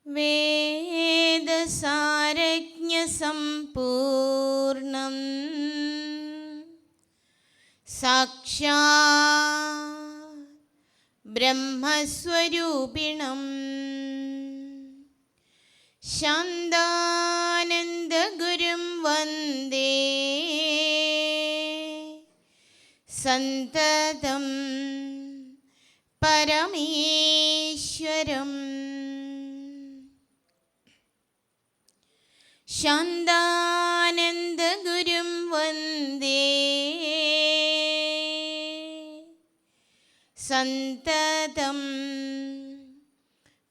വേദസാരജ്ഞസമ്പൂർണം സാക്ഷാത് ബ്രഹ്മസ്വരൂപിണം ശാന്താനന്ദഗുരും വന്ദേ സന്തതം പരമേശ്വരം. ശാന്താനന്ദഗുരും വന്ദേ സന്തതം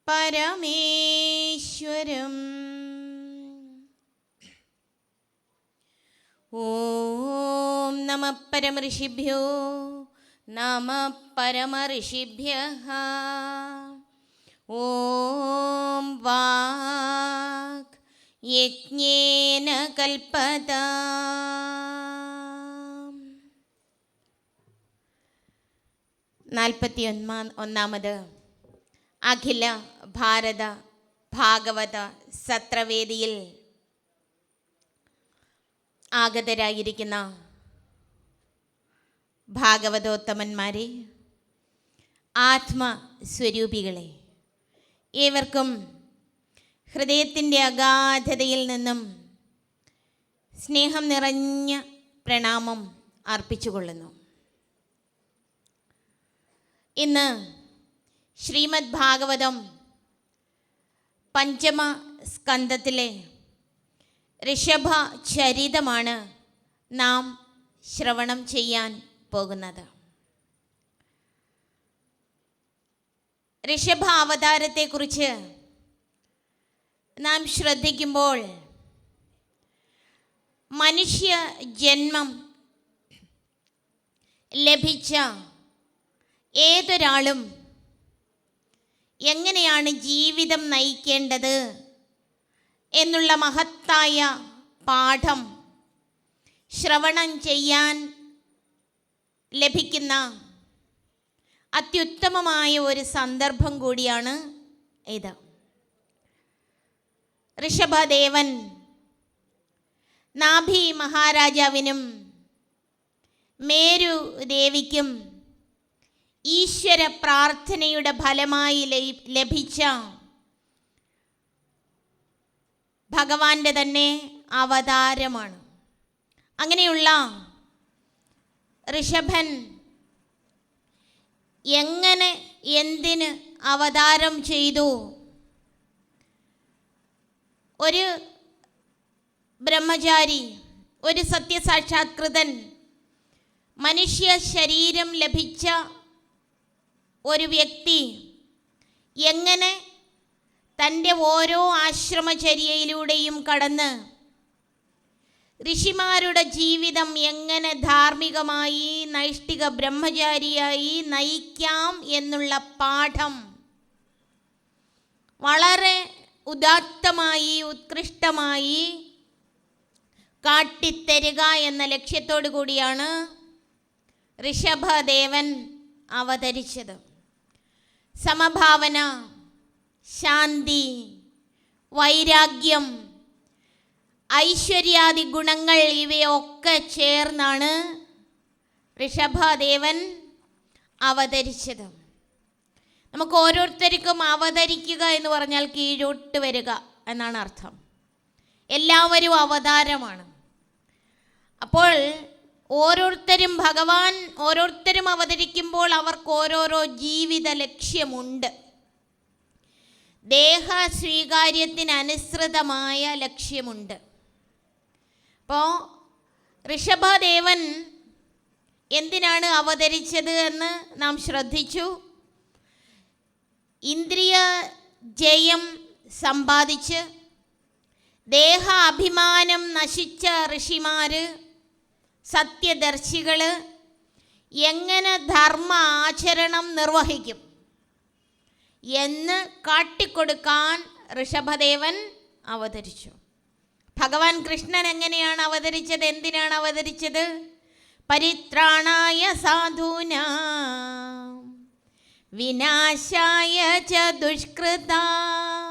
പരമേശ്വരം. ഓം നമഃ പരമഋഷിഭ്യോ നമഃ പരമഋഷിഭ്യഃ. ഓം വാക് യജ്ഞേന കൽപ്പതാം. 41 അഖില ഭാരത ഭാഗവത സത്രവേദിയിൽ ആഗതരായിരിക്കുന്ന ഭാഗവതോത്തമന്മാരെ, ആത്മസ്വരൂപികളെ, ഏവർക്കും ഹൃദയത്തിൻ്റെ അഗാധതയിൽ നിന്നും സ്നേഹം നിറഞ്ഞ പ്രണാമം അർപ്പിച്ചുകൊള്ളുന്നു. ഇന്ന് ശ്രീമദ് ഭാഗവതം പഞ്ചമ സ്കന്ധത്തിലെ ഋഷഭ ചരിതമാണ് നാം ശ്രവണം ചെയ്യാൻ പോകുന്നത്. ഋഷഭ അവതാരത്തെക്കുറിച്ച് നാം ശ്രദ്ധിക്കുമ്പോൾ മനുഷ്യ ജന്മം ലഭിച്ച ഏതൊരാളും എങ്ങനെയാണ് ജീവിതം നയിക്കേണ്ടത് എന്നുള്ള മഹത്തായ പാഠം ശ്രവണം ചെയ്യാൻ ലഭിക്കുന്ന അത്യുത്തമമായ ഒരു സന്ദർഭം കൂടിയാണ് ഇത്. ഋഷഭദേവൻ നാഭി മഹാരാജാവിനും മേരു ദേവിക്കും ഈശ്വര പ്രാർത്ഥനയുടെ ഫലമായി ലഭിച്ച ഭഗവാന്റെ തന്നെ അവതാരമാണ്. അങ്ങനെയുള്ള ഋഷഭൻ എങ്ങനെ എന്തിന് അവതാരം ചെയ്തു? ഒരു ബ്രഹ്മചാരി, ഒരു സത്യസാക്ഷാത്കൃതൻ, മനുഷ്യ ശരീരം ലഭിച്ച ഒരു വ്യക്തി എങ്ങനെ തൻ്റെ ഓരോ ആശ്രമചര്യയിലൂടെയും കടന്ന് ഋഷിമാരുടെ ജീവിതം എങ്ങനെ ധാർമ്മികമായി നൈഷ്ഠിക ബ്രഹ്മചാരിയായി നയിക്കാം എന്നുള്ള പാഠം വളരെ ഉദാത്തമായി ഉത്കൃഷ്ടമായി കാട്ടിത്തരിക എന്ന ലക്ഷ്യത്തോടു കൂടിയാണ് ഋഷഭദേവൻ അവതരിച്ചത്. സമഭാവന, ശാന്തി, വൈരാഗ്യം, ഐശ്വര്യാദി ഗുണങ്ങൾ ഇവയൊക്കെ ചേർന്നാണ് ഋഷഭദേവൻ അവതരിച്ചത്. നമുക്ക് ഓരോരുത്തർക്കും അവതരിക്കുക എന്ന് പറഞ്ഞാൽ കീഴോട്ട് വരിക എന്നാണ് അർത്ഥം. എല്ലാവരും അവതാരമാണ്. അപ്പോൾ ഓരോരുത്തരും അവതരിക്കുമ്പോൾ അവർക്ക് ഓരോരോ ജീവിത ലക്ഷ്യമുണ്ട്. ദേഹ സ്വീകാര്യത്തിനനുസൃതമായ ലക്ഷ്യമുണ്ട്. അപ്പോൾ ഋഷഭദേവൻ എന്തിനാണ് അവതരിച്ചത് എന്ന് നാം ശ്രദ്ധിച്ചു. ഇന്ദ്രിയ ജയം സമ്പാദിച്ച് ദേഹ അഭിമാനം നശിച്ച ഋഷിമാര്, സത്യദർശികൾ എങ്ങനെ ധർമ്മ ആചരണം നിർവഹിക്കും എന്ന് കാട്ടിക്കൊടുക്കാൻ ഋഷഭദേവൻ അവതരിച്ചു. ഭഗവാൻ കൃഷ്ണൻ എങ്ങനെയാണ് അവതരിച്ചത്? എന്തിനാണ് അവതരിച്ചത്? പരിത്രാണായ സാധൂനാം വിനാശായ ച ദുഷ്കൃതാം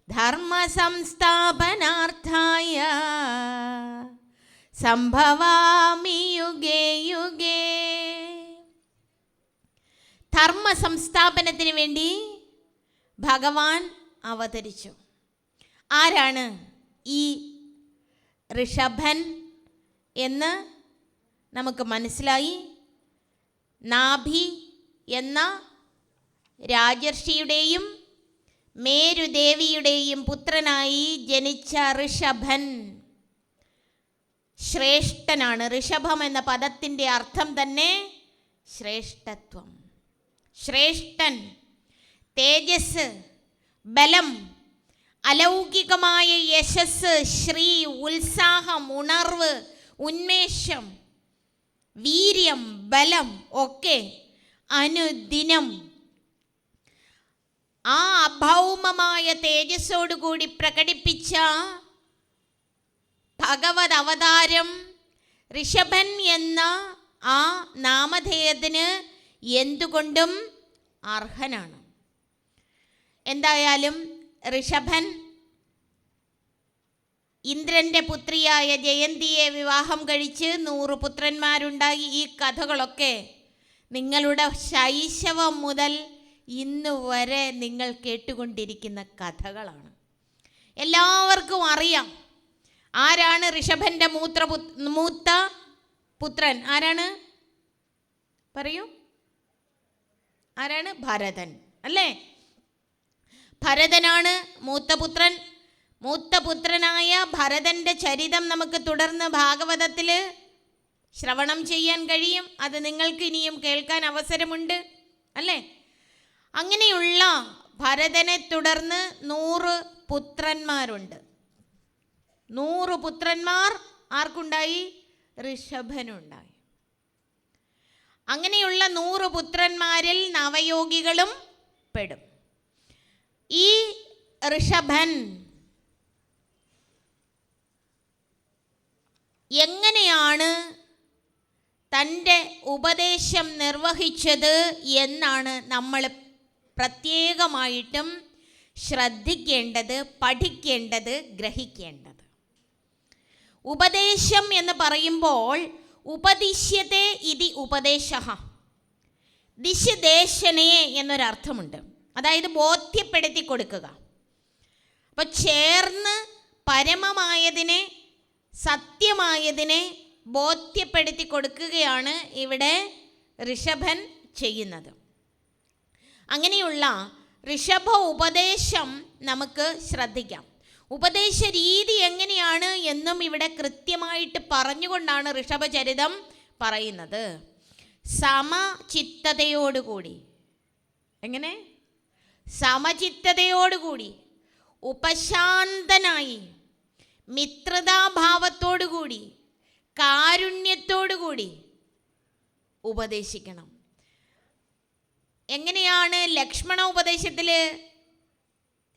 ധർമ്മ സംസ്ഥാപനാർത്ഥായ സംഭവാമി യുഗേ യുഗേ. ധർമ്മ സംസ്ഥാപനത്തിന് വേണ്ടി ഭഗവാൻ അവതരിച്ചു. ആരാണ് ഈ ഋഷഭൻ എന്ന് നമുക്ക് മനസ്സിലായി. നാഭി എന്ന രാജർഷിയുടെയും മേരുദേവിയുടെയും പുത്രനായി ജനിച്ച ഋഷഭൻ ശ്രേഷ്ഠനാണ്. ഋഷഭം എന്ന പദത്തിൻ്റെ അർത്ഥം തന്നെ ശ്രേഷ്ഠത്വം. ശ്രേഷ്ഠൻ, തേജസ്, ബലം, അലൗകികമായ യശസ്, ശ്രീ, ഉത്സാഹം, ഉണർവ്, ഉന്മേഷം, വീര്യം, ബലം ഒക്കെ അനുദിനം ആ അഭൗമമായ തേജസ്സോടുകൂടി പ്രകടിപ്പിച്ച ഭഗവത് അവതാരം ഋഷഭൻ എന്ന ആ നാമധേയത്തിന് എന്തുകൊണ്ടും അർഹനാണ്. എന്തായാലും ഋഷഭൻ ഇന്ദ്രൻ്റെ പുത്രിയായ ജയന്തിയെ വിവാഹം കഴിച്ച് 100 പുത്രന്മാരുണ്ടായി. ഈ കഥകളൊക്കെ നിങ്ങളുടെ ശൈശവം മുതൽ ഇന്നു വരെ നിങ്ങൾ കേട്ടുകൊണ്ടിരിക്കുന്ന കഥകളാണ്. എല്ലാവർക്കും അറിയാം ആരാണ് ഋഷഭൻ്റെ മൂത്ത പുത്രൻ. ആരാണ്? പറയൂ, ആരാണ്? ഭരതൻ, അല്ലേ? ഭരതനാണ് മൂത്തപുത്രൻ. മൂത്തപുത്രനായ ഭരതൻ്റെ ചരിതം നമുക്ക് തുടർന്ന് ഭാഗവതത്തിൽ ശ്രവണം ചെയ്യാൻ കഴിയും. അത് നിങ്ങൾക്ക് ഇനിയും കേൾക്കാൻ അവസരമുണ്ട്, അല്ലേ? അങ്ങനെയുള്ള ഭരതനെ തുടർന്ന് 100 പുത്രന്മാരുണ്ട്. 100 പുത്രന്മാർ ആർക്കുണ്ടായി? ഋഷഭനുണ്ടായി. അങ്ങനെയുള്ള 100 പുത്രന്മാരിൽ നവയോഗികളും പെടും. ഈ ഋഷഭൻ എങ്ങനെയാണ് തൻ്റെ ഉപദേശം നിർവഹിച്ചത് എന്നാണ് നമ്മൾ പ്രത്യേകമായിട്ടും ശ്രദ്ധിക്കേണ്ടത്, പഠിക്കേണ്ടത്, ഗ്രഹിക്കേണ്ടത്. ഉപദേശം എന്ന് പറയുമ്പോൾ ഉപദിശ്യത്തെ ഇതി ഉപദേശഃ, ദിശദേശനേ എന്നൊരർത്ഥമുണ്ട്. അതായത് ബോധ്യപ്പെടുത്തി കൊടുക്കുക. അപ്പോൾ ചേർന്ന് പരമമായതിനെ, സത്യമായതിനെ ബോധ്യപ്പെടുത്തി കൊടുക്കുകയാണ് ഇവിടെ ഋഷഭൻ ചെയ്യുന്നത്. അങ്ങനെയുള്ള ഋഷഭ ഉപദേശം നമുക്ക് ശ്രദ്ധിക്കാം. ഉപദേശ രീതി എങ്ങനെയാണ് എന്നും ഇവിടെ കൃത്യമായിട്ട് പറഞ്ഞുകൊണ്ടാണ് ഋഷഭചരിതം പറയുന്നത്. സമചിത്തതയോടുകൂടി, എങ്ങനെ? സമചിത്തതയോടുകൂടി, ഉപശാന്തനായി, മിത്രതാഭാവത്തോടുകൂടി, കാരുണ്യത്തോടുകൂടി ഉപദേശിക്കണം. എങ്ങനെയാണ് ലക്ഷ്മണ ഉപദേശത്തിൽ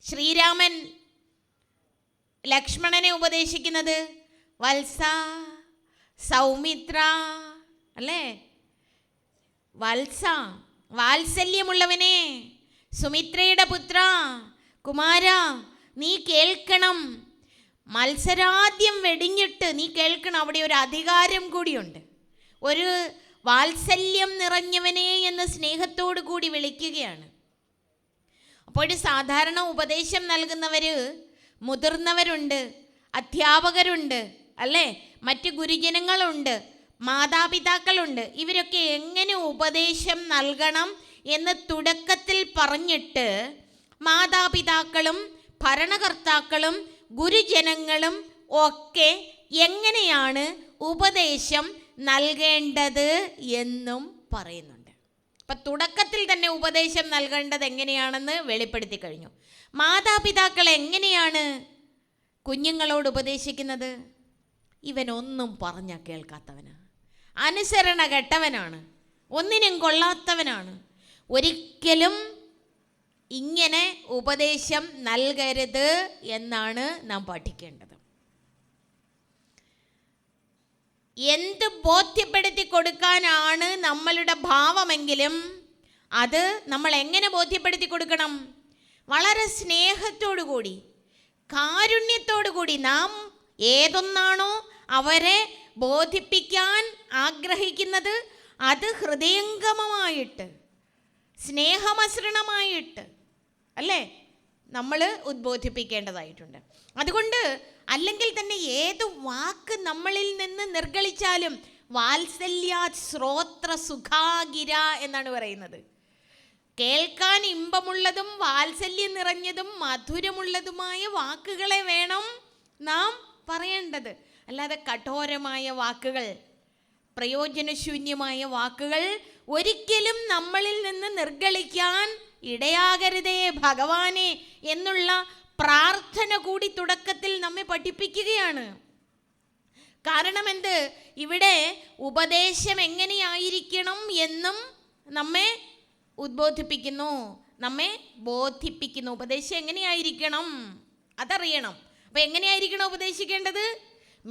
ശ്രീരാമൻ ലക്ഷ്മണനെ ഉപദേശിക്കുന്നത്? വത്സ, സൗമിത്ര, അല്ലേ? വത്സ, വാത്സല്യമുള്ളവനെ, സുമിത്രയുടെ പുത്ര, കുമാര, നീ കേൾക്കണം. മത്സരാദ്യം വെടിഞ്ഞിട്ട് നീ കേൾക്കണം. അവിടെ ഒരു അധികാരം കൂടിയുണ്ട്. ഒരു വാത്സല്യം നിറഞ്ഞവനെ എന്ന് സ്നേഹത്തോടു കൂടി വിളിക്കുകയാണ്. അപ്പോൾ സാധാരണ ഉപദേശം നൽകുന്നവർ മുതിർന്നവരുണ്ട്, അധ്യാപകരുണ്ട്, അല്ലേ? മറ്റ് ഗുരുജനങ്ങളുണ്ട്, മാതാപിതാക്കളുണ്ട്. ഇവരൊക്കെ എങ്ങനെ ഉപദേശം നൽകണം എന്ന് തുടക്കത്തിൽ പറഞ്ഞിട്ട് മാതാപിതാക്കളും ഭരണകർത്താക്കളും ഗുരുജനങ്ങളും ഒക്കെ എങ്ങനെയാണ് ഉപദേശം നൽകേണ്ടത് എന്നും പറയുന്നുണ്ട്. അപ്പം തുടക്കത്തിൽ തന്നെ ഉപദേശം നൽകേണ്ടത് എങ്ങനെയാണെന്ന് വെളിപ്പെടുത്തി കഴിഞ്ഞു. മാതാപിതാക്കൾ എങ്ങനെയാണ് കുഞ്ഞുങ്ങളോട് ഉപദേശിക്കുന്നത്? ഇവനൊന്നും പറഞ്ഞാൽ കേൾക്കാത്തവനാണ്, അനുസരണ കെട്ടവനാണ്, ഒന്നിനും കൊള്ളാത്തവനാണ്. ഒരിക്കലും ഇങ്ങനെ ഉപദേശം നൽകരുത് എന്നാണ് നാം പഠിക്കേണ്ടത്. എന്ത് ബോധ്യപ്പെടുത്തി കൊടുക്കാനാണ് നമ്മളുടെ ഭാവമെങ്കിലും അത് നമ്മൾ എങ്ങനെ ബോധ്യപ്പെടുത്തി കൊടുക്കണം? വളരെ സ്നേഹത്തോടു കൂടി, കാരുണ്യത്തോടു കൂടി നാം ഏതൊന്നാണോ അവരെ ബോധിപ്പിക്കാൻ ആഗ്രഹിക്കുന്നത് അത് ഹൃദയംഗമമായിട്ട്, സ്നേഹമസൃണമായിട്ട് അല്ലേ നമ്മൾ ഉദ്ബോധിപ്പിക്കേണ്ടതായിട്ടുണ്ട്. അതുകൊണ്ട് അല്ലെങ്കിൽ തന്നെ ഏത് വാക്ക് നമ്മളിൽ നിന്ന് നിർഗളിച്ചാലും വാത്സല്യാത് ശ്രോത്ര സുഖാഗിര എന്നാണ് പറയുന്നത്. കേൾക്കാൻ ഇമ്പമുള്ളതും വാത്സല്യം നിറഞ്ഞതും മധുരമുള്ളതുമായ വാക്കുകളെ വേണം നാം പറയേണ്ടത്. അല്ലാതെ കഠോരമായ വാക്കുകൾ, പ്രയോജനശൂന്യമായ വാക്കുകൾ ഒരിക്കലും നമ്മളിൽ നിന്ന് നിർഗളിക്കാൻ ഇടയാകരുതേ ഭഗവാനെ എന്നുള്ള പ്രാർത്ഥന കൂടി തുടക്കത്തിൽ നമ്മെ പഠിപ്പിക്കുകയാണ്. കാരണം എന്ത്? ഇവിടെ ഉപദേശം എങ്ങനെയായിരിക്കണം എന്നും നമ്മെ ഉദ്ബോധിപ്പിക്കുന്നു, നമ്മെ ബോധിപ്പിക്കുന്നു. ഉപദേശം എങ്ങനെയായിരിക്കണം അതറിയണം. അപ്പം എങ്ങനെയായിരിക്കണം ഉപദേശിക്കേണ്ടത്?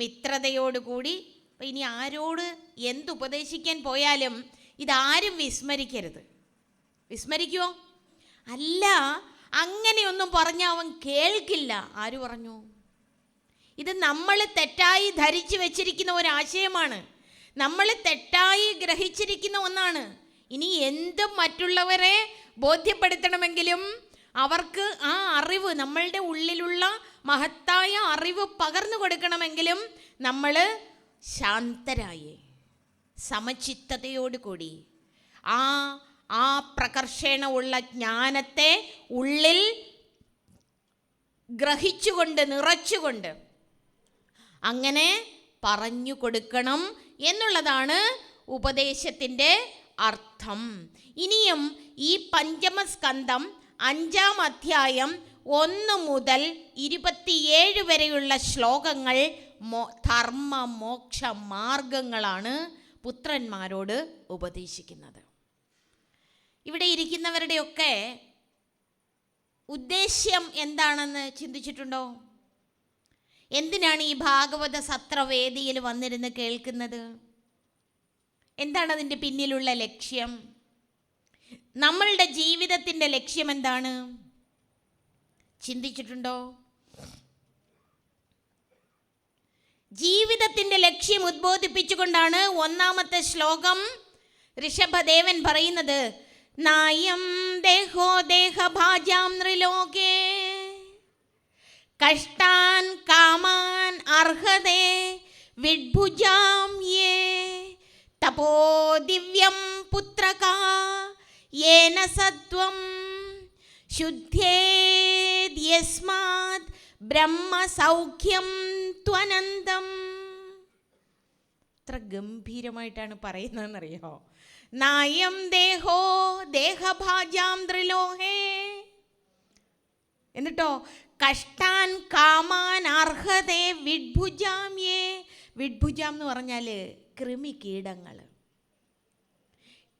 മിത്രതയോടുകൂടി. അപ്പം ഇനി ആരോട് എന്തുപദേശിക്കാൻ പോയാലും ഇതാരും വിസ്മരിക്കരുത്. വിസ്മരിക്കുമോ? അല്ല, അങ്ങനെയൊന്നും പറഞ്ഞാൽ അവൻ കേൾക്കില്ല. ആര് പറഞ്ഞു? ഇത് നമ്മൾ തെറ്റായി ധരിച്ചു വെച്ചിരിക്കുന്ന ഒരാശയമാണ്, നമ്മൾ തെറ്റായി ഗ്രഹിച്ചിരിക്കുന്ന ഒന്നാണ്. ഇനി എന്തും മറ്റുള്ളവരെ ബോധ്യപ്പെടുത്തണമെങ്കിലും അവർക്ക് ആ അറിവ്, നമ്മളുടെ ഉള്ളിലുള്ള മഹത്തായ അറിവ് പകർന്നു കൊടുക്കണമെങ്കിലും നമ്മൾ ശാന്തരായി സമചിത്തതയോടുകൂടി ആ പ്രകർഷണ ഉള്ള ജ്ഞാനത്തെ ഉള്ളിൽ ഗ്രഹിച്ചുകൊണ്ട് നിറച്ചുകൊണ്ട് അങ്ങനെ പറഞ്ഞു കൊടുക്കണം എന്നുള്ളതാണ് ഉപദേശത്തിൻ്റെ അർത്ഥം. ഇനിയും ഈ പഞ്ചമസ്കന്ധം 5-ാം അധ്യായം 1 മുതൽ 27 വരെയുള്ള ശ്ലോകങ്ങൾ ധർമ്മ മോക്ഷ മാർഗങ്ങളാണ് പുത്രന്മാരോട് ഉപദേശിക്കുന്നത്. ഇവിടെ ഇരിക്കുന്നവരുടെയൊക്കെ ഉദ്ദേശ്യം എന്താണെന്ന് ചിന്തിച്ചിട്ടുണ്ടോ? എന്തിനാണ് ഈ ഭാഗവത സത്രവേദിയിൽ വന്നിരുന്ന് കേൾക്കുന്നത്? എന്താണ് അതിൻ്റെ പിന്നിലുള്ള ലക്ഷ്യം? നമ്മളുടെ ജീവിതത്തിൻ്റെ ലക്ഷ്യം എന്താണ്? ചിന്തിച്ചിട്ടുണ്ടോ? ജീവിതത്തിൻ്റെ ലക്ഷ്യം ഉദ്ബോധിപ്പിച്ചുകൊണ്ടാണ് 1-ാമത്തെ ശ്ലോകം ഋഷഭദേവൻ പറയുന്നത്. നായം ദേഹോ ദേഹഭാജാം നൃലോകേ കഷ്ടാൻ കാമാൻ അർഹതേ വിഡ്ഭുജാം യേ തപോ ദിവ്യം പുത്രകാ യേന സത്വം ശുദ്ധേദ്യസ്മാത് ബ്രഹ്മസൗഖ്യം ത്വനന്തം. എത്ര ഗംഭീരമായിട്ടാണ് പറയുന്നതെന്നറിയോ? നായം ദേഹോ ദേഹഭാജാം ത്രിലോഹേ, എന്നിട്ടോ കഷ്ടാൻ കാമാൻ അർഹതേ വിഡ്ഭുജാം യേ. വിഡ്ഭുജാം എന്ന് പറഞ്ഞാൽ കൃമികീടങ്ങൾ.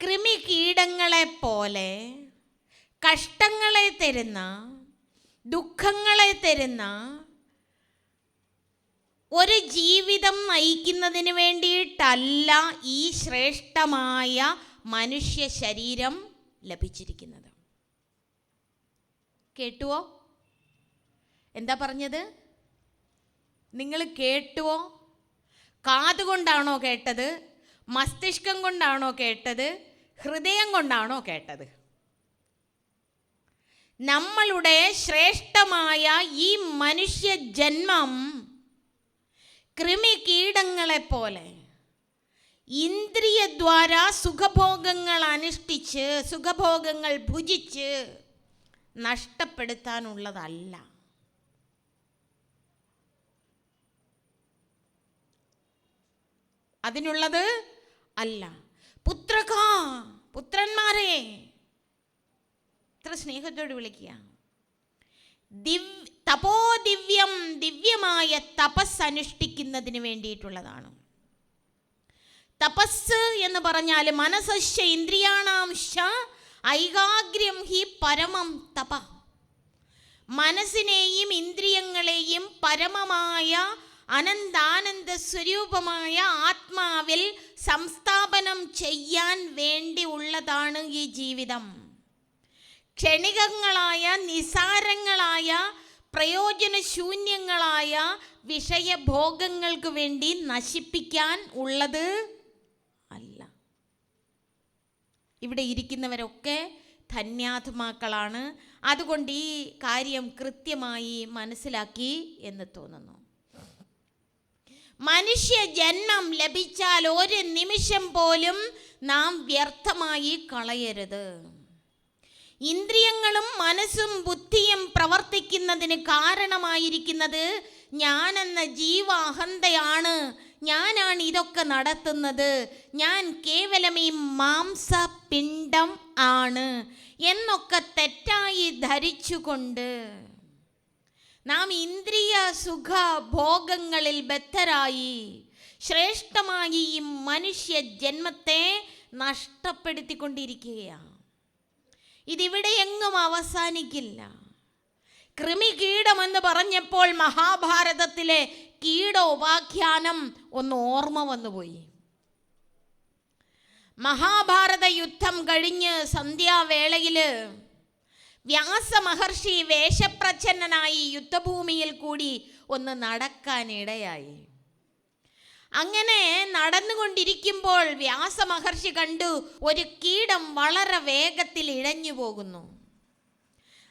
കൃമികീടങ്ങളെ പോലെ കഷ്ടങ്ങളെ തരുന്ന, ദുഃഖങ്ങളെ തരുന്ന ഒരു ജീവിതം നയിക്കുന്നതിന് വേണ്ടിയിട്ടല്ല ഈ ശ്രേഷ്ഠമായ മനുഷ്യ ശരീരം ലഭിച്ചിരിക്കുന്നത്. കേട്ടുവോ? എന്താ പറഞ്ഞത്? നിങ്ങൾ കേട്ടുവോ? കാതുകൊണ്ടാണോ കേട്ടത്? മസ്തിഷ്കം കൊണ്ടാണോ കേട്ടത്? ഹൃദയം കൊണ്ടാണോ കേട്ടത്? നമ്മളുടെ ശ്രേഷ്ഠമായ ഈ മനുഷ്യ ജന്മം കൃമികീടങ്ങളെപ്പോലെ ഇന്ദ്രിയദ്വാര സുഖഭോഗങ്ങൾ അനുഷ്ഠിച്ച്, സുഖഭോഗങ്ങൾ ഭുജിച്ച് നഷ്ടപ്പെടുത്താനുള്ളതല്ല. അതിനുള്ളത് അല്ല. പുത്രക, പുത്രന്മാരെ, ഇത്ര സ്നേഹത്തോട് വിളിക്കുക. തപോദിവ്യം, ദിവ്യമായ തപസ് അനുഷ്ഠിക്കുന്നതിന് വേണ്ടിയിട്ടുള്ളതാണ്. തപസ് എന്ന് പറഞ്ഞാൽ മനസ്സശ്ച ഇന്ദ്രിയാണാംശ ഐകാഗ്ര്യം ഹി പരമം തപ. മനസ്സിനെയും ഇന്ദ്രിയങ്ങളെയും പരമമായ അനന്താനന്ദ സ്വരൂപമായ ആത്മാവിൽ സംസ്ഥാപനം ചെയ്യാൻ വേണ്ടി ഉള്ളതാണ് ഈ ജീവിതം. ക്ഷണികങ്ങളായ, നിസാരങ്ങളായ, പ്രയോജനശൂന്യങ്ങളായ വിഷയഭോഗങ്ങൾക്ക് വേണ്ടി നശിപ്പിക്കാൻ ഉള്ളത് അല്ല. ഇവിടെ ഇരിക്കുന്നവരൊക്കെ ധന്യാത്മാക്കളാണ്. അതുകൊണ്ട് ഈ കാര്യം കൃത്യമായി മനസ്സിലാക്കി എന്ന് തോന്നുന്നു. മനുഷ്യ ജന്മം ലഭിച്ചാൽ ഒരു നിമിഷം പോലും നാം വ്യർത്ഥമായി കളയരുത്. ഇന്ദ്രിയങ്ങളും മനസ്സും ബുദ്ധിയും പ്രവർത്തിക്കുന്നതിന് കാരണമായിരിക്കുന്നത് ഞാനെന്ന ജീവാഹന്തയാണ്. ഞാനാണ് ഇതൊക്കെ നടത്തുന്നത്, ഞാൻ കേവലം ഈ മാംസപിണ്ഡം ആണ് എന്നൊക്കെ തെറ്റായി ധരിച്ചുകൊണ്ട് നാം ഇന്ദ്രിയ സുഖ ഭോഗങ്ങളിൽ ബദ്ധരായി ശ്രേഷ്ഠമായി ഈ മനുഷ്യ ജന്മത്തെ നഷ്ടപ്പെടുത്തിക്കൊണ്ടിരിക്കുകയാണ്. ഇതിവിടെ എങ്ങും അവസാനിക്കില്ല. കൃമികീടമെന്ന് പറഞ്ഞപ്പോൾ മഹാഭാരതത്തിലെ കീടോപാഖ്യാനം ഒന്ന് ഓർമ്മ വന്നുപോയി. മഹാഭാരത യുദ്ധം കഴിഞ്ഞ് സന്ധ്യാവേളയിൽ വ്യാസമഹർഷി വേഷപ്രച്ഛന്നനായി യുദ്ധഭൂമിയിൽ കൂടി ഒന്ന് നടക്കാനിടയായി. അങ്ങനെ നടന്നുകൊണ്ടിരിക്കുമ്പോൾ വ്യാസമഹർഷി കണ്ടു ഒരു കീടം വളരെ വേഗത്തിൽ ഇഴഞ്ഞു പോകുന്നു.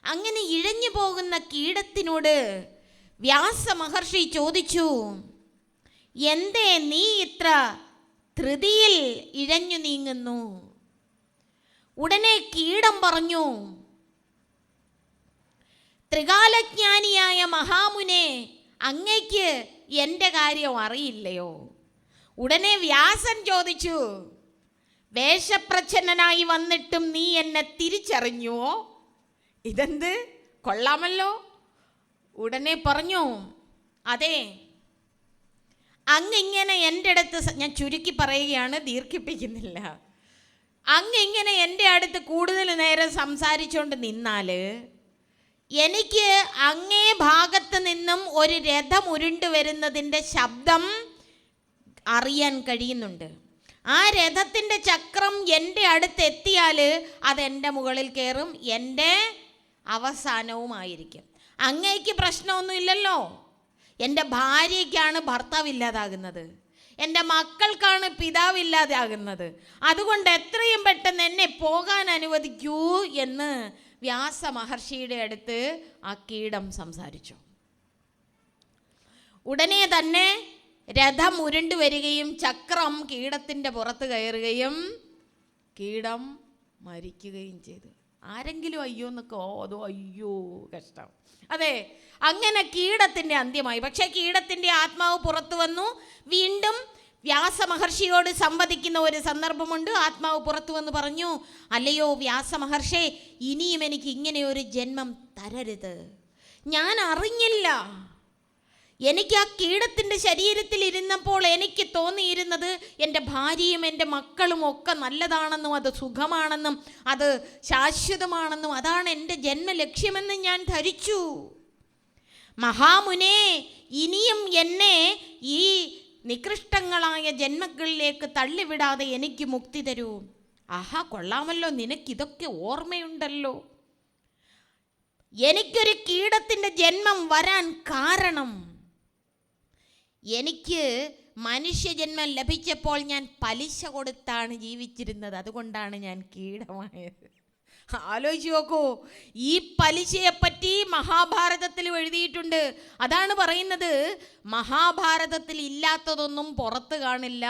അങ്ങനെ ഇഴഞ്ഞു പോകുന്ന കീടത്തിനോട് വ്യാസമഹർഷി ചോദിച്ചു, എന്തേ നീ ഇത്ര ധൃതിയിൽ ഇഴഞ്ഞു നീങ്ങുന്നു? ഉടനെ കീടം പറഞ്ഞു, ത്രികാലജ്ഞാനിയായ മഹാമുനെ, അങ്ങയ്ക്ക് എൻ്റെ കാര്യം അറിയില്ലയോ? ഉടനെ വ്യാസൻ ചോദിച്ചു, വേഷപ്രച്ഛന്നനായി വന്നിട്ടും നീ എന്നെ തിരിച്ചറിഞ്ഞുവോ? ഇതെന്ത് കൊള്ളാമല്ലോ. ഉടനെ പറഞ്ഞു, അതെ, അങ്ങിങ്ങനെ എൻ്റെ അടുത്ത്, ഞാൻ ചുരുക്കി പറയുകയാണ്, ദീർഘിപ്പിക്കുന്നില്ല, അങ്ങിങ്ങനെ എൻ്റെ അടുത്ത് കൂടുതൽ നേരം സംസാരിച്ചുകൊണ്ട് നിന്നാൽ എനിക്ക് അങ്ങേ ഭാഗത്ത് നിന്നും ഒരു രഥം ഉരുണ്ടു വരുന്നതിൻ്റെ ശബ്ദം അറിയാൻ കഴിയുന്നുണ്ട്. ആ രഥത്തിൻ്റെ ചക്രം എൻ്റെ അടുത്ത് എത്തിയാൽ അതെൻ്റെ മുകളിൽ കയറും, എൻ്റെ അവസാനവുമായിരിക്കും. അങ്ങേക്ക് പ്രശ്നമൊന്നുമില്ലല്ലോ. എൻ്റെ ഭാര്യയ്ക്കാണ് ഭർത്താവില്ലാതാകുന്നത്, എൻ്റെ മക്കൾക്കാണ് പിതാവില്ലാതാകുന്നത്. അതുകൊണ്ട് എത്രയും പെട്ടെന്ന് എന്നെ പോകാൻ അനുവദിക്കൂ എന്ന് വ്യാസമഹർഷിയുടെ അടുത്ത് ആ കീടം സംസാരിച്ചു. ഉടനെ തന്നെ രഥം ഉരുണ്ടു വരികയും ചക്രം കീടത്തിൻ്റെ പുറത്ത് കയറുകയും കീടം മരിക്കുകയും ചെയ്തു. ആരെങ്കിലും അയ്യോ എന്നൊക്കെ, അതോ അയ്യോ കഷ്ടം. അതെ, അങ്ങനെ കീടത്തിൻ്റെ അന്ത്യമായി. പക്ഷേ കീടത്തിൻ്റെ ആത്മാവ് പുറത്തു വന്നു. വീണ്ടും വ്യാസമഹർഷിയോട് സംവദിക്കുന്ന ഒരു സന്ദർഭമുണ്ട്. ആത്മാവ് പുറത്തു വന്ന് പറഞ്ഞു, അല്ലയോ വ്യാസമഹർഷേ, ഇനിയും എനിക്ക് ഇങ്ങനെ ഒരു ജന്മം തരരുത്. ഞാൻ അറിഞ്ഞില്ല. എനിക്ക് ആ കീടത്തിൻ്റെ ശരീരത്തിൽ ഇരുന്നപ്പോൾ എനിക്ക് തോന്നിയിരുന്നത് എൻ്റെ ഭാര്യയും എൻ്റെ മക്കളും ഒക്കെ നല്ലതാണെന്നും അത് സുഖമാണെന്നും അത് ശാശ്വതമാണെന്നും അതാണ് എൻ്റെ ജന്മലക്ഷ്യമെന്ന് ഞാൻ ധരിച്ചു. മഹാമുനെ, ഇനിയും എന്നെ ഈ നികൃഷ്ടങ്ങളായ ജന്മങ്ങളിലേക്ക് തള്ളിവിടാതെ എനിക്ക് മുക്തി തരൂ. ആഹാ, കൊള്ളാമല്ലോ, നിനക്കിതൊക്കെ ഓർമ്മയുണ്ടല്ലോ. എനിക്കൊരു കീടത്തിൻ്റെ ജന്മം വരാൻ കാരണം, എനിക്ക് മനുഷ്യജന്മം ലഭിച്ചപ്പോൾ ഞാൻ പലിശ കൊടുത്താണ് ജീവിച്ചിരുന്നത്, അതുകൊണ്ടാണ് ഞാൻ കീടമായത്. ആലോചിച്ച് നോക്കൂ, ഈ പലിശയെപ്പറ്റി മഹാഭാരതത്തിൽ എഴുതിയിട്ടുണ്ട്. അതാണ് പറയുന്നത്, മഹാഭാരതത്തിൽ ഇല്ലാത്തതൊന്നും പുറത്ത് കാണില്ല,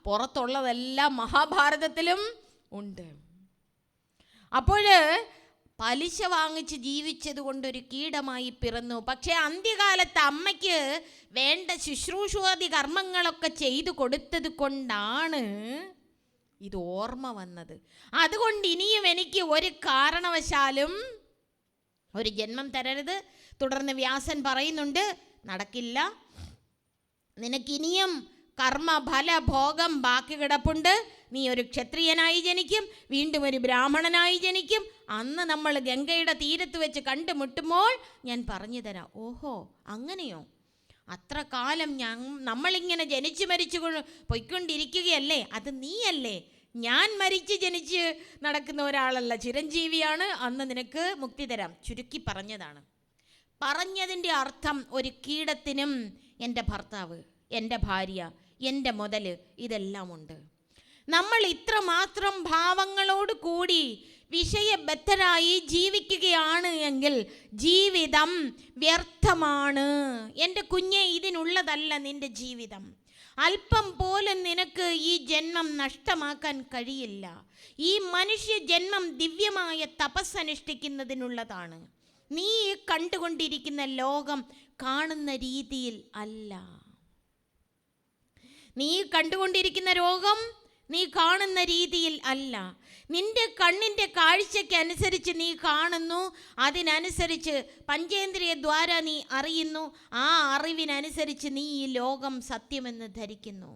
പുറത്തുള്ളതെല്ലാം മഹാഭാരതത്തിലും ഉണ്ട്. അപ്പോൾ പലിശ വാങ്ങിച്ച് ജീവിച്ചത് കൊണ്ടൊരു കീടമായി പിറന്നു. പക്ഷേ അന്ത്യകാലത്ത് അമ്മയ്ക്ക് വേണ്ട ശുശ്രൂഷാദി കർമ്മങ്ങളൊക്കെ ചെയ്തു കൊടുത്തത് കൊണ്ടാണ് ഇത് ഓർമ്മ വന്നത്. അതുകൊണ്ട് ഇനിയും എനിക്ക് ഒരു കാരണവശാലും ഒരു ജന്മം തരരുത്. തുടർന്ന് വ്യാസൻ പറയുന്നുണ്ട്, നടക്കില്ല, നിനക്കിനിയും കർമ്മ ഫല ഭോഗം ബാക്കി കിടപ്പുണ്ട്. നീ ഒരു ക്ഷത്രിയനായി ജനിക്കും, വീണ്ടും ഒരു ബ്രാഹ്മണനായി ജനിക്കും. അന്ന് നമ്മൾ ഗംഗയുടെ തീരത്ത് വെച്ച് കണ്ടുമുട്ടുമ്പോൾ ഞാൻ പറഞ്ഞു തരാം. ഓഹോ, അങ്ങനെയോ? അത്ര കാലം നമ്മളിങ്ങനെ ജനിച്ചു മരിച്ചു പൊയ്ക്കൊണ്ടിരിക്കുകയല്ലേ? അത് നീയല്ലേ? ഞാൻ മരിച്ച് ജനിച്ച് നടക്കുന്ന ഒരാളല്ല, ചിരഞ്ജീവിയാണ്. അന്ന് നിനക്ക് മുക്തി തരാം. ചുരുക്കി പറഞ്ഞതാണ്. പറഞ്ഞതിൻ്റെ അർത്ഥം ഒരു കീടത്തിനും എൻ്റെ ഭർത്താവ്, എൻ്റെ ഭാര്യ, എൻ്റെ മുതൽ ഇതെല്ലാം ഉണ്ട്. നമ്മൾ ഇത്രമാത്രം ഭാവങ്ങളോട് കൂടി വിഷയബദ്ധരായി ജീവിക്കുകയാണ് എങ്കിൽ ജീവിതം വ്യർത്ഥമാണ്. എൻ്റെ കുഞ്ഞെ, ഇതിനുള്ളതല്ല നിൻ്റെ ജീവിതം. അല്പം പോലും നിനക്ക് ഈ ജന്മം നഷ്ടമാക്കാൻ കഴിയില്ല. ഈ മനുഷ്യ ജന്മം ദിവ്യമായ തപസ്സനുഷ്ഠിക്കുന്നതിനുള്ളതാണ്. നീ കണ്ടുകൊണ്ടിരിക്കുന്ന ലോകം കാണുന്ന രീതിയിൽ അല്ല. നീ കണ്ടുകൊണ്ടിരിക്കുന്ന രോഗം നീ കാണുന്ന രീതിയിൽ അല്ല. നിന്റെ കണ്ണിൻ്റെ കാഴ്ചയ്ക്ക് അനുസരിച്ച് നീ കാണുന്നു, അതിനനുസരിച്ച് പഞ്ചേന്ദ്രിയ ദ്വാര നീ അറിയുന്നു, ആ അറിവിനനുസരിച്ച് നീ ഈ ലോകം സത്യമെന്ന് ധരിക്കുന്നു.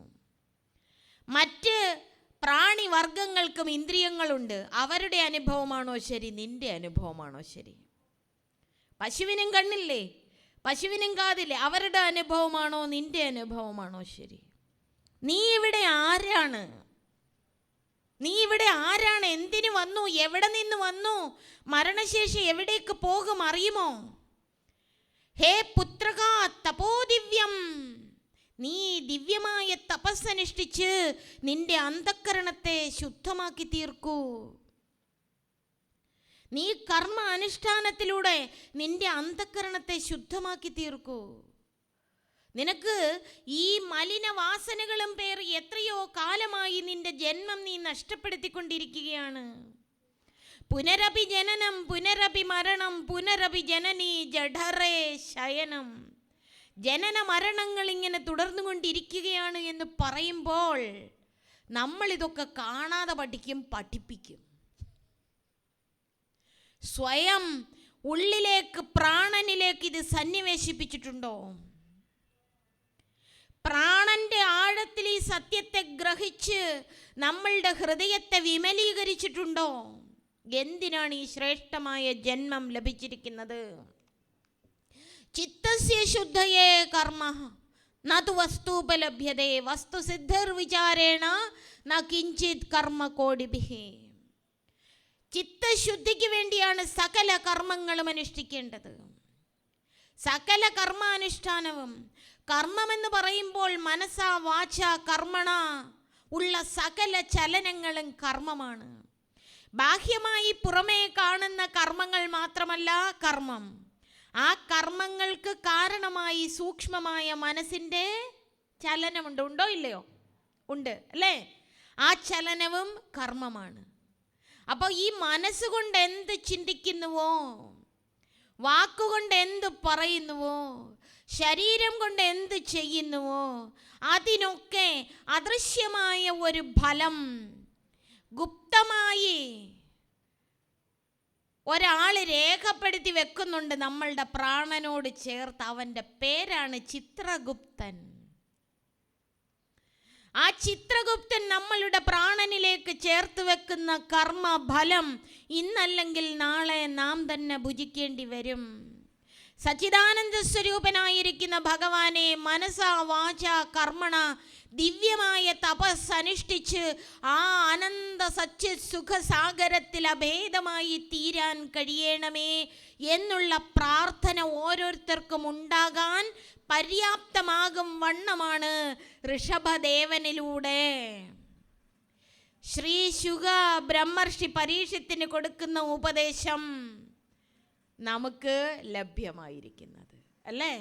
മറ്റ് പ്രാണിവർഗങ്ങൾക്കും ഇന്ദ്രിയങ്ങളുണ്ട്. അവരുടെ അനുഭവമാണോ ശരി, നിന്റെ അനുഭവമാണോ ശരി? പശുവിനും കണ്ണില്ലേ, പശുവിനും കാതില്ലേ? അവരുടെ അനുഭവമാണോ നിന്റെ അനുഭവമാണോ ശരി? നീ ഇവിടെ ആരാണ്? നീ ഇവിടെ ആരാണ്? എന്തിനു വന്നു? എവിടെ നിന്ന് വന്നു? മരണശേഷം എവിടേക്ക് പോകും അറിയുമോ? ഹേ പുത്രക തപോദിവ്യം, നീ ദിവ്യമായ തപസ്സനുഷ്ഠിച്ച് നിന്റെ അന്തഃകരണത്തെ ശുദ്ധമാക്കി തീർക്കൂ. നീ കർമ്മ അനുഷ്ഠാനത്തിലൂടെ നിന്റെ അന്തഃകരണത്തെ ശുദ്ധമാക്കി തീർക്കൂ. നിനക്ക് ഈ മലിനവാസനകളും പേറി എത്രയോ കാലമായി നിന്റെ ജന്മം നീ നഷ്ടപ്പെടുത്തിക്കൊണ്ടിരിക്കുകയാണ്. പുനരപി ജനനം പുനരപി മരണം പുനരപി ജനനി ജഠരേ ശയനം. ജനന മരണങ്ങൾ ഇങ്ങനെ തുടർന്നുകൊണ്ടിരിക്കുകയാണ് എന്ന് പറയുമ്പോൾ നമ്മളിതൊക്കെ കാണാതെ പഠിപ്പിക്കും. സ്വയം ഉള്ളിലേക്ക്, പ്രാണനിലേക്ക് ഇത് സന്നിവേശിപ്പിച്ചിട്ടുണ്ടോ? പ്രാണന്റെ ആഴത്തിൽ ഈ സത്യത്തെ ഗ്രഹിച്ച് നമ്മളുടെ ഹൃദയത്തെ വിമലീകരിച്ചിട്ടുണ്ടോ? എന്തിനാണ് ഈ ശ്രേഷ്ഠമായ ജന്മം ലഭിച്ചിരിക്കുന്നത്? ചിത്തസ്യ ശുദ്ധയേ കർമ്മ നതു വസ്തുപലഭ്യതേ വസ്തുസിദ്ധിർവിചാരേണ ന കിഞ്ചിത് കർമ്മ കോടിഭിഹി. ചിത്തശുദ്ധിക്ക് വേണ്ടിയാണ് സകല കർമ്മങ്ങളും അനുഷ്ഠിക്കേണ്ടത്. സകല കർമാനുഷ്ഠാനവും, കർമ്മമെന്ന് പറയുമ്പോൾ മനസ്സാ വാച കർമ്മണ ഉള്ള സകല ചലനങ്ങളും കർമ്മമാണ്. ബാഹ്യമായി പുറമേ കാണുന്ന കർമ്മങ്ങൾ മാത്രമല്ല കർമ്മം. ആ കർമ്മങ്ങൾക്ക് കാരണമായി സൂക്ഷ്മമായ മനസ്സിൻ്റെ ചലനമുണ്ട്. ഉണ്ടോ ഇല്ലയോ? ഉണ്ട് അല്ലേ? ആ ചലനവും കർമ്മമാണ്. അപ്പോൾ ഈ മനസ്സുകൊണ്ട് എന്ത് ചിന്തിക്കുന്നുവോ, വാക്കുകൊണ്ട് എന്ത് പറയുന്നുവോ, ശരീരം കൊണ്ട് എന്ത് ചെയ്യുന്നുവോ, അതിനൊക്കെ അദൃശ്യമായ ഒരു ഫലം ഗുപ്തമായി ഒരാൾ രേഖപ്പെടുത്തി വെക്കുന്നുണ്ട് നമ്മളുടെ പ്രാണനോട് ചേർത്ത്. അവൻ്റെ പേരാണ് ചിത്രഗുപ്തൻ. ആ ചിത്രഗുപ്തൻ നമ്മളുടെ പ്രാണനിലേക്ക് ചേർത്ത് വെക്കുന്ന കർമ്മഫലം ഇന്നല്ലെങ്കിൽ നാളെ നാം തന്നെ ഭുജിക്കേണ്ടി വരും. സച്ചിദാനന്ദ സ്വരൂപനായിരിക്കുന്ന ഭഗവാനെ മനസാ വാച കർമ്മണ ദിവ്യമായ തപസ് അനുഷ്ഠിച്ച് ആ അനന്ത സത്യ സുഖസാഗരത്തിൽ അഭേദമായി തീരാൻ കഴിയണമേ എന്നുള്ള പ്രാർത്ഥന ഓരോരുത്തർക്കും ഉണ്ടാകാൻ പര്യാപ്തമാകും വണ്ണമാണ് ഋഷഭദേവനിലൂടെ ശ്രീ ശുഗ ബ്രഹ്മർഷി പരീക്ഷത്തിന് കൊടുക്കുന്ന ഉപദേശം നമുക്ക് ലഭ്യമായിരിക്കുന്നത് അല്ലേ?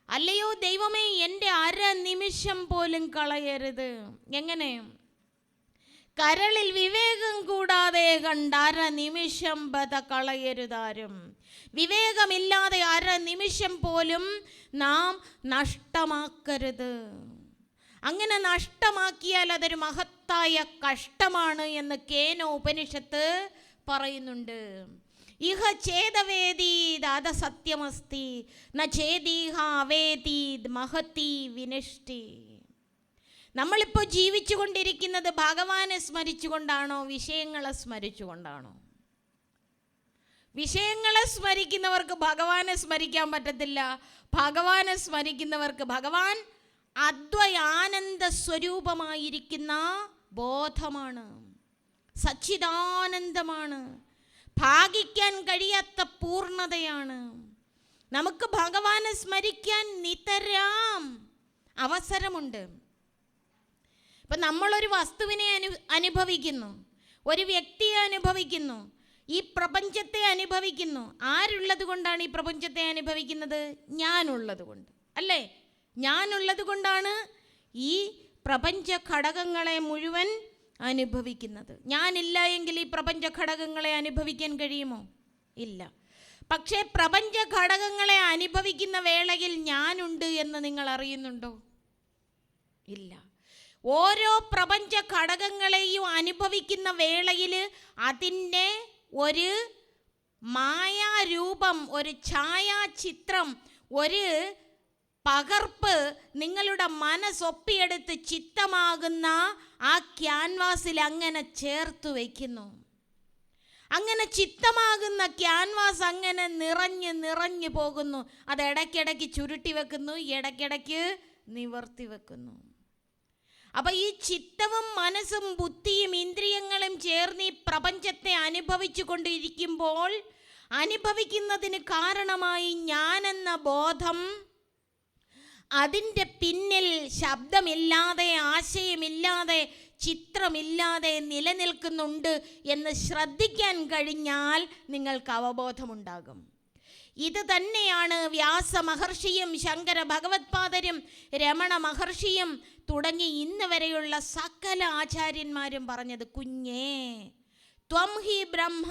അല്ലയോ ദൈവമേ, എൻ്റെ അര നിമിഷം പോലും കളയരുത്. എങ്ങനെ? കരളിൽ വിവേകം കൂടാതെ കണ്ടര നിമിഷം ബത കളയരുതാരും. വിവേകമില്ലാതെ അര നിമിഷം പോലും നാം നഷ്ടമാക്കരുത്. അങ്ങനെ നഷ്ടമാക്കിയാൽ അതൊരു മഹത്തായ കഷ്ടമാണ് എന്ന് കേന ഉപനിഷത്ത് പറയുന്നുണ്ട്. ഇഹ ചേതവേദീത് അത സത്യമസ്തി ന ചേതീഹ അവേദീത് മഹതി വിനഷ്ടി. നമ്മളിപ്പോൾ ജീവിച്ചു കൊണ്ടിരിക്കുന്നത് ഭഗവാനെ സ്മരിച്ചുകൊണ്ടാണോ വിഷയങ്ങളെ സ്മരിച്ചുകൊണ്ടാണോ? വിഷയങ്ങളെ സ്മരിക്കുന്നവർക്ക് ഭഗവാനെ സ്മരിക്കാൻ പറ്റത്തില്ല. ഭഗവാനെ സ്മരിക്കുന്നവർക്ക് ഭഗവാൻ അദ്വയാനന്ദ സ്വരൂപമായിരിക്കുന്ന ബോധമാണ്, സച്ചിദാനന്ദമാണ്, ഭാഗിക്കാൻ കഴിയാത്ത പൂർണ്ണതയാണ്. നമുക്ക് ഭഗവാനെ സ്മരിക്കാൻ നിതരാം അവസരമുണ്ട്. ഇപ്പം നമ്മളൊരു വസ്തുവിനെ അനുഭവിക്കുന്നു, ഒരു വ്യക്തിയെ അനുഭവിക്കുന്നു, ഈ പ്രപഞ്ചത്തെ അനുഭവിക്കുന്നു. ആരുള്ളത് കൊണ്ടാണ് ഈ പ്രപഞ്ചത്തെ അനുഭവിക്കുന്നത്? ഞാനുള്ളത് കൊണ്ട്, അല്ലേ? ഞാനുള്ളത് കൊണ്ടാണ് ഈ പ്രപഞ്ച ഘടകങ്ങളെ മുഴുവൻ അനുഭവിക്കുന്നത്. ഞാനില്ല എങ്കിൽ ഈ പ്രപഞ്ച ഘടകങ്ങളെ അനുഭവിക്കാൻ കഴിയുമോ? ഇല്ല. പക്ഷേ പ്രപഞ്ച ഘടകങ്ങളെ അനുഭവിക്കുന്ന വേളയിൽ ഞാനുണ്ട് എന്ന് നിങ്ങൾ അറിയുന്നുണ്ടോ? ഇല്ല. ഓരോ പ്രപഞ്ച ഘടകങ്ങളെയും അനുഭവിക്കുന്ന വേളയിൽ അതിൻ്റെ ഒരു മായാരൂപം, ഒരു ഛായാചിത്രം, ഒരു പകർപ്പ് നിങ്ങളുടെ മനസ്സൊപ്പിയെടുത്ത് ചിത്തമാകുന്ന ആ ക്യാൻവാസിൽ അങ്ങനെ ചേർത്ത് വയ്ക്കുന്നു. അങ്ങനെ ചിത്തമാകുന്ന ക്യാൻവാസ് അങ്ങനെ നിറഞ്ഞ് നിറഞ്ഞു പോകുന്നു. അത് ഇടയ്ക്കിടയ്ക്ക് ചുരുട്ടി വെക്കുന്നു, ഇടയ്ക്കിടയ്ക്ക് നിവർത്തി വെക്കുന്നു. അപ്പം ഈ ചിത്തവും മനസ്സും ബുദ്ധിയും ഇന്ദ്രിയങ്ങളും ചേർന്ന് ഈ പ്രപഞ്ചത്തെ അനുഭവിച്ചു കൊണ്ടിരിക്കുമ്പോൾ അനുഭവിക്കുന്നതിന് കാരണമായി ഞാനെന്ന ബോധം അതിൻ്റെ പിന്നിൽ ശബ്ദമില്ലാതെ, ആശയമില്ലാതെ, ചിത്രമില്ലാതെ നിലനിൽക്കുന്നുണ്ട് എന്ന് ശ്രദ്ധിക്കാൻ കഴിഞ്ഞാൽ നിങ്ങൾക്ക് അവബോധമുണ്ടാകും. ഇത് തന്നെയാണ് വ്യാസ മഹർഷിയും ശങ്കര ഭഗവത്പാദരും രമണ മഹർഷിയും തുടങ്ങി ഇന്ന് വരെയുള്ള സകല ആചാര്യന്മാരും പറഞ്ഞത്. കുഞ്ഞേ, ത്വം ഹി ബ്രഹ്മ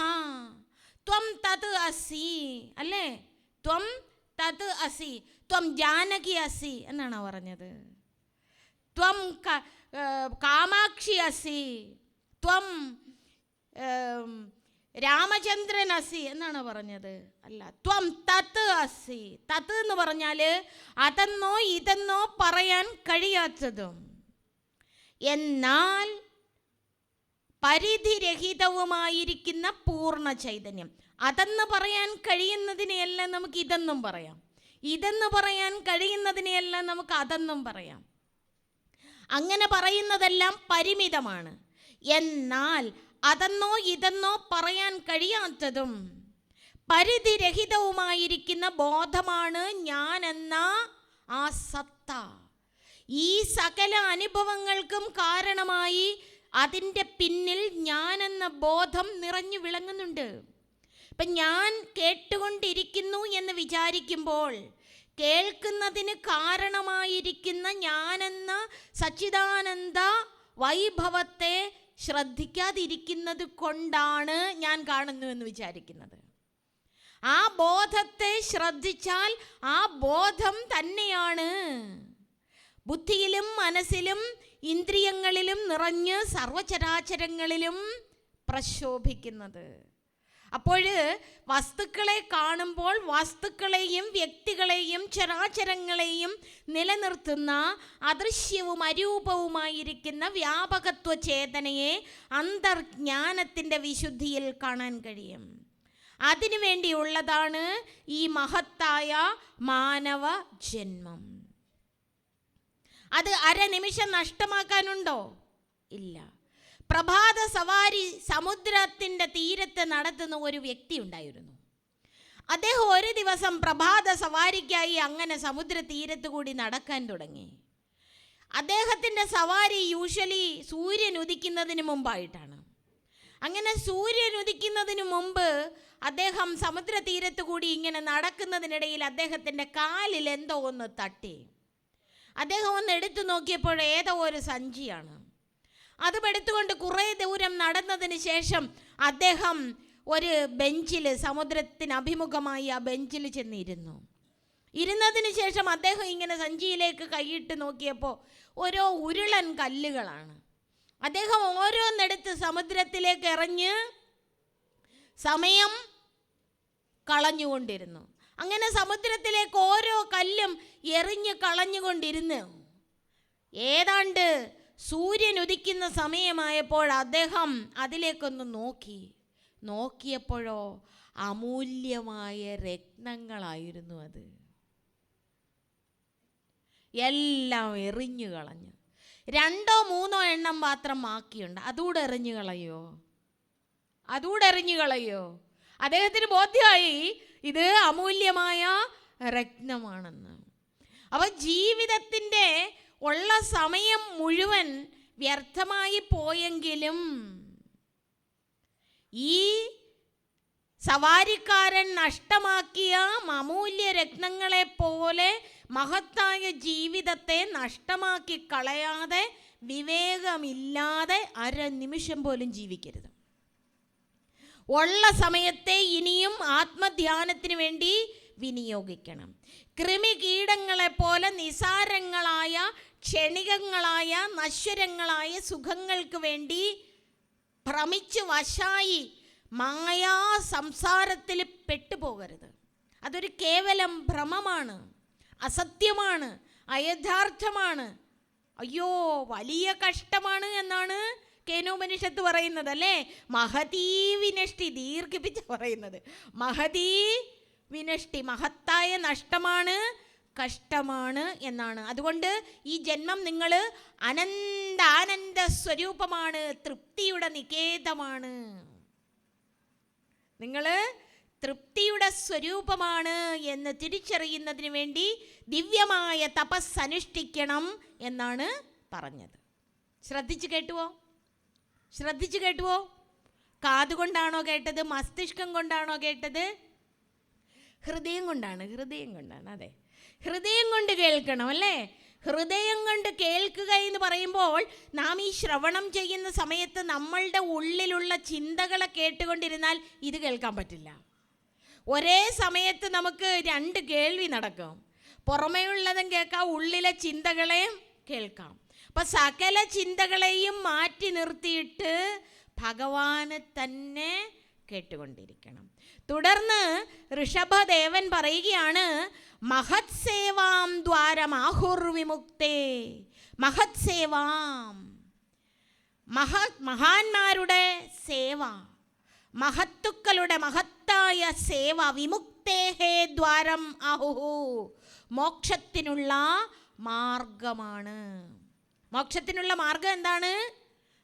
ത്വം തത് അസി, അല്ലേ? ത്വം തത് അസി, ത്വം ജാനകി അസി എന്നാണ് പറഞ്ഞത്. ത്വം കാമാക്ഷി അസി, ത്വം രാമചന്ദ്രൻ അസി എന്നാണ് പറഞ്ഞത്. അല്ല, ത്വം തത് അസി. തത് എന്ന് പറഞ്ഞാൽ അതെന്നോ ഇതെന്നോ പറയാൻ കഴിയാത്തതും എന്നാൽ പരിധിരഹിതവുമായിരിക്കുന്ന പൂർണ്ണ ചൈതന്യം. അതെന്ന് പറയാൻ കഴിയുന്നതിനെയെല്ലാം നമുക്ക് ഇതെന്നും പറയാം, ഇതെന്ന് പറയാൻ കഴിയുന്നതിനെയെല്ലാം നമുക്ക് അതെന്നും പറയാം. അങ്ങനെ പറയുന്നതെല്ലാം പരിമിതമാണ്. എന്നാൽ അതെന്നോ ഇതെന്നോ പറയാൻ കഴിയാത്തതും പരിധിരഹിതവുമായിരിക്കുന്ന ബോധമാണ് ഞാൻ എന്ന ആ സത്ത. ഈ സകല അനുഭവങ്ങൾക്കും കാരണമായി അതിൻ്റെ പിന്നിൽ ഞാനെന്ന ബോധം നിറഞ്ഞു വിളങ്ങുന്നുണ്ട്. ഇപ്പം ഞാൻ കേട്ടുകൊണ്ടിരിക്കുന്നു എന്ന് വിചാരിക്കുമ്പോൾ കേൾക്കുന്നതിന് കാരണമായിരിക്കുന്ന ഞാനെന്ന സച്ചിദാനന്ദ വൈഭവത്തെ ശ്രദ്ധിക്കാതിരിക്കുന്നത് കൊണ്ടാണ് ഞാൻ കാണുന്നുവെന്ന് വിചാരിക്കുന്നത്. ആ ബോധത്തെ ശ്രദ്ധിച്ചാൽ ആ ബോധം തന്നെയാണ് ബുദ്ധിയിലും മനസ്സിലും ഇന്ദ്രിയങ്ങളിലും നിറഞ്ഞ് സർവചരാചരങ്ങളിലും പ്രശോഭിക്കുന്നത്. അപ്പോൾ വസ്തുക്കളെ കാണുമ്പോൾ വസ്തുക്കളെയും വ്യക്തികളെയും ചരാചരങ്ങളെയും നിലനിർത്തുന്ന അദൃശ്യവും അരൂപവുമായിരിക്കുന്ന വ്യാപകത്വ ചേതനയെ അന്തർജ്ഞാനത്തിൻ്റെ വിശുദ്ധിയിൽ കാണാൻ കഴിയും. അതിനു വേണ്ടിയുള്ളതാണ് ഈ മഹത്തായ മാനവ ജന്മം. അത് അരനിമിഷം നഷ്ടമാക്കാനുണ്ടോ? ഇല്ല. പ്രഭാത സവാരി സമുദ്രത്തിൻ്റെ തീരത്ത് നടത്തുന്ന ഒരു വ്യക്തി ഉണ്ടായിരുന്നു. അദ്ദേഹം ഒരു ദിവസം പ്രഭാത സവാരിക്കായി അങ്ങനെ സമുദ്ര തീരത്ത് കൂടി നടക്കാൻ തുടങ്ങി. അദ്ദേഹത്തിൻ്റെ സവാരി യൂഷ്വലി സൂര്യൻ ഉദിക്കുന്നതിന് മുമ്പായിട്ടാണ്. അങ്ങനെ സൂര്യൻ ഉദിക്കുന്നതിന് മുമ്പ് അദ്ദേഹം സമുദ്ര തീരത്ത് കൂടി ഇങ്ങനെ നടക്കുന്നതിനിടയിൽ അദ്ദേഹത്തിൻ്റെ കാലിൽ എന്തോ ഒന്ന് തട്ടി. അദ്ദേഹം ഒന്ന് എടുത്തു നോക്കിയപ്പോൾ ഏതോ ഒരു സഞ്ചിയാണ്. അതും എടുത്തുകൊണ്ട് കുറേ ദൂരം നടന്നതിന് ശേഷം അദ്ദേഹം ഒരു ബെഞ്ചിൽ, സമുദ്രത്തിന് അഭിമുഖമായി ആ ബെഞ്ചിൽ ചെന്നിരുന്നു. ഇരുന്നതിന് ശേഷം അദ്ദേഹം ഇങ്ങനെ സഞ്ചിയിലേക്ക് കൈയിട്ട് നോക്കിയപ്പോൾ ഓരോ ഉരുളൻ കല്ലുകളാണ്. അദ്ദേഹം ഓരോന്നെടുത്ത് സമുദ്രത്തിലേക്ക് എറിഞ്ഞ് സമയം കളഞ്ഞുകൊണ്ടിരുന്നു. അങ്ങനെ സമുദ്രത്തിലേക്ക് ഓരോ കല്ലും എറിഞ്ഞ് കളഞ്ഞുകൊണ്ടിരുന്നു. ഏതാണ്ട് സൂര്യൻ ഉദിക്കുന്ന സമയമായപ്പോൾ അദ്ദേഹം അതിലേക്കൊന്ന് നോക്കിയപ്പോഴോ അമൂല്യമായ രത്നങ്ങളായിരുന്നു അത്. എല്ലാം എറിഞ്ഞു കളഞ്ഞു. 2 or 3 എണ്ണം മാത്രം ബാക്കിയുണ്ട്. അതുകൂടെ എറിഞ്ഞു കളയോ? അദ്ദേഹത്തിന് ബോധ്യമായി ഇത് അമൂല്യമായ രത്നമാണെന്ന്. അപ്പോൾ ജീവിതത്തിൻ്റെ ഉള്ള സമയം മുഴുവൻ വ്യർത്ഥമായി പോയെങ്കിലും ഈ സവാരിക്കാരൻ നഷ്ടമാക്കിയ അമൂല്യ രത്നങ്ങളെ പോലെ മഹത്തായ ജീവിതത്തെ നഷ്ടമാക്കി കളയാതെ വിവേകമില്ലാതെ നിമിഷം പോലും ജീവിക്കരുത്. ഉള്ള സമയത്തെ ഇനിയും ആത്മധ്യാനത്തിന് വേണ്ടി വിനിയോഗിക്കണം. കൃമികീടങ്ങളെ പോലെ നിസാരങ്ങളായ, ക്ഷണികങ്ങളായ, നശ്വരങ്ങളായ സുഖങ്ങൾക്ക് വേണ്ടി ഭ്രമിച്ച് വശായി മായാ സംസാരത്തിൽ പെട്ടുപോകരുത്. അതൊരു കേവലം ഭ്രമമാണ്, അസത്യമാണ്, അയഥാർത്ഥമാണ്. അയ്യോ, വലിയ കഷ്ടമാണ് എന്നാണ് കേനോപനിഷത്ത് പറയുന്നത് അല്ലേ. മഹതീ വിനഷ്ടി, ദീർഘിപ്പിച്ച് പറയുന്നത്. മഹതീ വിനഷ്ടി, മഹത്തായ നഷ്ടമാണ്, കഷ്ടമാണ് എന്നാണ്. അതുകൊണ്ട് ഈ ജന്മം നിങ്ങൾ ആനന്ദ സ്വരൂപമാണ്, തൃപ്തിയുടെ നികേതമാണ്. നിങ്ങൾ തൃപ്തിയുടെ സ്വരൂപമാണ് എന്ന് തിരിച്ചറിയുന്നതിന് വേണ്ടി ദിവ്യമായ തപസ് അനുഷ്ഠിക്കണം എന്നാണ് പറഞ്ഞത്. ശ്രദ്ധിച്ചു കേട്ടുവോ? കാതുകൊണ്ടാണോ കേട്ടത്? മസ്തിഷ്കം കൊണ്ടാണോ കേട്ടത്? ഹൃദയം കൊണ്ടാണ്. അതെ, ഹൃദയം കൊണ്ട് കേൾക്കണം അല്ലേ. ഹൃദയം കൊണ്ട് കേൾക്കുക എന്ന് പറയുമ്പോൾ നാം ഈ ശ്രവണം ചെയ്യുന്ന സമയത്ത് നമ്മളുടെ ഉള്ളിലുള്ള ചിന്തകളെ കേട്ടുകൊണ്ടിരുന്നാൽ ഇത് കേൾക്കാൻ പറ്റില്ല. ഒരേ സമയത്ത് നമുക്ക് 2 കേൾവി നടക്കും. പുറമേയുള്ളതും കേൾക്കാം, ഉള്ളിലെ ചിന്തകളെയും കേൾക്കാം. അപ്പം സകല ചിന്തകളെയും മാറ്റി നിർത്തിയിട്ട് ഭഗവാനെ തന്നെ കേട്ടുകൊണ്ടിരിക്കണം. തുടർന്ന് ഋഷഭദേവൻ പറയുകയാണ്, മഹത് സേവാം ദ്വാരമാഹുർവിമുക്തേ. മഹത് സേവാം, മഹാന്മാരുടെ സേവ, മഹത്തുക്കളുടെ മഹത്തായ സേവ. വിമുക്തേഹേ ദ്വാരം ആഹുഹു, മോക്ഷത്തിനുള്ള മാർഗമാണ്. മോക്ഷത്തിനുള്ള മാർഗം എന്താണ്?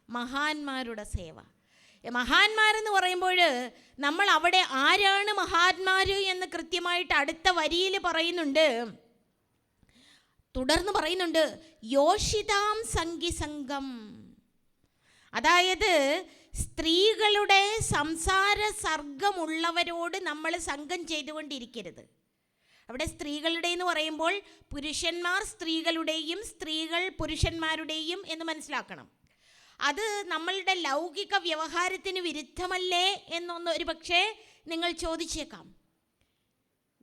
മഹാന്മാരുടെ സേവ. മഹാന്മാരെന്ന് പറയുമ്പോൾ നമ്മൾ അവിടെ ആരാണ് മഹാന്മാർ എന്ന് കൃത്യമായിട്ട് അടുത്ത വരിയിൽ പറയുന്നുണ്ട്. തുടർന്ന് പറയുന്നുണ്ട്, യോഷിതാം സംഗിസംഗം. അതായത് സ്ത്രീകളുടെ സംസാര സർഗമുള്ളവരോട് നമ്മൾ സംഘം ചെയ്തുകൊണ്ടിരിക്കരുത്. അവിടെ സ്ത്രീകളുടെ എന്ന് പറയുമ്പോൾ പുരുഷന്മാർ സ്ത്രീകളുടെയും സ്ത്രീകൾ പുരുഷന്മാരുടെയും എന്ന് മനസ്സിലാക്കണം. അത് നമ്മളുടെ ലൗകിക വ്യവഹാരത്തിന് വിരുദ്ധമല്ലേ എന്നൊന്ന് ഒരു പക്ഷേ നിങ്ങൾ ചോദിച്ചേക്കാം.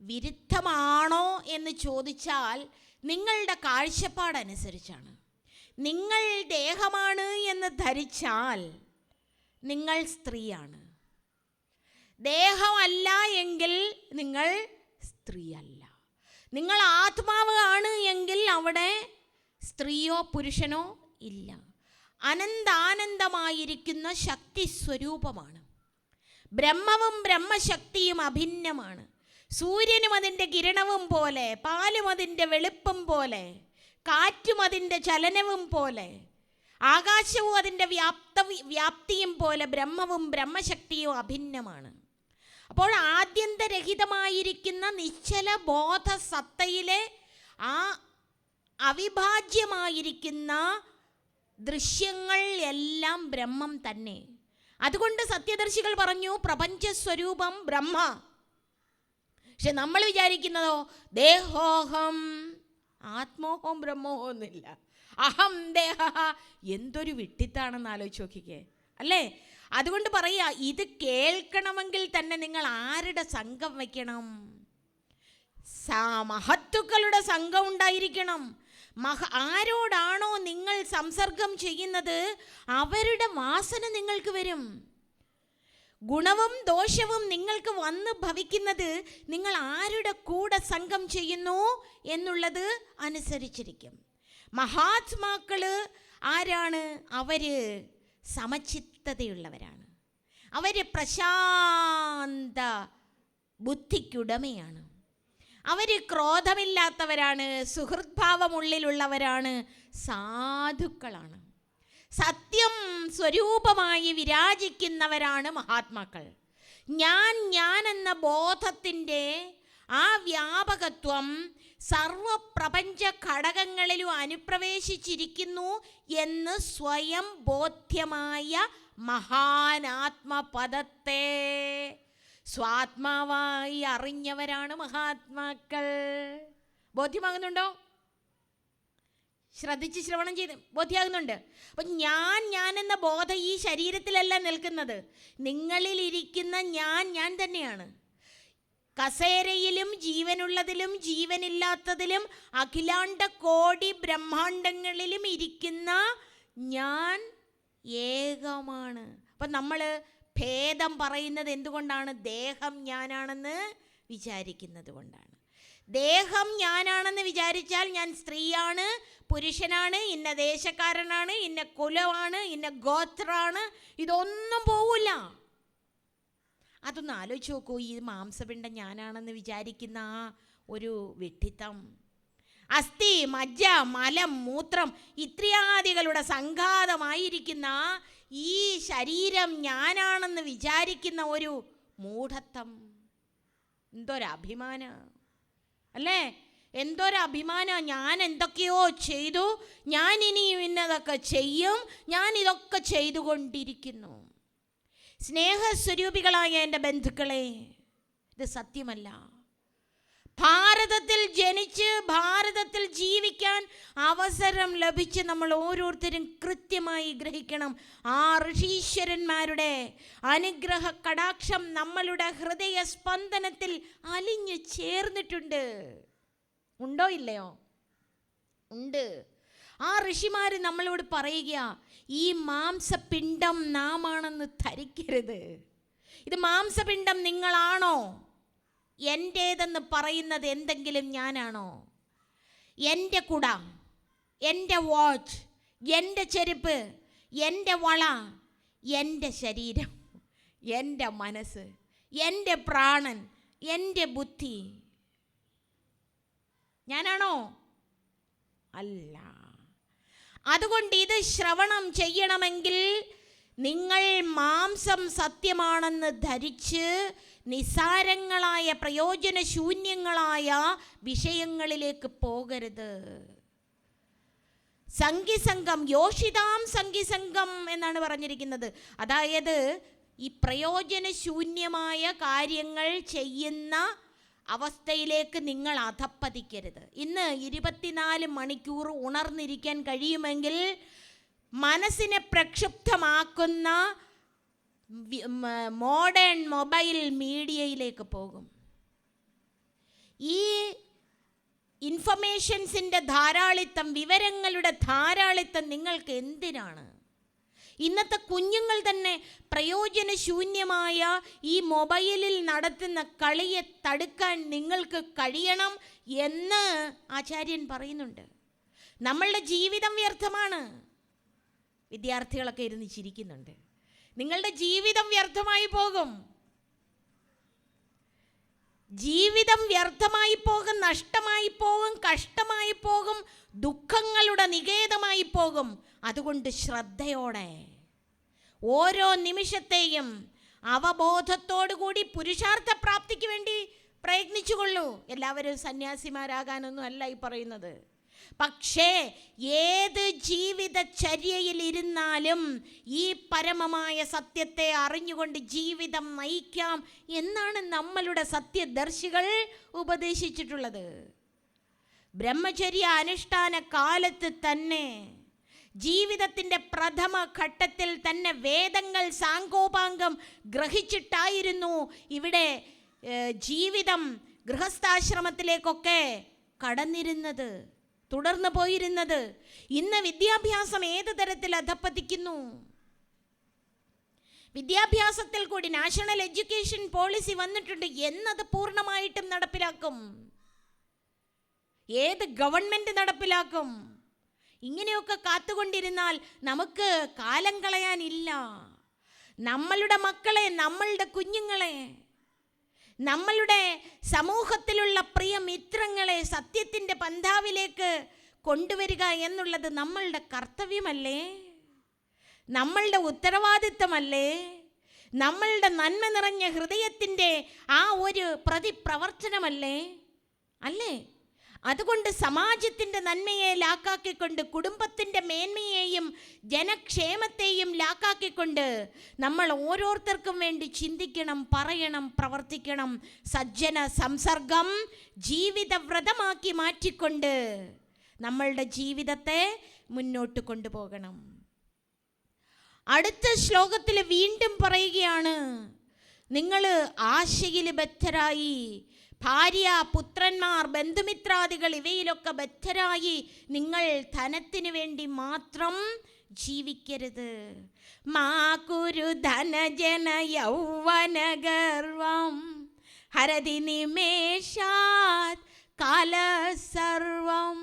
വിരുദ്ധമാണോ എന്ന് ചോദിച്ചാൽ നിങ്ങളുടെ കാഴ്ചപ്പാടനുസരിച്ചാണ്. നിങ്ങൾ ദേഹമാണ് എന്ന് ധരിച്ചാൽ നിങ്ങൾ സ്ത്രീയാണ്. ദേഹമല്ല എങ്കിൽ നിങ്ങൾ സ്ത്രീയല്ല. നിങ്ങൾ ആത്മാവ് ആണ് എങ്കിൽ അവിടെ സ്ത്രീയോ പുരുഷനോ ഇല്ല. അനന്താനന്ദമായിരിക്കുന്ന ശക്തി സ്വരൂപമാണ്. ബ്രഹ്മവും ബ്രഹ്മശക്തിയും അഭിന്നമാണ്. സൂര്യനും അതിൻ്റെ കിരണവും പോലെ, പാലും അതിൻ്റെ വെളുപ്പും പോലെ, കാറ്റും അതിൻ്റെ ചലനവും പോലെ, ആകാശവും അതിൻ്റെ വ്യാപ്തിയും പോലെ ബ്രഹ്മവും ബ്രഹ്മശക്തിയും അഭിന്നമാണ്. അപ്പോൾ ആദ്യന്തരഹിതമായിരിക്കുന്ന നിശ്ചല ബോധ സത്തയിലെ ആ അവിഭാജ്യമായിരിക്കുന്ന ദൃശ്യങ്ങൾ എല്ലാം ബ്രഹ്മം തന്നെ. അതുകൊണ്ട് സത്യദർശികൾ പറഞ്ഞു പ്രപഞ്ചസ്വരൂപം ബ്രഹ്മ. പക്ഷെ നമ്മൾ വിചാരിക്കുന്നതോ ദേഹോഹം, ആത്മോഹം ബ്രഹ്മോഹം ഒന്നുമില്ല. അഹം ദേഹ. എന്തൊരു വിട്ടിത്താണെന്ന് ആലോചിച്ച് നോക്കിക്കേ, അല്ലേ? അതുകൊണ്ട് പറയാ, ഇത് കേൾക്കണമെങ്കിൽ തന്നെ നിങ്ങൾ ആരുടെ സംഘം വയ്ക്കണം? മഹത്തുക്കളുടെ സംഘം ഉണ്ടായിരിക്കണം. ആരോടാണോ നിങ്ങൾ സംസർഗം ചെയ്യുന്നത് അവരുടെ വാസന നിങ്ങൾക്ക് വരും. ഗുണവും ദോഷവും നിങ്ങൾക്ക് വന്ന് ഭവിക്കുന്നത് നിങ്ങൾ ആരുടെ കൂടെ സംഘം ചെയ്യുന്നു എന്നുള്ളത് അനുസരിച്ചിരിക്കും. മഹാത്മാക്കള് ആരാണ്? അവര് സമചിത്തതയുള്ളവരാണ്. അവര് പ്രശാന്ത ബുദ്ധിക്കുടമയാണ്. അവർ ക്രോധമില്ലാത്തവരാണ്, സുഹൃദ്ഭാവമുള്ളിലുള്ളവരാണ്, സാധുക്കളാണ്, സത്യം സ്വരൂപമായി വിരാജിക്കുന്നവരാണ് മഹാത്മാക്കൾ. ഞാൻ എന്ന ബോധത്തിൻ്റെ ആ വ്യാപകത്വം സർവപ്രപഞ്ച ഘടകങ്ങളിലും അനുപ്രവേശിച്ചിരിക്കുന്നു എന്ന് സ്വയം ബോധ്യമായ മഹാനാത്മപദത്തെ സ്വാത്മാവായി അറിഞ്ഞവരാണ് മഹാത്മാക്കൾ. ബോധ്യമാകുന്നുണ്ടോ? ശ്രദ്ധിച്ച് ശ്രവണം ചെയ്ത് ബോധ്യമാകുന്നുണ്ട്. അപ്പം ഞാൻ എന്ന ബോധം ഈ ശരീരത്തിലല്ല നിൽക്കുന്നത്. നിങ്ങളിലിരിക്കുന്ന ഞാൻ തന്നെയാണ്. കസേരയിലും ജീവനുള്ളതിലും ജീവനില്ലാത്തതിലും അഖിലാണ്ട കോടി ബ്രഹ്മാണ്ടങ്ങളിലും ഇരിക്കുന്ന ഞാൻ ഏകമാണ്. അപ്പം നമ്മൾ ഭേദം പറയുന്നത് എന്തുകൊണ്ടാണ്? ദേഹം ഞാനാണെന്ന് വിചാരിക്കുന്നത് കൊണ്ടാണ്. ദേഹം ഞാനാണെന്ന് വിചാരിച്ചാൽ ഞാൻ സ്ത്രീയാണ്, പുരുഷനാണ്, ഇന്ന ദേശക്കാരനാണ്, ഇന്ന കുലമാണ്, ഇന്ന ഗോത്രാണ്, ഇതൊന്നും പോവില്ല. അതൊന്ന് ആലോചിച്ച് നോക്കൂ. ഈ മാംസപിണ്ഡം ഞാനാണെന്ന് വിചാരിക്കുന്ന ആ ഒരു വിഡ്ഢിത്തം. അസ്ഥി, മജ്ജ, മലം, മൂത്രം ഇത്യാദികളുടെ സംഘാതമായിരിക്കുന്ന ഈ ശരീരം ഞാനാണെന്ന് വിചാരിക്കുന്ന ഒരു മൂഢത്വം. എന്തൊരഭിമാന അല്ലേ? എന്തൊരഭിമാന. ഞാൻ എന്തൊക്കെയോ ചെയ്തു, ഞാൻ ഇനി ഇന്നതൊക്കെ ചെയ്യും, ഞാൻ ഇതൊക്കെ ചെയ്തുകൊണ്ടിരിക്കുന്നു. സ്നേഹസ്വരൂപികളായ എൻ്റെ ബന്ധുക്കളെ, ഇത് സത്യമല്ല. ഭാരതത്തിൽ ജനിച്ച് ഭാരതത്തിൽ ജീവിക്കാൻ അവസരം ലഭിച്ച് നമ്മൾ ഓരോരുത്തരും കൃത്യമായി ഗ്രഹിക്കണം. ആ ഋഷീശ്വരന്മാരുടെ അനുഗ്രഹ കടാക്ഷം നമ്മളുടെ ഹൃദയ സ്പന്ദനത്തിൽ അലിഞ്ഞു ചേർന്നിട്ടുണ്ട്. ഉണ്ടോ ഇല്ലയോ? ഉണ്ട്. ആ ഋഷിമാർ നമ്മളോട് പറയുക, ഈ മാംസപിണ്ഡം നാമാണെന്ന് ധരിക്കരുത്. ഇത് മാംസപിണ്ഡം നിങ്ങളാണോ? എൻ്റേതെന്ന് പറയുന്നത് എന്തെങ്കിലും ഞാനാണോ? എൻ്റെ കുട, എൻ്റെ വാച്ച്, എൻ്റെ ചെരുപ്പ്, എൻ്റെ വള, എൻ്റെ ശരീരം, എൻ്റെ മനസ്സ്, എൻ്റെ പ്രാണൻ, എൻ്റെ ബുദ്ധി ഞാനാണോ? അല്ല. അതുകൊണ്ട് ഇത് ശ്രവണം ചെയ്യണമെങ്കിൽ നിങ്ങൾ മാംസം സത്യമാണെന്ന് ധരിച്ച് നിസാരങ്ങളായ പ്രയോജനശൂന്യങ്ങളായ വിഷയങ്ങളിലേക്ക് പോകരുത്. സംഗിസംഗം, യോഷിതാം സംഗിസംഗം എന്നാണ് പറഞ്ഞിരിക്കുന്നത്. അതായത് ഈ പ്രയോജനശൂന്യമായ കാര്യങ്ങൾ ചെയ്യുന്ന അവസ്ഥയിലേക്ക് നിങ്ങൾ അധപ്പതിക്കരുത്. ഇന്ന് 24 മണിക്കൂർ ഉണർന്നിരിക്കാൻ കഴിയുമെങ്കിൽ മനസ്സിനെ പ്രക്ഷുബ്ധമാക്കുന്ന മോഡേൺ മൊബൈൽ മീഡിയയിലേക്ക് പോകും. ഈ ഇൻഫർമേഷൻസിൻ്റെ ധാരാളിത്തം, വിവരങ്ങളുടെ ധാരാളിത്തം നിങ്ങൾക്ക് എന്തിനാണ്? ഇന്നത്തെ കുഞ്ഞുങ്ങൾ തന്നെ പ്രയോജനശൂന്യമായ ഈ മൊബൈലിൽ നടത്തുന്ന കളിയെ തടുക്കാൻ നിങ്ങൾക്ക് കഴിയണം എന്ന് ആചാര്യൻ പറയുന്നുണ്ട്. നമ്മളുടെ ജീവിതം വ്യർത്ഥമാണ്. വിദ്യാർത്ഥികളൊക്കെ ഇരുന്ന് ചിരിക്കുന്നുണ്ട്. നിങ്ങളുടെ ജീവിതം വ്യർത്ഥമായി പോകും. ജീവിതം വ്യർത്ഥമായി പോകും, നഷ്ടമായി പോകും, കഷ്ടമായി പോകും, ദുഃഖങ്ങളുടെ നികേതമായി പോകും. അതുകൊണ്ട് ശ്രദ്ധയോടെ ഓരോ നിമിഷത്തെയും അവബോധത്തോടുകൂടി പുരുഷാർത്ഥ പ്രാപ്തിക്ക് വേണ്ടി പ്രയത്നിച്ചുകൊള്ളൂ. എല്ലാവരും സന്യാസിമാരാകാനൊന്നും അല്ല ഈ പറയുന്നത്. പക്ഷേ ഏത് ജീവിതചര്യയിൽ ഇരുന്നാലും ഈ പരമമായ സത്യത്തെ അറിഞ്ഞുകൊണ്ട് ജീവിതം നയിക്കാം എന്നാണ് നമ്മളുടെ സത്യദർശികൾ ഉപദേശിച്ചിട്ടുള്ളത്. ബ്രഹ്മചര്യ അനുഷ്ഠാന കാലത്ത് തന്നെ, ജീവിതത്തിൻ്റെ പ്രഥമ ഘട്ടത്തിൽ തന്നെ വേദങ്ങൾ സാങ്കോപാംഗം ഗ്രഹിച്ചിട്ടായിരുന്നു ഇവിടെ ജീവിതം ഗൃഹസ്ഥാശ്രമത്തിലേക്കൊക്കെ കടന്നിരുന്നത്, തുടർന്നു പോയിരുന്നത്. ഇന്ന് വിദ്യാഭ്യാസം ഏത് തരത്തിൽ അധപ്പതിക്കുന്നു? വിദ്യാഭ്യാസത്തിൽ കൂടി നാഷണൽ എഡ്യൂക്കേഷൻ പോളിസി വന്നിട്ടുണ്ട്. എന്നത് പൂർണ്ണമായിട്ടും നടപ്പിലാക്കും? ഏത് ഗവൺമെൻറ് നടപ്പിലാക്കും? ഇങ്ങനെയൊക്കെ കാത്തുകൊണ്ടിരുന്നാൽ നമുക്ക് കാലം കളയാനില്ല. നമ്മളുടെ മക്കളെ, നമ്മളുടെ കുഞ്ഞുങ്ങളെ, നമ്മളുടെ സമൂഹത്തിലുള്ള പ്രിയ മിത്രങ്ങളെ സത്യത്തിൻ്റെ പന്ഥാവിലേക്ക് കൊണ്ടുവരിക എന്നുള്ളത് നമ്മളുടെ കർത്തവ്യമല്ലേ? നമ്മളുടെ ഉത്തരവാദിത്തമല്ലേ? നമ്മളുടെ നന്മ നിറഞ്ഞ ഹൃദയത്തിൻ്റെ ആ ഒരു പ്രതിപ്രവർത്തനമല്ലേ? അല്ലേ? അതുകൊണ്ട് സമാജത്തിൻ്റെ നന്മയെ ലാക്കാക്കിക്കൊണ്ട്, കുടുംബത്തിൻ്റെ മേന്മയെയും ജനക്ഷേമത്തെയും ലാക്കാക്കിക്കൊണ്ട് നമ്മൾ ഓരോരുത്തർക്കും വേണ്ടി ചിന്തിക്കണം, പറയണം, പ്രവർത്തിക്കണം. സജ്ജന സംസർഗം ജീവിതവ്രതമാക്കി മാറ്റിക്കൊണ്ട് നമ്മളുടെ ജീവിതത്തെ മുന്നോട്ട് കൊണ്ടുപോകണം. അടുത്ത ശ്ലോകത്തിൽ വീണ്ടും പറയുകയാണ്, നിങ്ങൾ ആശയിൽ ബദ്ധരായി, ഭാര്യ, പുത്രന്മാർ, ബന്ധുമിത്രാദികൾ ഇവയിലൊക്കെ ബദ്ധരായി നിങ്ങൾ ധനത്തിന് വേണ്ടി മാത്രം ജീവിക്കരുത്. മാ കുരു ധനജന യൗവന ഗർവം ഹരതി നിമേഷാത് കാല സർവം.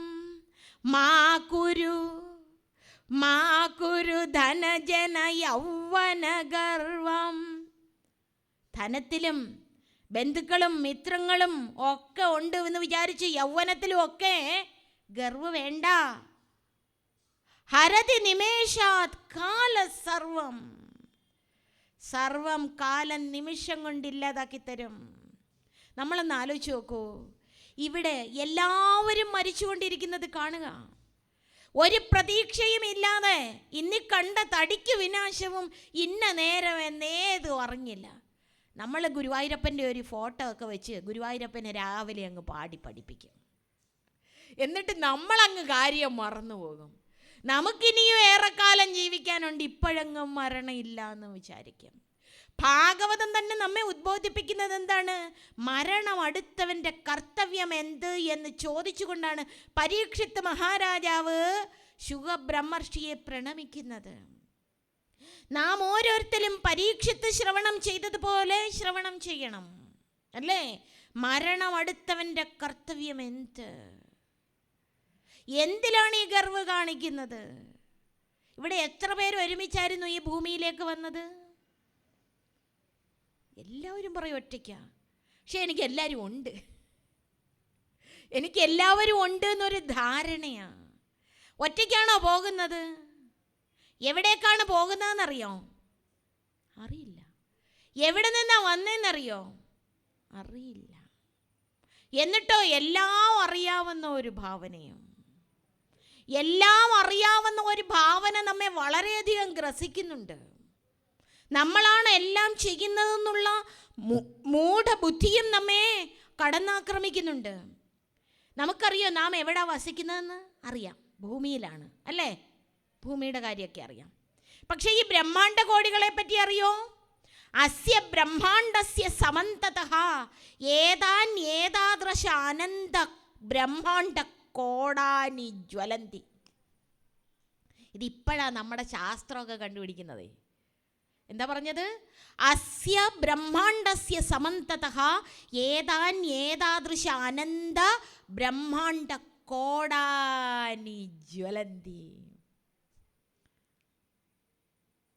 മാ കുരു ധനജന യൗവന ഗർവം. ധനത്തിലും ബന്ധുക്കളും മിത്രങ്ങളും ഒക്കെ ഉണ്ട് എന്ന് വിചാരിച്ച് യൗവനത്തിലും ഒക്കെ ഗർവ് വേണ്ട. ഹരതി നിമേഷാത് കാല സർവം. സർവം കാലം നിമിഷം കൊണ്ടില്ലാതാക്കി തരും. നമ്മളൊന്ന് ആലോചിച്ച് നോക്കൂ. ഇവിടെ എല്ലാവരും മരിച്ചുകൊണ്ടിരിക്കുന്നത് കാണുക. ഒരു പ്രതീക്ഷയും ഇല്ലാതെ ഇനി കണ്ട തടിക്ക് വിനാശവും ഇന്ന നേരം എന്നേതും അറിഞ്ഞില്ല. നമ്മൾ ഗുരുവായൂരപ്പൻ്റെ ഒരു ഫോട്ടോ ഒക്കെ വെച്ച് ഗുരുവായൂരപ്പനെ രാവിലെ അങ്ങ് പാടി പഠിപ്പിക്കും. എന്നിട്ട് നമ്മളങ്ങ് കാര്യം മറന്നു പോകും. നമുക്കിനിയും ഏറെക്കാലം ജീവിക്കാനുണ്ട്, ഇപ്പോഴെങ്ങും മരണമില്ല എന്ന് വിചാരിക്കും. ഭാഗവതം തന്നെ നമ്മെ ഉദ്ബോധിപ്പിക്കുന്നത് എന്താണ്? മരണം അടുത്തവൻ്റെ കർത്തവ്യം എന്ത് എന്ന് ചോദിച്ചുകൊണ്ടാണ് പരീക്ഷിത്ത് മഹാരാജാവ് ശുഗബ്രഹ്മർഷിയെ പ്രണമിക്കുന്നത്. നാം ഓരോരുത്തരും പരീക്ഷിത്ത് ശ്രവണം ചെയ്തതുപോലെ ശ്രവണം ചെയ്യണം, അല്ലേ? മരണം അടുത്തവൻ്റെ കർത്തവ്യം എന്ത്? എന്തിലാണ് ഈ ഗർവ് കാണിക്കുന്നത്? ഇവിടെ എത്ര പേര് ഒരുമിച്ചായിരുന്നു ഈ ഭൂമിയിലേക്ക് വന്നത്? എല്ലാവരും പറയും ഒറ്റയ്ക്കാ. പക്ഷെ എനിക്ക് എല്ലാവരും ഉണ്ട്, എനിക്ക് എല്ലാവരും ഉണ്ട് എന്നൊരു ധാരണയാണ്. ഒറ്റയ്ക്കാണോ പോകുന്നത്? എവിടേക്കാണ് പോകുന്നതെന്നറിയോ? അറിയില്ല. എവിടെ നിന്നാ വന്നതെന്നറിയോ? അറിയില്ല. എന്നിട്ടോ എല്ലാം അറിയാവുന്ന ഒരു ഭാവനയും. എല്ലാം അറിയാവുന്ന ഒരു ഭാവന നമ്മെ വളരെയധികം ഗ്രസിക്കുന്നുണ്ട്. നമ്മളാണ് എല്ലാം ചെയ്യുന്നതെന്നുള്ള മൂഢബുദ്ധിയും നമ്മെ കടന്നാക്രമിക്കുന്നുണ്ട്. നമുക്കറിയാം നാം എവിടെ വസിക്കുന്നതെന്ന് അറിയാം, ഭൂമിയിലാണ്, അല്ലേ? ഭൂമിയുടെ കാര്യമൊക്കെ അറിയാം. പക്ഷേ ഈ ബ്രഹ്മാണ്ഡ കോടികളെ പറ്റി അറിയോ? അസ്യ ബ്രഹ്മാണ്ഡസ്യ സമന്തതഃ ഏതാൻ ഏതാദൃശ അനന്ത ബ്രഹ്മാണ്ഡ കോടാനി ജ്വലന്തി. ഇതിപ്പോഴാണ് നമ്മുടെ ശാസ്ത്രമൊക്കെ കണ്ടുപിടിക്കുന്നത്. എന്താ പറഞ്ഞത്? അസ്യ ബ്രഹ്മാണ്ഡസ്യ സമന്തതഃ ഏതാൻ ഏതാദൃശ അനന്ത ബ്രഹ്മാണ്ഡ കോടാനി ജ്വലന്തി.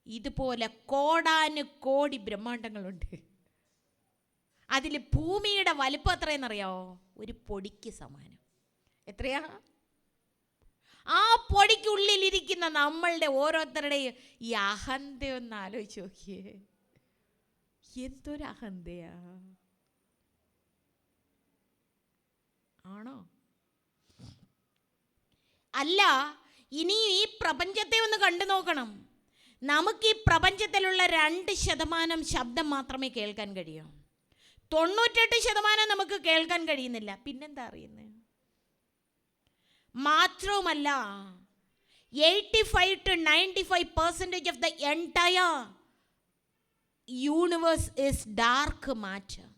ഇതുപോലെ കോടാനു കോടി ബ്രഹ്മാണ്ഡങ്ങളുണ്ട്. അതിൽ ഭൂമിയുടെ വലിപ്പം എത്രയെന്നറിയാമോ? ഒരു പൊടിക്ക് സമാനം. എത്രയാ? ആ പൊടിക്കുള്ളിലിരിക്കുന്ന നമ്മളുടെ ഓരോരുത്തരുടെയും ഈ അഹന്തയൊന്ന് ആലോചിച്ച് നോക്കിയേ. എന്തൊരു അഹന്തയാ! ആണോ? അല്ല, ഇനി ഈ പ്രപഞ്ചത്തെ ഒന്ന് കണ്ടു നോക്കണം. നമുക്ക് ഈ പ്രപഞ്ചത്തിലുള്ള 2% ശബ്ദം മാത്രമേ കേൾക്കാൻ കഴിയൂ. 98% നമുക്ക് കേൾക്കാൻ കഴിയുന്നില്ല. പിന്നെന്താ അറിയുന്നത്? മാത്രവുമല്ല 85 to 95% of the entire universe is dark matter.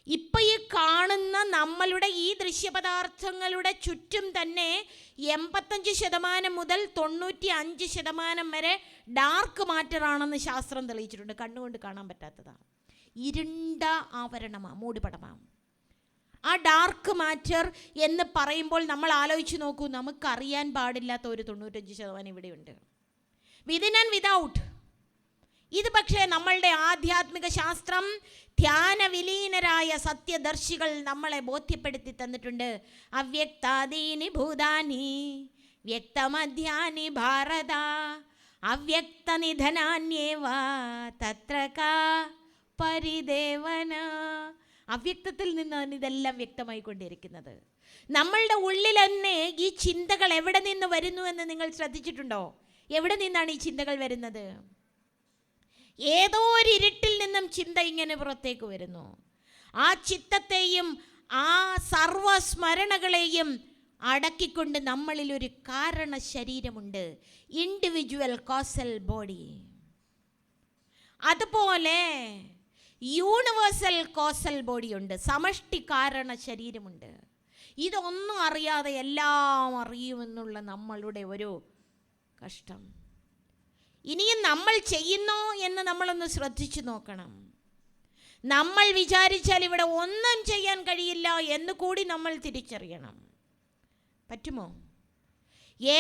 ഇപ്പം ഈ കാണുന്ന നമ്മളുടെ ഈ ദൃശ്യപദാർത്ഥങ്ങളുടെ ചുറ്റും തന്നെ 85% മുതൽ 95% വരെ ഡാർക്ക് മാറ്റർ ആണെന്ന് ശാസ്ത്രം തെളിയിച്ചിട്ടുണ്ട്. കണ്ണുകൊണ്ട് കാണാൻ പറ്റാത്തതാണ്, ഇരുണ്ട ആവരണമാണ്, മൂടിപടമാണ്. ആ ഡാർക്ക് മാറ്റർ എന്ന് പറയുമ്പോൾ നമ്മൾ ആലോചിച്ച് നോക്കൂ, നമുക്കറിയാൻ പാടില്ലാത്ത ഒരു 95% ഇവിടെയുണ്ട്, വിതിൻ ആൻഡ് വിതൗട്ട്. ഇത് പക്ഷേ നമ്മളുടെ ആധ്യാത്മിക ശാസ്ത്രം, ധ്യാനവിലീനരായ സത്യദർശികൾ നമ്മളെ ബോധ്യപ്പെടുത്തി തന്നിട്ടുണ്ട്. അവ്യക്താദീനി ഭൂതാനി വ്യക്തമധ്യാനി ഭാരത അവ്യക്ത നിധനാന്യേവ തത്ര കാ പരിദേവന. അവ്യക്തത്തിൽ നിന്നാണ് ഇതെല്ലാം വ്യക്തമായിക്കൊണ്ടിരിക്കുന്നത്. നമ്മളുടെ ഉള്ളിൽ തന്നെ ഈ ചിന്തകൾ എവിടെ നിന്ന് വരുന്നു എന്ന് നിങ്ങൾ ശ്രദ്ധിച്ചിട്ടുണ്ടോ? എവിടെ നിന്നാണ് ഈ ചിന്തകൾ വരുന്നത്? ഏതോ ഒരു ഇരുട്ടിൽ നിന്നും ചിന്ത ഇങ്ങനെ പുറത്തേക്ക് വരുന്നു. ആ ചിത്തത്തെയും ആ സർവസ്മരണകളെയും അടക്കിക്കൊണ്ട് നമ്മളിൽ ഒരു കാരണ ശരീരമുണ്ട്, ഇൻഡിവിജ്വൽ കോസൽ ബോഡി. അതുപോലെ യൂണിവേഴ്സൽ കോസൽ ബോഡിയുണ്ട്, സമഷ്ടി കാരണ ശരീരമുണ്ട്. ഇതൊന്നും അറിയാതെ എല്ലാം അറിയുമെന്നുള്ള നമ്മളുടെ ഒരു കഷ്ടം ഇനിയും നമ്മൾ ചെയ്യുന്നോ എന്ന് നമ്മളൊന്ന് ശ്രദ്ധിച്ചു നോക്കണം. നമ്മൾ വിചാരിച്ചാൽ ഇവിടെ ഒന്നും ചെയ്യാൻ കഴിയില്ല എന്ന് കൂടി നമ്മൾ തിരിച്ചറിയണം. പറ്റുമോ?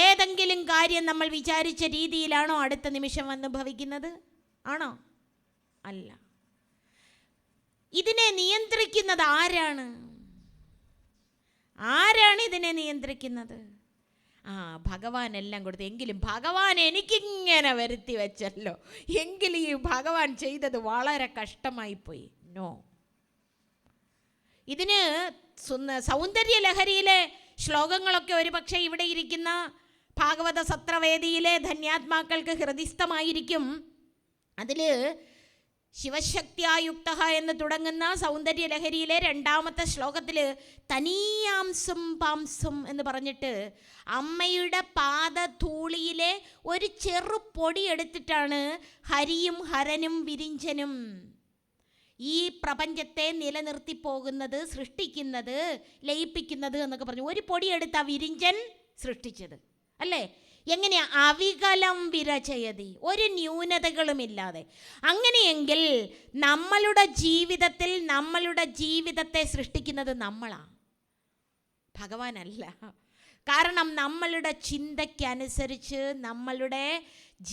ഏതെങ്കിലും കാര്യം നമ്മൾ വിചാരിച്ച രീതിയിലാണോ അടുത്ത നിമിഷം വന്ന് ഭവിക്കുന്നത്? ആണോ? അല്ല. ഇതിനെ നിയന്ത്രിക്കുന്നത് ആരാണ്? ആരാണ് ഇതിനെ നിയന്ത്രിക്കുന്നത്? ഭഗവാൻ എല്ലാം കൊടുത്തു. എങ്കിലും ഭഗവാൻ എനിക്കിങ്ങനെ വരുത്തി വെച്ചല്ലോ, എങ്കിലും ഈ ഭഗവാൻ ചെയ്തത് വളരെ കഷ്ടമായിപ്പോയി. നോ. ഇതിന് സൗന്ദര്യ ലഹരിയിലെ ശ്ലോകങ്ങളൊക്കെ ഒരു പക്ഷേ ഇവിടെ ഇരിക്കുന്ന ഭാഗവത സത്രവേദിയിലെ ധന്യാത്മാക്കൾക്ക് ഹൃദിസ്ഥമായിരിക്കും. അതിൽ ശിവശക്തിയായുക്ത എന്ന് തുടങ്ങുന്ന സൗന്ദര്യ ലഹരിയിലെ 2ാമത്തെ ശ്ലോകത്തിൽ തനീയാംസും പാംസും എന്ന് പറഞ്ഞിട്ട് അമ്മയുടെ പാദധൂളിയിലെ ഒരു ചെറു പൊടി എടുത്തിട്ടാണ് ഹരിയും ഹരനും വിരിഞ്ചനും ഈ പ്രപഞ്ചത്തെ നിലനിർത്തി പോകുന്നത്, സൃഷ്ടിക്കുന്നത്, ലയിപ്പിക്കുന്നത് എന്നൊക്കെ പറഞ്ഞു. ഒരു പൊടി എടുത്ത വിരിഞ്ചൻ സൃഷ്ടിച്ചത് അല്ലേ? എങ്ങനെയാ? അവികലം വിരചയതി, ഒരു ന്യൂനതകളുമില്ലാതെ. അങ്ങനെയെങ്കിൽ നമ്മളുടെ ജീവിതത്തിൽ നമ്മളുടെ ജീവിതത്തെ സൃഷ്ടിക്കുന്നത് നമ്മളാണ്, ഭഗവാനല്ല. കാരണം നമ്മളുടെ ചിന്തയ്ക്കനുസരിച്ച് നമ്മളുടെ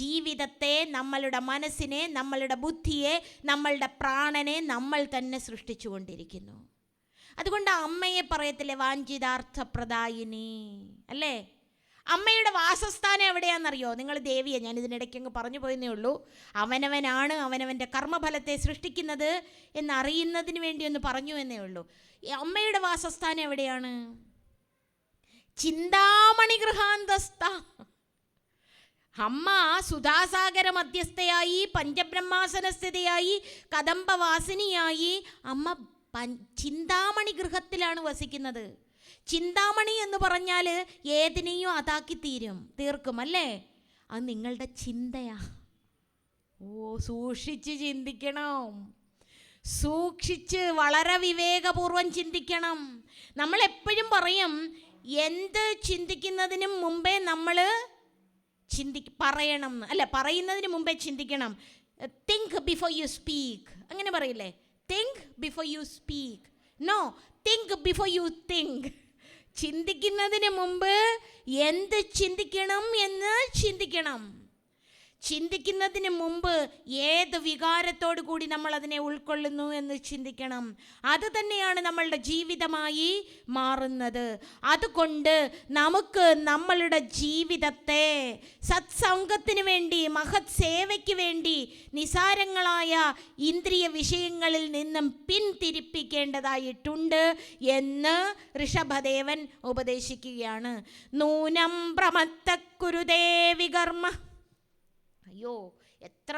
ജീവിതത്തെ, നമ്മളുടെ മനസ്സിനെ, നമ്മളുടെ ബുദ്ധിയെ, നമ്മളുടെ പ്രാണനെ നമ്മൾ തന്നെ സൃഷ്ടിച്ചു കൊണ്ടിരിക്കുന്നു. അതുകൊണ്ട് അമ്മയെ പറയത്തില്ലേ വാഞ്ചിതാർത്ഥപ്രദായിനി അല്ലേ? അമ്മയുടെ വാസസ്ഥാനം എവിടെയാണെന്നറിയോ? നിങ്ങൾ ദേവിയെ, ഞാൻ ഇതിനിടയ്ക്ക് അങ്ങ് പറഞ്ഞു പോയെന്നേ ഉള്ളൂ. അവനവനാണ് അവനവൻ്റെ കർമ്മഫലത്തെ സൃഷ്ടിക്കുന്നത് എന്നറിയുന്നതിന് വേണ്ടി ഒന്ന് പറഞ്ഞു എന്നേ ഉള്ളൂ. അമ്മയുടെ വാസസ്ഥാനം എവിടെയാണ്? ചിന്താമണി ഗൃഹാന്തസ്ഥ. അമ്മ സുധാസാഗര മധ്യസ്ഥയായി, പഞ്ചബ്രഹ്മാസനസ്ഥിതയായി, കദംബവാസിനിയായി അമ്മ ചിന്താമണി ഗൃഹത്തിലാണ് വസിക്കുന്നത്. ചിന്താമണി എന്ന് പറഞ്ഞാൽ ഏതിനെയും അതാക്കി തീർക്കും അല്ലേ? അത് നിങ്ങളുടെ ചിന്തയാ. സൂക്ഷിച്ച് ചിന്തിക്കണം, സൂക്ഷിച്ച് വളരെ വിവേകപൂർവം ചിന്തിക്കണം. നമ്മളെപ്പോഴും പറയും, എന്ത് ചിന്തിക്കുന്നതിനും മുമ്പേ നമ്മൾ പറയണം അല്ല, പറയുന്നതിന് മുമ്പേ ചിന്തിക്കണം. തിങ്ക് ബിഫോർ യു സ്പീക്ക്, അങ്ങനെ പറയില്ലേ? Think before you speak. No, think before you think. ചിന്തിക്കുന്നതിന് മുമ്പ് എന്ത് ചിന്തിക്കണം എന്ന് ചിന്തിക്കണം. ചിന്തിക്കുന്നതിന് മുമ്പ് ഏത് വികാരത്തോടു കൂടി നമ്മൾ അതിനെ ഉൾക്കൊള്ളുന്നു എന്ന് ചിന്തിക്കണം. അത് തന്നെയാണ് നമ്മളുടെ ജീവിതമായി മാറുന്നത്. അതുകൊണ്ട് നമുക്ക് നമ്മളുടെ ജീവിതത്തെ സത്സംഗത്തിന് വേണ്ടി, മഹത് സേവയ്ക്ക് വേണ്ടി നിസാരങ്ങളായ ഇന്ദ്രിയ വിഷയങ്ങളിൽ നിന്നും പിന്തിരിപ്പിക്കേണ്ടതായിട്ടുണ്ട് എന്ന് ഋഷഭദേവൻ ഉപദേശിക്കുകയാണ്. നൂനം പ്രമത്തക്കുരുതേ വികർമ്മ. അയ്യോ, എത്ര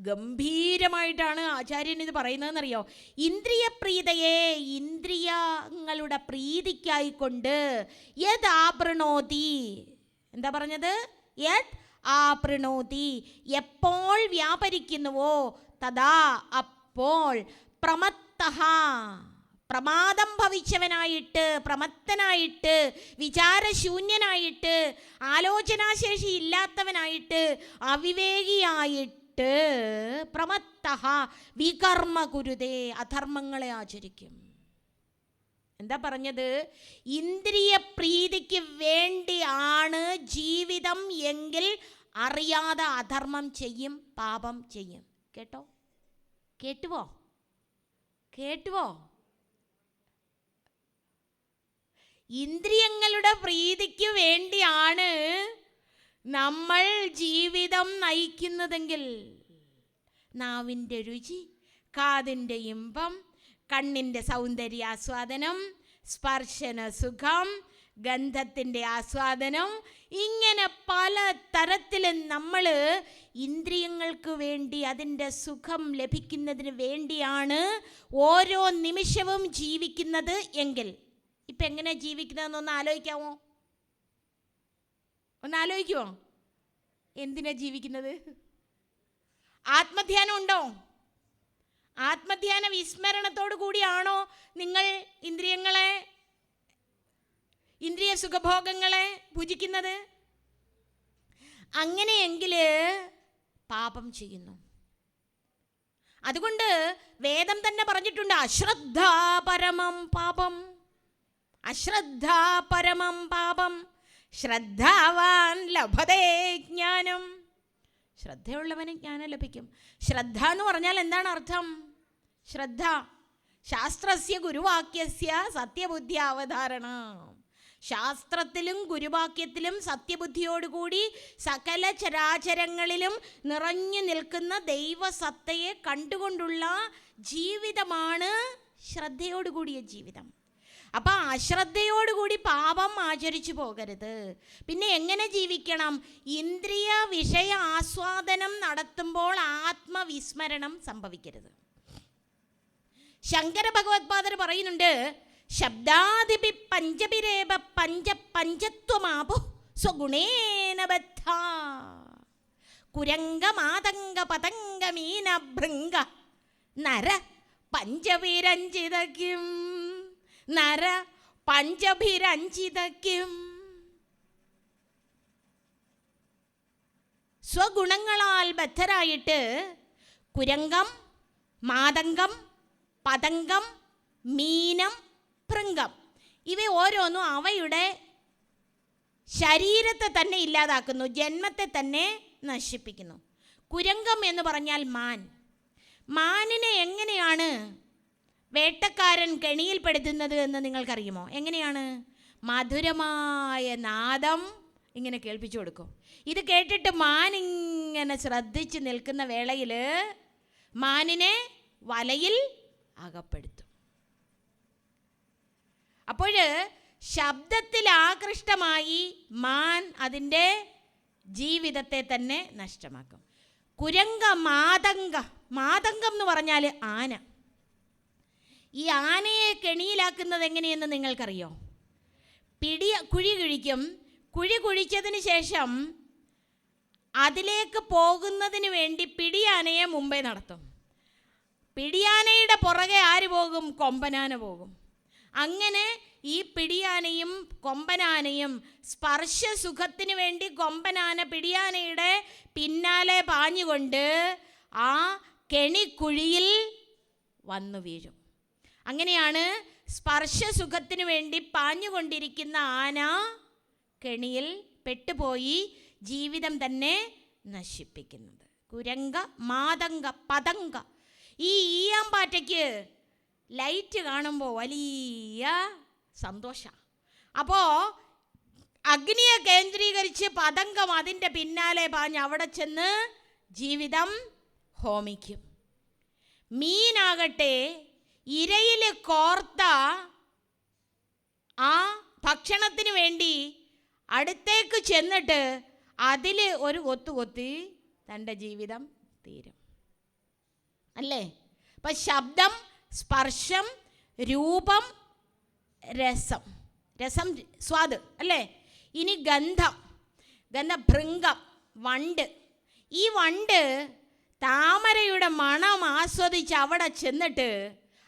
ഗംഭീരമായിട്ടാണ് ആചാര്യൻ ഇത് പറയുന്നതെന്നറിയോ? ഇന്ദ്രിയപ്രീതയെ ഇന്ദ്രിയങ്ങളുടെ പ്രീതിക്കായിക്കൊണ്ട് യത് ആപ്രണോതി, എന്താ പറഞ്ഞത്? യത് ആപ്രണോതി, എപ്പോൾ വ്യാപരിക്കുന്നുവോ തഥാ അപ്പോൾ പ്രമത്തഃ, പ്രമാദം ഭവിച്ചവനായിട്ട്, പ്രമത്തനായിട്ട്, വിചാരശൂന്യനായിട്ട്, ആലോചനാശേഷി ഇല്ലാത്തവനായിട്ട്, അവിവേകിയായിട്ട്, പ്രമത്തഃ വികർമ്മ കുരുതേ, അധർമ്മങ്ങളെ ആചരിക്കും. എന്താ പറഞ്ഞത്? ഇന്ദ്രിയ പ്രീതിക്ക് വേണ്ടിയാണ് ജീവിതം എങ്കിൽ അറിയാതെ അധർമ്മം ചെയ്യും, പാപം ചെയ്യും. കേട്ടോ? കേട്ടുവോ? കേട്ടുവോ? ഇന്ദ്രിയങ്ങളുടെ പ്രീതിക്ക് വേണ്ടിയാണ് നമ്മൾ ജീവിതം നയിക്കുന്നതെങ്കിൽ നാവിൻ്റെ രുചി, കാതിൻ്റെ ഇമ്പം, കണ്ണിൻ്റെ സൗന്ദര്യാസ്വാദനം, സ്പർശന സുഖം, ഗന്ധത്തിൻ്റെ ആസ്വാദനം, ഇങ്ങനെ പല തരത്തിലും നമ്മൾ ഇന്ദ്രിയങ്ങൾക്ക് വേണ്ടി അതിൻ്റെ സുഖം ലഭിക്കുന്നതിന് വേണ്ടിയാണ് ഓരോ നിമിഷവും ജീവിക്കുന്നത് എങ്കിൽ ഇപ്പം എങ്ങനെയാണ് ജീവിക്കുന്നതെന്നൊന്ന് ആലോചിക്കാമോ? ഒന്ന് ആലോചിക്കുമോ? എന്തിനാ ജീവിക്കുന്നത്? ആത്മധ്യാനം ഉണ്ടോ? ആത്മധ്യാന വിസ്മരണത്തോടു കൂടിയാണോ നിങ്ങൾ ഇന്ദ്രിയ സുഖഭോഗങ്ങളെ ഭുജിക്കുന്നത്? അങ്ങനെയെങ്കിൽ പാപം ചെയ്യുന്നു. അതുകൊണ്ട് വേദം തന്നെ പറഞ്ഞിട്ടുണ്ട്, അശ്രദ്ധാ പരമം പാപം, അശ്രദ്ധാ പരമം പാപം, ശ്രദ്ധാവാൻ ലഭതേ ജ്ഞാനം. ശ്രദ്ധയുള്ളവന് ജ്ഞാനം ലഭിക്കും. ശ്രദ്ധ എന്ന് പറഞ്ഞാൽ എന്താണ് അർത്ഥം? ശ്രദ്ധ ശാസ്ത്രസ്യ ഗുരുവാക്യസ്യ സത്യബുദ്ധി അവധാരണ. ശാസ്ത്രത്തിലും ഗുരുവാക്യത്തിലും സത്യബുദ്ധിയോടുകൂടി സകല ചരാചരങ്ങളിലും നിറഞ്ഞു നിൽക്കുന്ന ദൈവസത്തയെ കണ്ടുകൊണ്ടുള്ള ജീവിതമാണ് ശ്രദ്ധയോടുകൂടിയ ജീവിതം. അപ്പം അശ്രദ്ധയോടുകൂടി പാപം ആചരിച്ചു പോകരുത്. പിന്നെ എങ്ങനെ ജീവിക്കണം? ഇന്ദ്രിയ വിഷയ ആസ്വാദനം നടത്തുമ്പോൾ ആത്മവിസ്മരണം സംഭവിക്കരുത്. ശങ്കര ഭഗവത്പാദർ പറയുന്നുണ്ട്, ശബ്ദാദിപി പഞ്ചപിരേപ പഞ്ച പഞ്ചത്വമാപു സ്വഗുണേന ബദ്ധ കുരംഗ മാതംഗ പതംഗ മീന ഭൃംഗ നര പഞ്ചഭിരഞ്ജിതയ്ക്കും, നര പഞ്ചഭിരഞ്ജിതയ്ക്കും. സ്വഗുണങ്ങളാൽ ബദ്ധരായിട്ട് കുരംഗം, മാതംഗം, പതംഗം, മീനം, ഭൃംഗം ഇവ ഓരോന്നും അവയുടെ ശരീരത്തെ തന്നെ ഇല്ലാതാക്കുന്നു, ജന്മത്തെ തന്നെ നശിപ്പിക്കുന്നു. കുരംഗം എന്ന് പറഞ്ഞാൽ മാൻ. മാനിനെ എങ്ങനെയാണ് വേട്ടക്കാരൻ കെണിയിൽപ്പെടുത്തുന്നത് എന്ന് നിങ്ങൾക്കറിയുമോ? എങ്ങനെയാണ്? മധുരമായ നാദം ഇങ്ങനെ കേൾപ്പിച്ചു കൊടുക്കും. ഇത് കേട്ടിട്ട് മാൻ ഇങ്ങനെ ശ്രദ്ധിച്ച് നിൽക്കുന്ന വേളയിൽ മാനിനെ വലയിൽ അകപ്പെടുത്തും. അപ്പോൾ ശബ്ദത്തിൽ ആകൃഷ്ടമായി മാൻ അതിൻ്റെ ജീവിതത്തെ തന്നെ നഷ്ടമാക്കും. കുരംഗ മാതംഗം എന്ന് പറഞ്ഞാൽ ആന. ഈ ആനയെ കെണിയിലാക്കുന്നത് എങ്ങനെയെന്ന് നിങ്ങൾക്കറിയോ? കുഴി കുഴിക്കും. കുഴി കുഴിച്ചതിന് ശേഷം അതിലേക്ക് പോകുന്നതിന് വേണ്ടി പിടിയാനയെ മുമ്പേ നടത്തും. പിടിയാനയുടെ പുറകെ ആര് പോകും? കൊമ്പനാന പോകും. അങ്ങനെ ഈ പിടിയാനയും കൊമ്പനാനയും സ്പർശസുഖത്തിന് വേണ്ടി കൊമ്പനാന പിടിയാനയുടെ പിന്നാലെ പാഞ്ഞുകൊണ്ട് ആ കെണിക്കുഴിയിൽ വന്നു വീഴും. അങ്ങനെയാണ് സ്പർശസുഖത്തിന് വേണ്ടി പാഞ്ഞുകൊണ്ടിരിക്കുന്ന ആന കെണിയിൽ പെട്ടുപോയി ജീവിതം തന്നെ നശിപ്പിക്കുന്നത്. കുരംഗ, മാതംഗ, പതംഗ. ഈ ഈയാമ്പാറ്റയ്ക്ക് ലൈറ്റ് കാണുമ്പോൾ വലിയ സന്തോഷമാണ്. അപ്പോൾ അഗ്നിയെ കേന്ദ്രീകരിച്ച് പതംഗം അതിൻ്റെ പിന്നാലെ പാഞ്ഞ് അവിടെ ചെന്ന് ജീവിതം ഹോമിക്കും. മീനാകട്ടെ ഇരയിൽ കോർത്ത ആ ഭക്ഷണത്തിന് വേണ്ടി അടുത്തേക്ക് ചെന്നിട്ട് അതിൽ ഒരു കൊത്തി തൻ്റെ ജീവിതം തീരും. അല്ലേ? അപ്പം ശബ്ദം, സ്പർശം, രൂപം, രസം. രസം സ്വാദ് അല്ലേ? ഇനി ഗന്ധം, ഭൃംഗം, വണ്ട്. ഈ വണ്ട് താമരയുടെ മണം ആസ്വദിച്ച് അവിടെ ചെന്നിട്ട്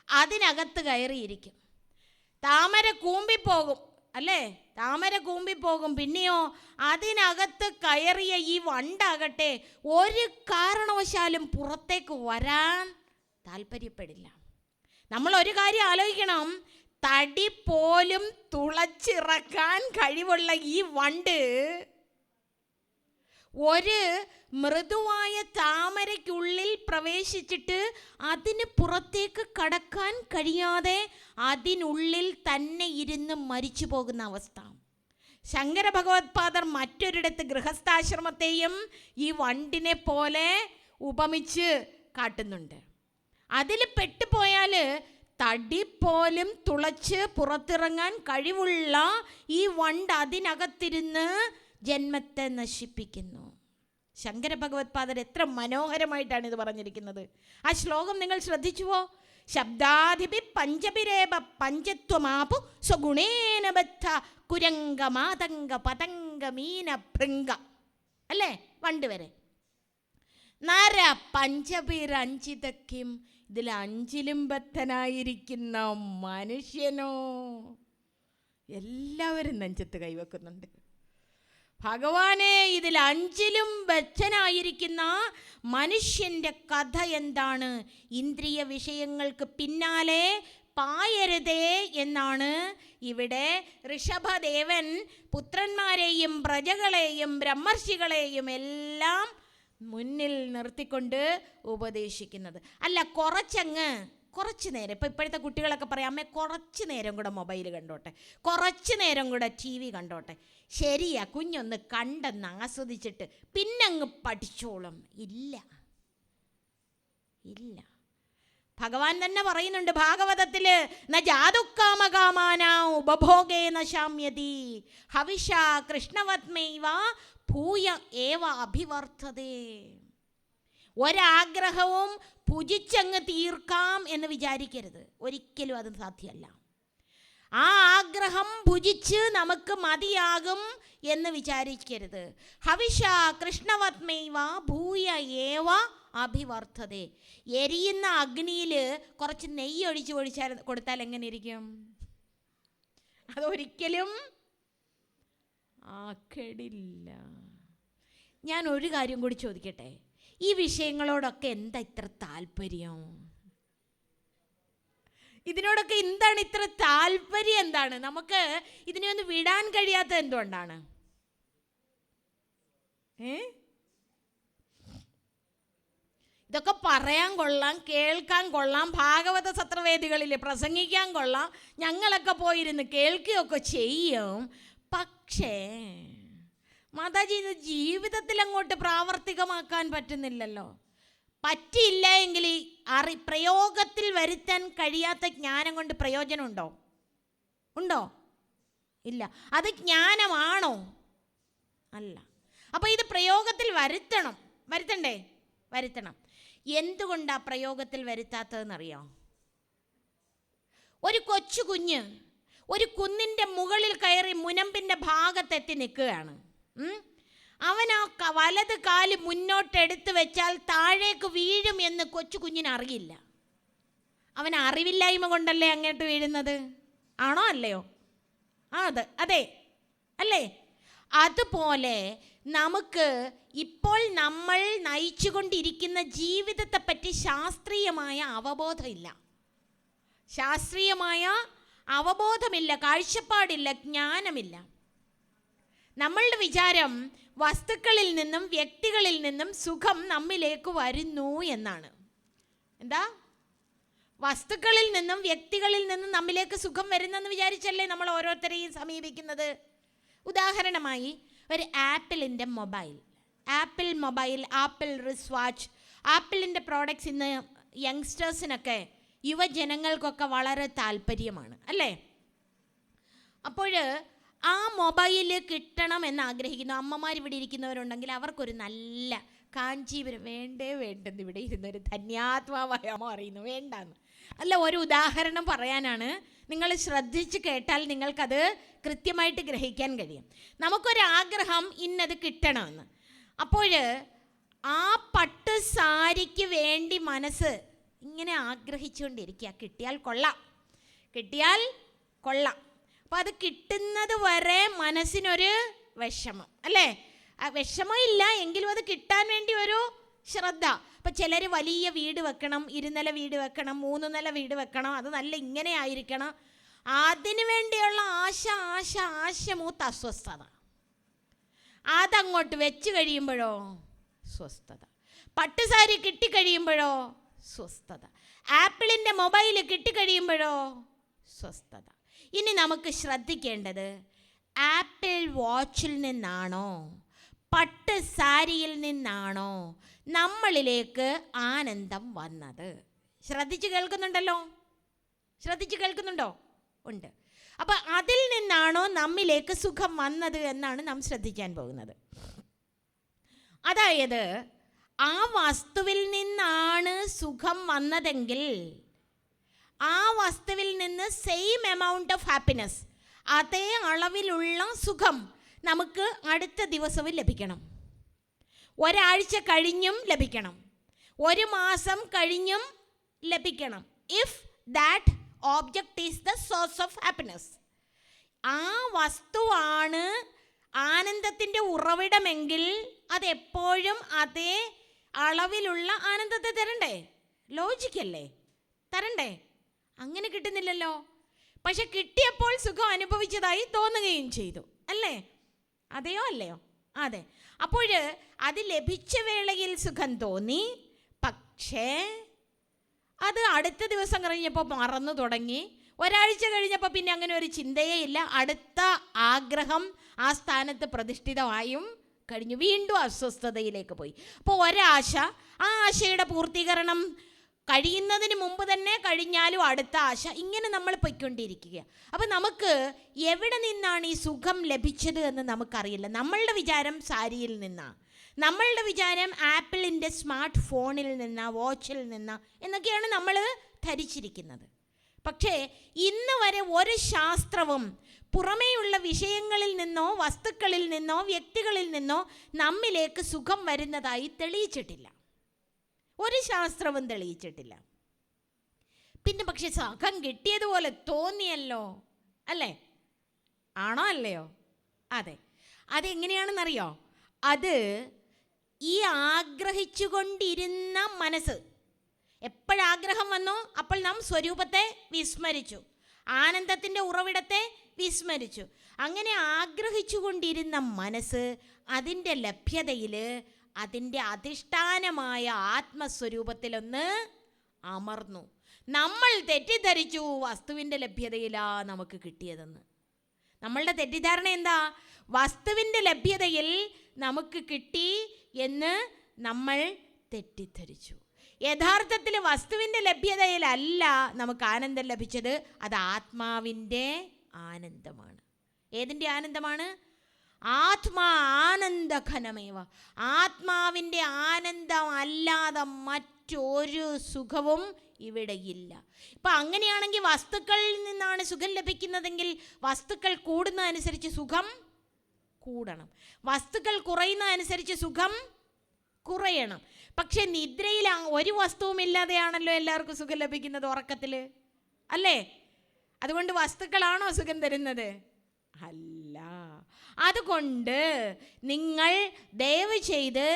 അതിനകത്ത് കയറിയിരിക്കും. താമര കൂമ്പിപ്പോകും അല്ലേ? താമര കൂമ്പിപ്പോകും. പിന്നെയോ അതിനകത്ത് കയറിയ ഈ വണ്ടാകട്ടെ ഒരു കാരണവശാലും പുറത്തേക്ക് വരാൻ താല്പര്യപ്പെടില്ല. നമ്മൾ ഒരു കാര്യം ആലോചിക്കണം, തടി പോലും തുളച്ചിറക്കാൻ കഴിവുള്ള ഈ വണ്ട് ഒരു മൃദുവായ താമരയ്ക്കുള്ളിൽ പ്രവേശിച്ചിട്ട് അതിന് പുറത്തേക്ക് കടക്കാൻ കഴിയാതെ അതിനുള്ളിൽ തന്നെ ഇരുന്ന് മരിച്ചു പോകുന്ന അവസ്ഥ. ശങ്കര ഭഗവത്പാദർ മറ്റൊരിടത്ത് ഗൃഹസ്ഥാശ്രമത്തെയും ഈ വണ്ടിനെ പോലെ ഉപമിച്ച് കാട്ടുന്നുണ്ട്. അതിൽ പെട്ടുപോയാൽ തടി പോലും തുളച്ച് പുറത്തിറങ്ങാൻ കഴിവുള്ള ഈ വണ്ട് അതിനകത്തിരുന്ന് ജന്മത്തെ നശിപ്പിക്കുന്നു. ശങ്കര ഭഗവത്പാദർ എത്ര മനോഹരമായിട്ടാണ് ഇത് പറഞ്ഞിരിക്കുന്നത്. ആ ശ്ലോകം നിങ്ങൾ ശ്രദ്ധിച്ചുവോ? ശബ്ദാധിപി പഞ്ചപിരേപ പഞ്ചത്വമാപു സ്വഗുണേന ബദ്ധ കുരംഗ മാതംഗ പതംഗ മീന ഭൃംഗ. അല്ലേ? വണ്ട് വരെ. നര പഞ്ചപിരഞ്ചിതക്കും, ഇതിൽ അഞ്ചിലും ബദ്ധനായിരിക്കുന്ന മനുഷ്യനോ? എല്ലാവരും നെഞ്ചത്ത് കൈവെക്കുന്നുണ്ട്. ഭഗവാനെ, ഇതിൽ അഞ്ചിലും ബദ്ധനായിരിക്കുന്ന മനുഷ്യൻ്റെ കഥ എന്താണ്? ഇന്ദ്രിയ വിഷയങ്ങൾക്ക് പിന്നാലെ പായരുതേ എന്നാണ് ഇവിടെ ഋഷഭദേവൻ പുത്രന്മാരെയും പ്രജകളെയും ബ്രഹ്മർഷികളെയും എല്ലാം മുന്നിൽ നിർത്തിക്കൊണ്ട് ഉപദേശിക്കുന്നത്. അല്ല, കുറച്ച് നേരം, ഇപ്പോഴത്തെ കുട്ടികളൊക്കെ പറയാം, അമ്മേ കുറച്ച് നേരം കൂടെ മൊബൈൽ കണ്ടോട്ടെ, കുറച്ച് നേരം കൂടെ ടി വി കണ്ടോട്ടെ. ശരിയാ, കുഞ്ഞൊന്ന് കണ്ടെന്ന് ആസ്വദിച്ചിട്ട് പിന്നങ്ങ് പഠിച്ചോളും. ഇല്ല. ഭഗവാൻ തന്നെ പറയുന്നുണ്ട് ഭാഗവതത്തില്, ന ജാതുക്കാമകാമാന ഉപഭോഗേന ശാമ്യതി ഹവിഷ കൃഷ്ണവത്മൈവ ഭൂയ ഏവ അഭിവർത്തതേ. ഒരാഗ്രഹവും ഭുജിച്ചങ്ങ് തീർക്കാം എന്ന് വിചാരിക്കരുത്. ഒരിക്കലും അത് സാധ്യമല്ല. ആ ആഗ്രഹം ഭുജിച്ച് നമുക്ക് മതിയാകും എന്ന് വിചാരിക്കരുത്. ഹവിഷ കൃഷ്ണവത്മൈവ ഭൂയ ഏവ അഭിവർത്തതേ. എരിയുന്ന അഗ്നിയിൽ കുറച്ച് നെയ്യ് ഒഴിച്ചാൽ കൊടുത്താൽ എങ്ങനെ ഇരിക്കും? അതൊരിക്കലും ആക്കടില്ല. ഞാൻ ഒരു കാര്യം കൂടി ചോദിക്കട്ടെ, ഈ വിഷയങ്ങളോടൊക്കെ എന്താ ഇത്ര താല്പര്യം? ഇതിനോടൊക്കെ എന്താണ് ഇത്ര താല്പര്യം? എന്താണ് നമുക്ക് ഇതിനെ ഒന്ന് വിടാൻ കഴിയാത്ത എന്തുകൊണ്ടാണ്? ഇതൊക്കെ പറയാൻ കൊള്ളാം, കേൾക്കാൻ കൊള്ളാം, ഭാഗവത സത്രവേദികളിൽ പ്രസംഗിക്കാൻ കൊള്ളാം, ഞങ്ങളൊക്കെ പോയിരുന്ന് കേൾക്കുകയൊക്കെ ചെയ്യും. പക്ഷേ മാതാജി, ഇത് ജീവിതത്തിൽ അങ്ങോട്ട് പ്രാവർത്തികമാക്കാൻ പറ്റുന്നില്ലല്ലോ. പറ്റിയില്ല എങ്കിൽ പ്രയോഗത്തിൽ വരുത്താൻ കഴിയാത്ത ജ്ഞാനം കൊണ്ട് പ്രയോജനമുണ്ടോ? ഇല്ല. അത് ജ്ഞാനമാണോ? അല്ല. അപ്പോൾ ഇത് പ്രയോഗത്തിൽ വരുത്തണം. എന്തുകൊണ്ടാണ് പ്രയോഗത്തിൽ വരുത്താത്തതെന്നറിയോ? ഒരു കൊച്ചു കുഞ്ഞ് ഒരു കുന്നിൻ്റെ മുകളിൽ കയറി മുനമ്പിൻ്റെ ഭാഗത്തെത്തി നിൽക്കുകയാണ്. അവൻ ആ വലത് കാല് മുന്നോട്ടെടുത്ത് വെച്ചാൽ താഴേക്ക് വീഴും എന്ന് കൊച്ചു കുഞ്ഞിന് അറിയില്ല. അവൻ അറിവില്ലായ്മ കൊണ്ടല്ലേ അങ്ങോട്ട് വീഴുന്നത്? ആണോ അല്ലയോ? അതെ അല്ലേ? അതുപോലെ നമുക്ക് ഇപ്പോൾ നമ്മൾ നയിച്ചുകൊണ്ടിരിക്കുന്ന ജീവിതത്തെപ്പറ്റി ശാസ്ത്രീയമായ അവബോധമില്ല, കാഴ്ചപ്പാടില്ല, ജ്ഞാനമില്ല. നമ്മളുടെ വിചാരം വസ്തുക്കളിൽ നിന്നും വ്യക്തികളിൽ നിന്നും സുഖം നമ്മിലേക്ക് വരുന്നു എന്നാണ്. എന്താ? വസ്തുക്കളിൽ നിന്നും വ്യക്തികളിൽ നിന്നും നമ്മിലേക്ക് സുഖം വരുന്നെന്ന് വിചാരിച്ചല്ലേ നമ്മൾ ഓരോരുത്തരെയും സമീപിക്കുന്നത്. ഉദാഹരണമായി ഒരു ആപ്പിളിൻ്റെ മൊബൈൽ, ആപ്പിൾ റിസ്റ്റ് വാച്ച്, ആപ്പിളിൻ്റെ പ്രോഡക്റ്റ്സ് ഇന്ന് യങ്സ്റ്റേഴ്സിനൊക്കെ, യുവജനങ്ങൾക്കൊക്കെ വളരെ താല്പര്യമാണ് അല്ലേ? അപ്പോൾ ആ മൊബൈൽ കിട്ടണം എന്ന് ആഗ്രഹിക്കുന്നു അമ്മമാർ ഇവിടെ ഇരിക്കുന്നവരുണ്ടെങ്കിൽ അവർക്കൊരു നല്ല കാഞ്ചീപുരം വേണ്ടെന്ന് ഇവിടെ ഇരുന്നൊരു ധന്യാത്മാവായ അമ്മ അറിയുന്നു, വേണ്ടാന്ന്. അല്ല, ഒരു ഉദാഹരണം പറയാനാണ്. നിങ്ങൾ ശ്രദ്ധിച്ച് കേട്ടാൽ നിങ്ങൾക്കത് കൃത്യമായിട്ട് ഗ്രഹിക്കാൻ കഴിയും. നമുക്കൊരാഗ്രഹം ഇന്നത് കിട്ടണമെന്ന്. അപ്പോൾ ആ പട്ട് സാരിക്ക് വേണ്ടി മനസ്സ് ഇങ്ങനെ ആഗ്രഹിച്ചുകൊണ്ടിരിക്കുക, കിട്ടിയാൽ കൊള്ളാം. അപ്പോൾ അത് കിട്ടുന്നത് വരെ മനസ്സിനൊരു വിഷമം, അല്ലേ? വിഷമം ഇല്ല എങ്കിലും അത് കിട്ടാൻ വേണ്ടി ഒരു ശ്രദ്ധ. അപ്പം ചിലർ വലിയ വീട് വെക്കണം, 2 നില വീട് വെക്കണം, 3 നില വീട് വെക്കണം, അത് നല്ല ഇങ്ങനെ ആയിരിക്കണം. അതിനു വേണ്ടിയുള്ള ആശ മൂത്ത അസ്വസ്ഥത. അതങ്ങോട്ട് വെച്ച് കഴിയുമ്പോഴോ സ്വസ്ഥത. പട്ടുസാരി കിട്ടിക്കഴിയുമ്പോഴോ സ്വസ്ഥത. ആപ്പിളിൻ്റെ മൊബൈൽ കിട്ടിക്കഴിയുമ്പോഴോ സ്വസ്ഥത. ഇനി നമുക്ക് ശ്രദ്ധിക്കേണ്ടത്, ആപ്പിൾ വാച്ചിൽ നിന്നാണോ പട്ട് സാരിയിൽ നിന്നാണോ നമ്മളിലേക്ക് ആനന്ദം വന്നത്? ശ്രദ്ധിച്ച് കേൾക്കുന്നുണ്ടോ? ഉണ്ട്. അപ്പം അതിൽ നിന്നാണോ നമ്മിലേക്ക് സുഖം വന്നത് എന്നാണ് നാം ശ്രദ്ധിക്കാൻ പോകുന്നത്. അതായത് ആ വസ്തുവിൽ നിന്നാണ് സുഖം വന്നതെങ്കിൽ ആ വസ്തുവിൽ നിന്ന് സെയിം എമൗണ്ട് ഓഫ് ഹാപ്പിനെസ്, അതേ അളവിലുള്ള സുഖം നമുക്ക് അടുത്ത ദിവസവും ലഭിക്കണം, ഒരാഴ്ച കഴിഞ്ഞും ലഭിക്കണം, 1 മാസം കഴിഞ്ഞും ലഭിക്കണം. If that object is the source of happiness, ആ വസ്തുവാണ് ആനന്ദത്തിൻ്റെ ഉറവിടമെങ്കിൽ അതെപ്പോഴും അതേ അളവിലുള്ള ആനന്ദത്തെ തരണ്ടേ? ലോജിക്കല്ലേ? തരണ്ടേ? അങ്ങനെ കിട്ടുന്നില്ലല്ലോ. പക്ഷെ കിട്ടിയപ്പോൾ സുഖം അനുഭവിച്ചതായി തോന്നുകയും ചെയ്തു, അല്ലേ? അല്ലയോ? അതെ. അപ്പോൾ അത് ലഭിച്ച വേളയിൽ സുഖം തോന്നി, പക്ഷേ അത് അടുത്ത ദിവസം കഴിഞ്ഞപ്പോൾ മറന്നു തുടങ്ങി, ഒരാഴ്ച കഴിഞ്ഞപ്പോൾ പിന്നെ അങ്ങനെ ഒരു ചിന്തയേ ഇല്ല, അടുത്ത ആഗ്രഹം ആ സ്ഥാനത്ത് പ്രതിഷ്ഠിതമായും കഴിഞ്ഞു, വീണ്ടും അസ്വസ്ഥതയിലേക്ക് പോയി. അപ്പോൾ ഒരാശ, ആ ആശയുടെ പൂർത്തീകരണം കഴിയുന്നതിന് മുമ്പ് തന്നെ കഴിഞ്ഞാലും അടുത്ത ആശ, ഇങ്ങനെ നമ്മൾ പൊയ്ക്കൊണ്ടിരിക്കുക. അപ്പം നമുക്ക് എവിടെ നിന്നാണ് ഈ സുഖം ലഭിച്ചത് എന്ന് നമുക്കറിയില്ല. നമ്മളുടെ വിചാരം സാരിയിൽ നിന്നാണ്, നമ്മളുടെ വിചാരം ആപ്പിളിൻ്റെ സ്മാർട്ട് ഫോണിൽ നിന്നാ, വാച്ചിൽ നിന്നാ എന്നൊക്കെയാണ് നമ്മൾ ധരിച്ചിരിക്കുന്നത്. പക്ഷേ ഇന്ന് വരെ ഒരു ശാസ്ത്രവും പുറമേയുള്ള വിഷയങ്ങളിൽ നിന്നോ വസ്തുക്കളിൽ നിന്നോ വ്യക്തികളിൽ നിന്നോ നമ്മിലേക്ക് സുഖം വരുന്നതായി തെളിയിച്ചിട്ടില്ല. ഒരു ശാസ്ത്രവും തെളിയിച്ചിട്ടില്ല. പിന്നെ പക്ഷെ സുഖം കിട്ടിയതുപോലെ തോന്നിയല്ലോ, അല്ലേ? ആണോ അല്ലയോ? അതെ. അതെങ്ങനെയാണെന്നറിയോ? അത് ഈ ആഗ്രഹിച്ചുകൊണ്ടിരുന്ന മനസ്സ് എപ്പോഴാഗ്രഹം വന്നോ അപ്പോൾ നാം സ്വരൂപത്തെ വിസ്മരിച്ചു, ആനന്ദത്തിൻ്റെ ഉറവിടത്തെ വിസ്മരിച്ചു. അങ്ങനെ ആഗ്രഹിച്ചുകൊണ്ടിരുന്ന മനസ്സ് അതിൻ്റെ ലഭ്യതയിൽ അതിൻ്റെ അധിഷ്ഠാനമായ ആത്മസ്വരൂപത്തിലൊന്ന് അമർന്നു. നമ്മൾ തെറ്റിദ്ധരിച്ചു വസ്തുവിൻ്റെ ലഭ്യതയിലാ നമുക്ക് കിട്ടിയതെന്ന്. നമ്മളുടെ തെറ്റിദ്ധാരണ എന്താ? വസ്തുവിൻ്റെ ലഭ്യതയിൽ നമുക്ക് കിട്ടി എന്ന് നമ്മൾ തെറ്റിദ്ധരിച്ചു. യഥാർത്ഥത്തിൽ വസ്തുവിൻ്റെ ലഭ്യതയിലല്ല നമുക്ക് ആനന്ദം ലഭിച്ചത്, അത് ആത്മാവിൻ്റെ ആനന്ദമാണ്. ഏതിൻ്റെ ആനന്ദമാണ്? ആത്മാനന്ദഘനമേവ. ആത്മാവിൻ്റെ ആനന്ദം അല്ലാതെ മറ്റൊരു സുഖവും ഇവിടെയില്ല. ഇപ്പം അങ്ങനെയാണെങ്കിൽ വസ്തുക്കളിൽ നിന്നാണ് സുഖം ലഭിക്കുന്നതെങ്കിൽ വസ്തുക്കൾ കൂടുന്നതനുസരിച്ച് സുഖം കൂടണം, വസ്തുക്കൾ കുറയുന്നതനുസരിച്ച് സുഖം കുറയണം. പക്ഷെ നിദ്രയിൽ ഒരു വസ്തുവും ഇല്ലാതെയാണല്ലോ എല്ലാവർക്കും സുഖം ലഭിക്കുന്നത്, ഉറക്കത്തിൽ, അല്ലേ? അതുകൊണ്ട് വസ്തുക്കളാണോ സുഖം തരുന്നത്? അല്ല. അതുകൊണ്ട് നിങ്ങൾ ദയവ് ചെയ്ത്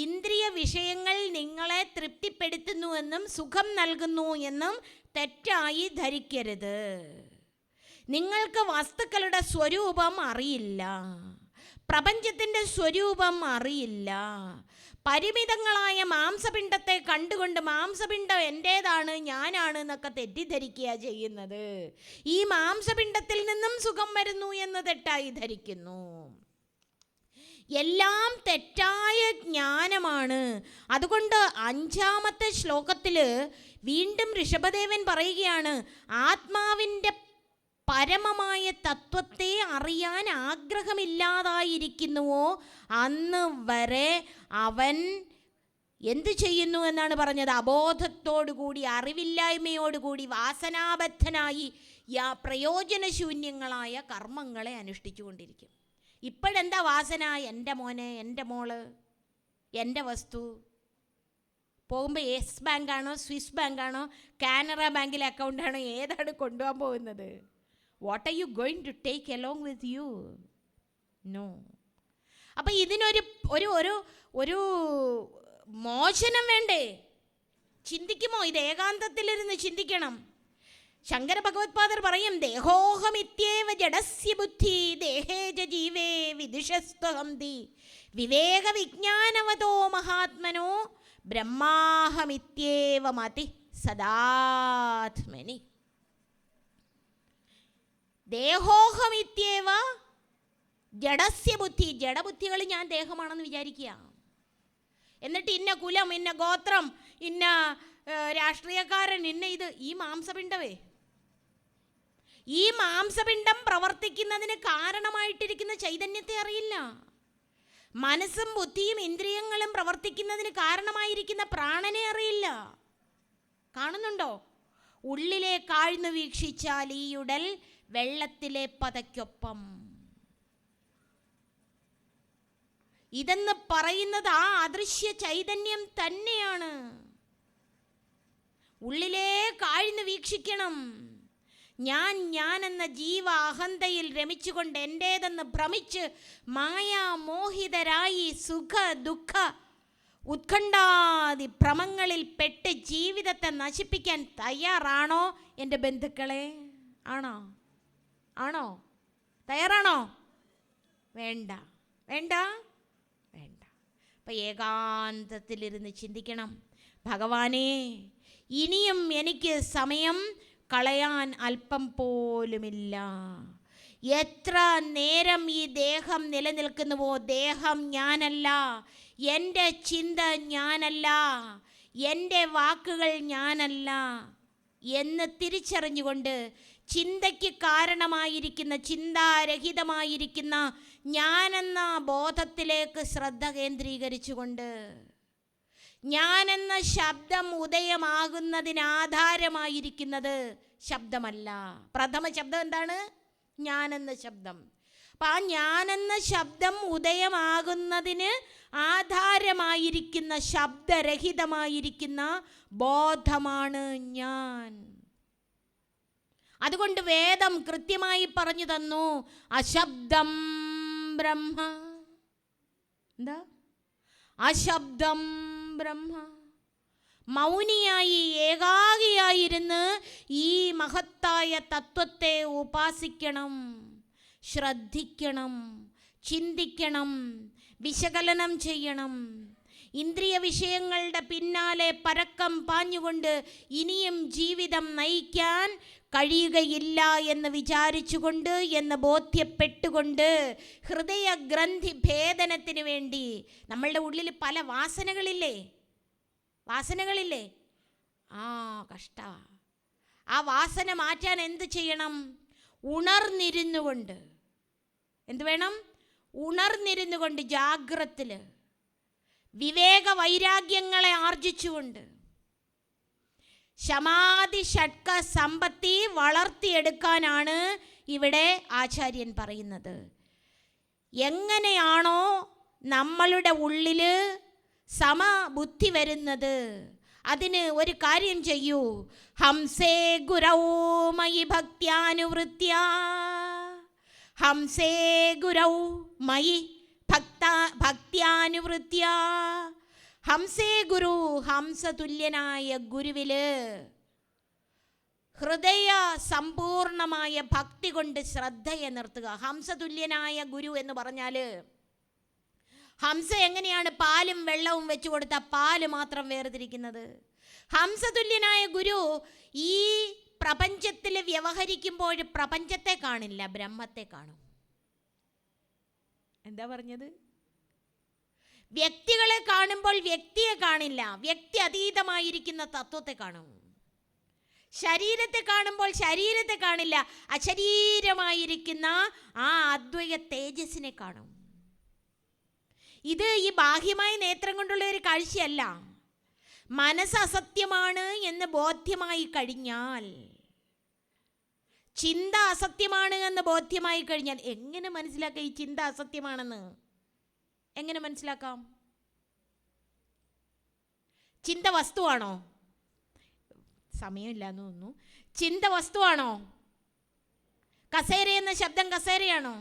ഇന്ദ്രിയ വിഷയങ്ങൾ നിങ്ങളെ തൃപ്തിപ്പെടുത്തുന്നുവെന്നും സുഖം നൽകുന്നു എന്നും തെറ്റായി ധരിക്കരുത്. നിങ്ങൾക്ക് വസ്തുക്കളുടെ സ്വരൂപം അറിയില്ല, പ്രപഞ്ചത്തിൻ്റെ സ്വരൂപം അറിയില്ല. പരിമിതങ്ങളായ മാംസപിണ്ഡത്തെ കണ്ടുകൊണ്ട് മാംസപിണ്ഡം എൻ്റേതാണ്, ഞാനാണ് എന്നൊക്കെ തെറ്റിദ്ധരിക്കുക ചെയ്യുന്നത്. ഈ മാംസപിണ്ഡത്തിൽ നിന്നും സുഖം വരുന്നു എന്ന് തെറ്റായി ധരിക്കുന്നു. എല്ലാം തെറ്റായ ജ്ഞാനമാണ്. അതുകൊണ്ട് 5-ാമത്തെ ശ്ലോകത്തിൽ വീണ്ടും ഋഷഭദേവൻ പറയുകയാണ്, ആത്മാവിൻ്റെ പരമമായ തത്വത്തെ അറിയാൻ ആഗ്രഹമില്ലാതായിരിക്കുന്നുവോ അന്ന് വരെ അവൻ എന്ത് ചെയ്യുന്നു എന്നാണ് പറഞ്ഞത്? അബോധത്തോടുകൂടി, അറിവില്ലായ്മയോടുകൂടി, വാസനാബദ്ധനായി പ്രയോജനശൂന്യങ്ങളായ കർമ്മങ്ങളെ അനുഷ്ഠിച്ചു കൊണ്ടിരിക്കും. ഇപ്പോഴെന്താ വാസന? എൻ്റെ മോന്, എൻ്റെ മോള്, എൻ്റെ വസ്തു. പോകുമ്പോൾ യെസ് ബാങ്കാണോ, സ്വിസ് ബാങ്കാണോ, കാനറ ബാങ്കിലെ അക്കൗണ്ടാണോ, ഏതാണ് കൊണ്ടുപോകാൻ പോകുന്നത്? What are you going to take along with you? No. അപ്പം ഇതിനൊരു ഒരു ഒരു ഒരു മോചനം വേണ്ടേ? ചിന്തിക്കുമോ? ഇത് ഏകാന്തത്തിലിരുന്ന് ചിന്തിക്കണം. ശങ്കര ഭഗവത്പാദർ പറയും, ദേഹോഹമിത്യേവ ജഡസ്യ ബുദ്ധി ദേഹേജ ജീവേ വിദിഷസ്ത്വഹംതി വിവേക വിജ്ഞാനവതോ മഹാത്മനോ ബ്രഹ്മാഹമിത്യേവ മതി സദാത്മനി. ദേഹോഹമിത്യേവ ജഡസ്യ ബുദ്ധി. ജഡബുദ്ധികൾ ഞാൻ ദേഹമാണെന്ന് വിചാരിക്കുക. എന്നിട്ട് ഇന്ന കുലം, ഇന്ന ഗോത്രം, ഇന്ന രാഷ്ട്രീയക്കാരൻ, ഇന്ന ഇത്. ഈ മാംസപിണ്ഡമേ, ഈ മാംസപിണ്ഡം പ്രവർത്തിക്കുന്നതിന് കാരണമായിട്ടിരിക്കുന്ന ചൈതന്യത്തെ അറിയില്ല. മനസ്സും ബുദ്ധിയും ഇന്ദ്രിയങ്ങളും പ്രവർത്തിക്കുന്നതിന് കാരണമായിരിക്കുന്ന പ്രാണനെ അറിയില്ല. കാണുന്നുണ്ടോ? ഉള്ളിലെ കാഴ്ന്നു വീക്ഷിച്ചാൽ ഈ ഉടൽ വെള്ളത്തിലെ പതയ്ക്കൊപ്പം. ഇതെന്ന് പറയുന്നത് ആ അദൃശ്യ ചൈതന്യം തന്നെയാണ്. ഉള്ളിലേ കാഴ്ന്നു വീക്ഷിക്കണം. ഞാൻ എന്ന ജീവ അഹന്തയിൽ രമിച്ചുകൊണ്ട് എൻ്റേതെന്ന് ഭ്രമിച്ച് മായാമോഹിതരായി സുഖ ദുഃഖ ഉത്കണ്ഠാദി ഭ്രമങ്ങളിൽ പെട്ട് ജീവിതത്തെ നശിപ്പിക്കാൻ തയ്യാറാണോ എൻ്റെ ബന്ധുക്കളെ? ആണോ? ആണോ? തയ്യാറാണോ? വേണ്ട, വേണ്ട, വേണ്ട. അപ്പം ഏകാന്തത്തിലിരുന്ന് ചിന്തിക്കണം, ഭഗവാനേ, ഇനിയും എനിക്ക് സമയം കളയാൻ അല്പം പോലുമില്ല. എത്ര നേരം ഈ ദേഹം നിലനിൽക്കുന്നുവോ, ദേഹം ഞാനല്ല, എൻ്റെ ചിന്ത ഞാനല്ല, എൻ്റെ വാക്കുകൾ ഞാനല്ല എന്ന് തിരിച്ചറിഞ്ഞുകൊണ്ട് ചിന്തയ്ക്ക് കാരണമായിരിക്കുന്ന, ചിന്താരഹിതമായിരിക്കുന്ന ഞാനെന്ന ബോധത്തിലേക്ക് ശ്രദ്ധ കേന്ദ്രീകരിച്ചുകൊണ്ട്, ഞാനെന്ന ശബ്ദം ഉദയമാകുന്നതിനാധാരമായിരിക്കുന്നത് ശബ്ദമല്ല. പ്രഥമ ശബ്ദം എന്താണ്? ഞാനെന്ന ശബ്ദം. അപ്പം ആ ഞാനെന്ന ശബ്ദം ഉദയമാകുന്നതിന് ആധാരമായിരിക്കുന്ന ശബ്ദരഹിതമായിരിക്കുന്ന ബോധമാണ് ഞാൻ. അതുകൊണ്ട് വേദം കൃത്യമായി പറഞ്ഞു തന്നു, അശബ്ദം ബ്രഹ്മ. എന്താ? അശബ്ദം ബ്രഹ്മ. മൗനിയായി ഏകാഗിയായിരുന്ന് ഈ മഹത്തായ തത്വത്തെ ഉപാസിക്കണം, ശ്രദ്ധിക്കണം, ചിന്തിക്കണം, വിശകലനം ചെയ്യണം. ഇന്ദ്രിയ വിഷയങ്ങളുടെ പിന്നാലെ പരക്കം പാഞ്ഞുകൊണ്ട് ഇനിയും ജീവിതം നയിക്കാൻ കഴിയുകയില്ല എന്ന് വിചാരിച്ചുകൊണ്ട്, എന്ന് ബോധ്യപ്പെട്ടുകൊണ്ട്, ഹൃദയഗ്രന്ഥി ഭേദനത്തിന് വേണ്ടി നമ്മളുടെ ഉള്ളിൽ പല വാസനകളില്ലേ? വാസനകളില്ലേ? കഷ്ട. ആ വാസന മാറ്റാൻ എന്ത് ചെയ്യണം? ഉണർന്നിരുന്നുകൊണ്ട്. എന്ത് വേണം? ഉണർന്നിരുന്നുകൊണ്ട്, ജാഗ്രത്തിൽ വിവേക വൈരാഗ്യങ്ങളെ ആർജിച്ചുകൊണ്ട് ശമാധി ഷഡ്ക സമ്പത്തി വളർത്തിയെടുക്കാനാണ് ഇവിടെ ആചാര്യൻ പറയുന്നത്. എങ്ങനെയാണോ നമ്മളുടെ ഉള്ളിൽ സമബുദ്ധി വരുന്നത്, അതിന് ഒരു കാര്യം ചെയ്യൂ. ഹംസേ ഗുരൗ മയി ഭക്ത്യാനുവൃത്യ, ഹംസേ ഗുരൗ മയി ഭക്ത്യാനുവൃത്യ. ഹംസേ ഗുരു, ഹംസതുല്യനായ ഗുരുവില് ഹൃദയ സമ്പൂർണമായ ഭക്തി കൊണ്ട് ശ്രദ്ധയെ നിർത്തുക. ഹംസതുല്യനായ ഗുരു എന്ന് പറഞ്ഞാൽ, ഹംസ എങ്ങനെയാണ് പാലും വെള്ളവും വെച്ചു കൊടുത്ത പാല് മാത്രം വേർതിരിക്കുന്നത്? ഹംസതുല്യനായ ഗുരു ഈ പ്രപഞ്ചത്തിൽ വ്യവഹരിക്കുമ്പോൾ പ്രപഞ്ചത്തെ കാണില്ല, ബ്രഹ്മത്തെ കാണും. എന്താ പറഞ്ഞത്? വ്യക്തികളെ കാണുമ്പോൾ വ്യക്തിയെ കാണില്ല, വ്യക്തി അതീതമായിരിക്കുന്ന തത്വത്തെ കാണും. ശരീരത്തെ കാണുമ്പോൾ ശരീരത്തെ കാണില്ല, അശരീരമായിരിക്കുന്ന ആ അദ്വൈത തേജസ്സിനെ കാണും. ഇത് ഈ ബാഹ്യമായ നേത്രം കൊണ്ടുള്ള ഒരു കാഴ്ചയല്ല, മനസ്സ് അസത്യമാണ് എന്ന് ബോധ്യമായി കഴിഞ്ഞാൽ, ചിന്ത അസത്യമാണ് എന്ന് ബോധ്യമായി കഴിഞ്ഞാൽ, എങ്ങനെ മനസ്സിലാക്കാം ഈ ചിന്ത അസത്യമാണെന്ന്? എങ്ങനെ മനസ്സിലാക്കാം? ചിന്ത വസ്തുവാണോ? സമയമില്ലാന്ന് തോന്നുന്നു. ചിന്ത വസ്തുവാണോ? കസേര എന്ന ശബ്ദം കസേരയാണോ?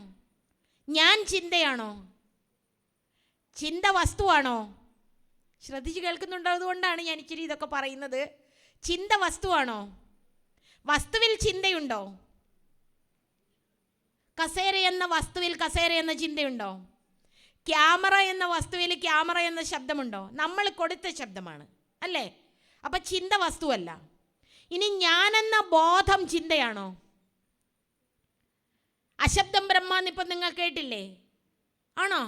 ഞാൻ ചിന്തയാണോ? ചിന്ത വസ്തുവാണോ? ശ്രദ്ധിച്ച് കേൾക്കുന്നുണ്ടോ? അതുകൊണ്ടാണ് ഞാൻ ഇച്ചിരി ഇതൊക്കെ പറയുന്നത്. ചിന്ത വസ്തുവാണോ? വസ്തുവിൽ ചിന്തയുണ്ടോ? കസേര എന്ന വസ്തുവിൽ കസേര എന്ന ചിന്തയുണ്ടോ? ക്യാമറ എന്ന വസ്തുവിൽ ക്യാമറ എന്ന ശബ്ദമുണ്ടോ? നമ്മൾ കൊടുത്ത ശബ്ദമാണ് അല്ലേ? അപ്പം ചിന്ത വസ്തുവല്ല. ഇനി ഞാനെന്ന ബോധം ചിന്തയാണോ? അശബ്ദം ബ്രഹ്മാന്നിപ്പം നിങ്ങൾ കേട്ടില്ലേ? ആണോ?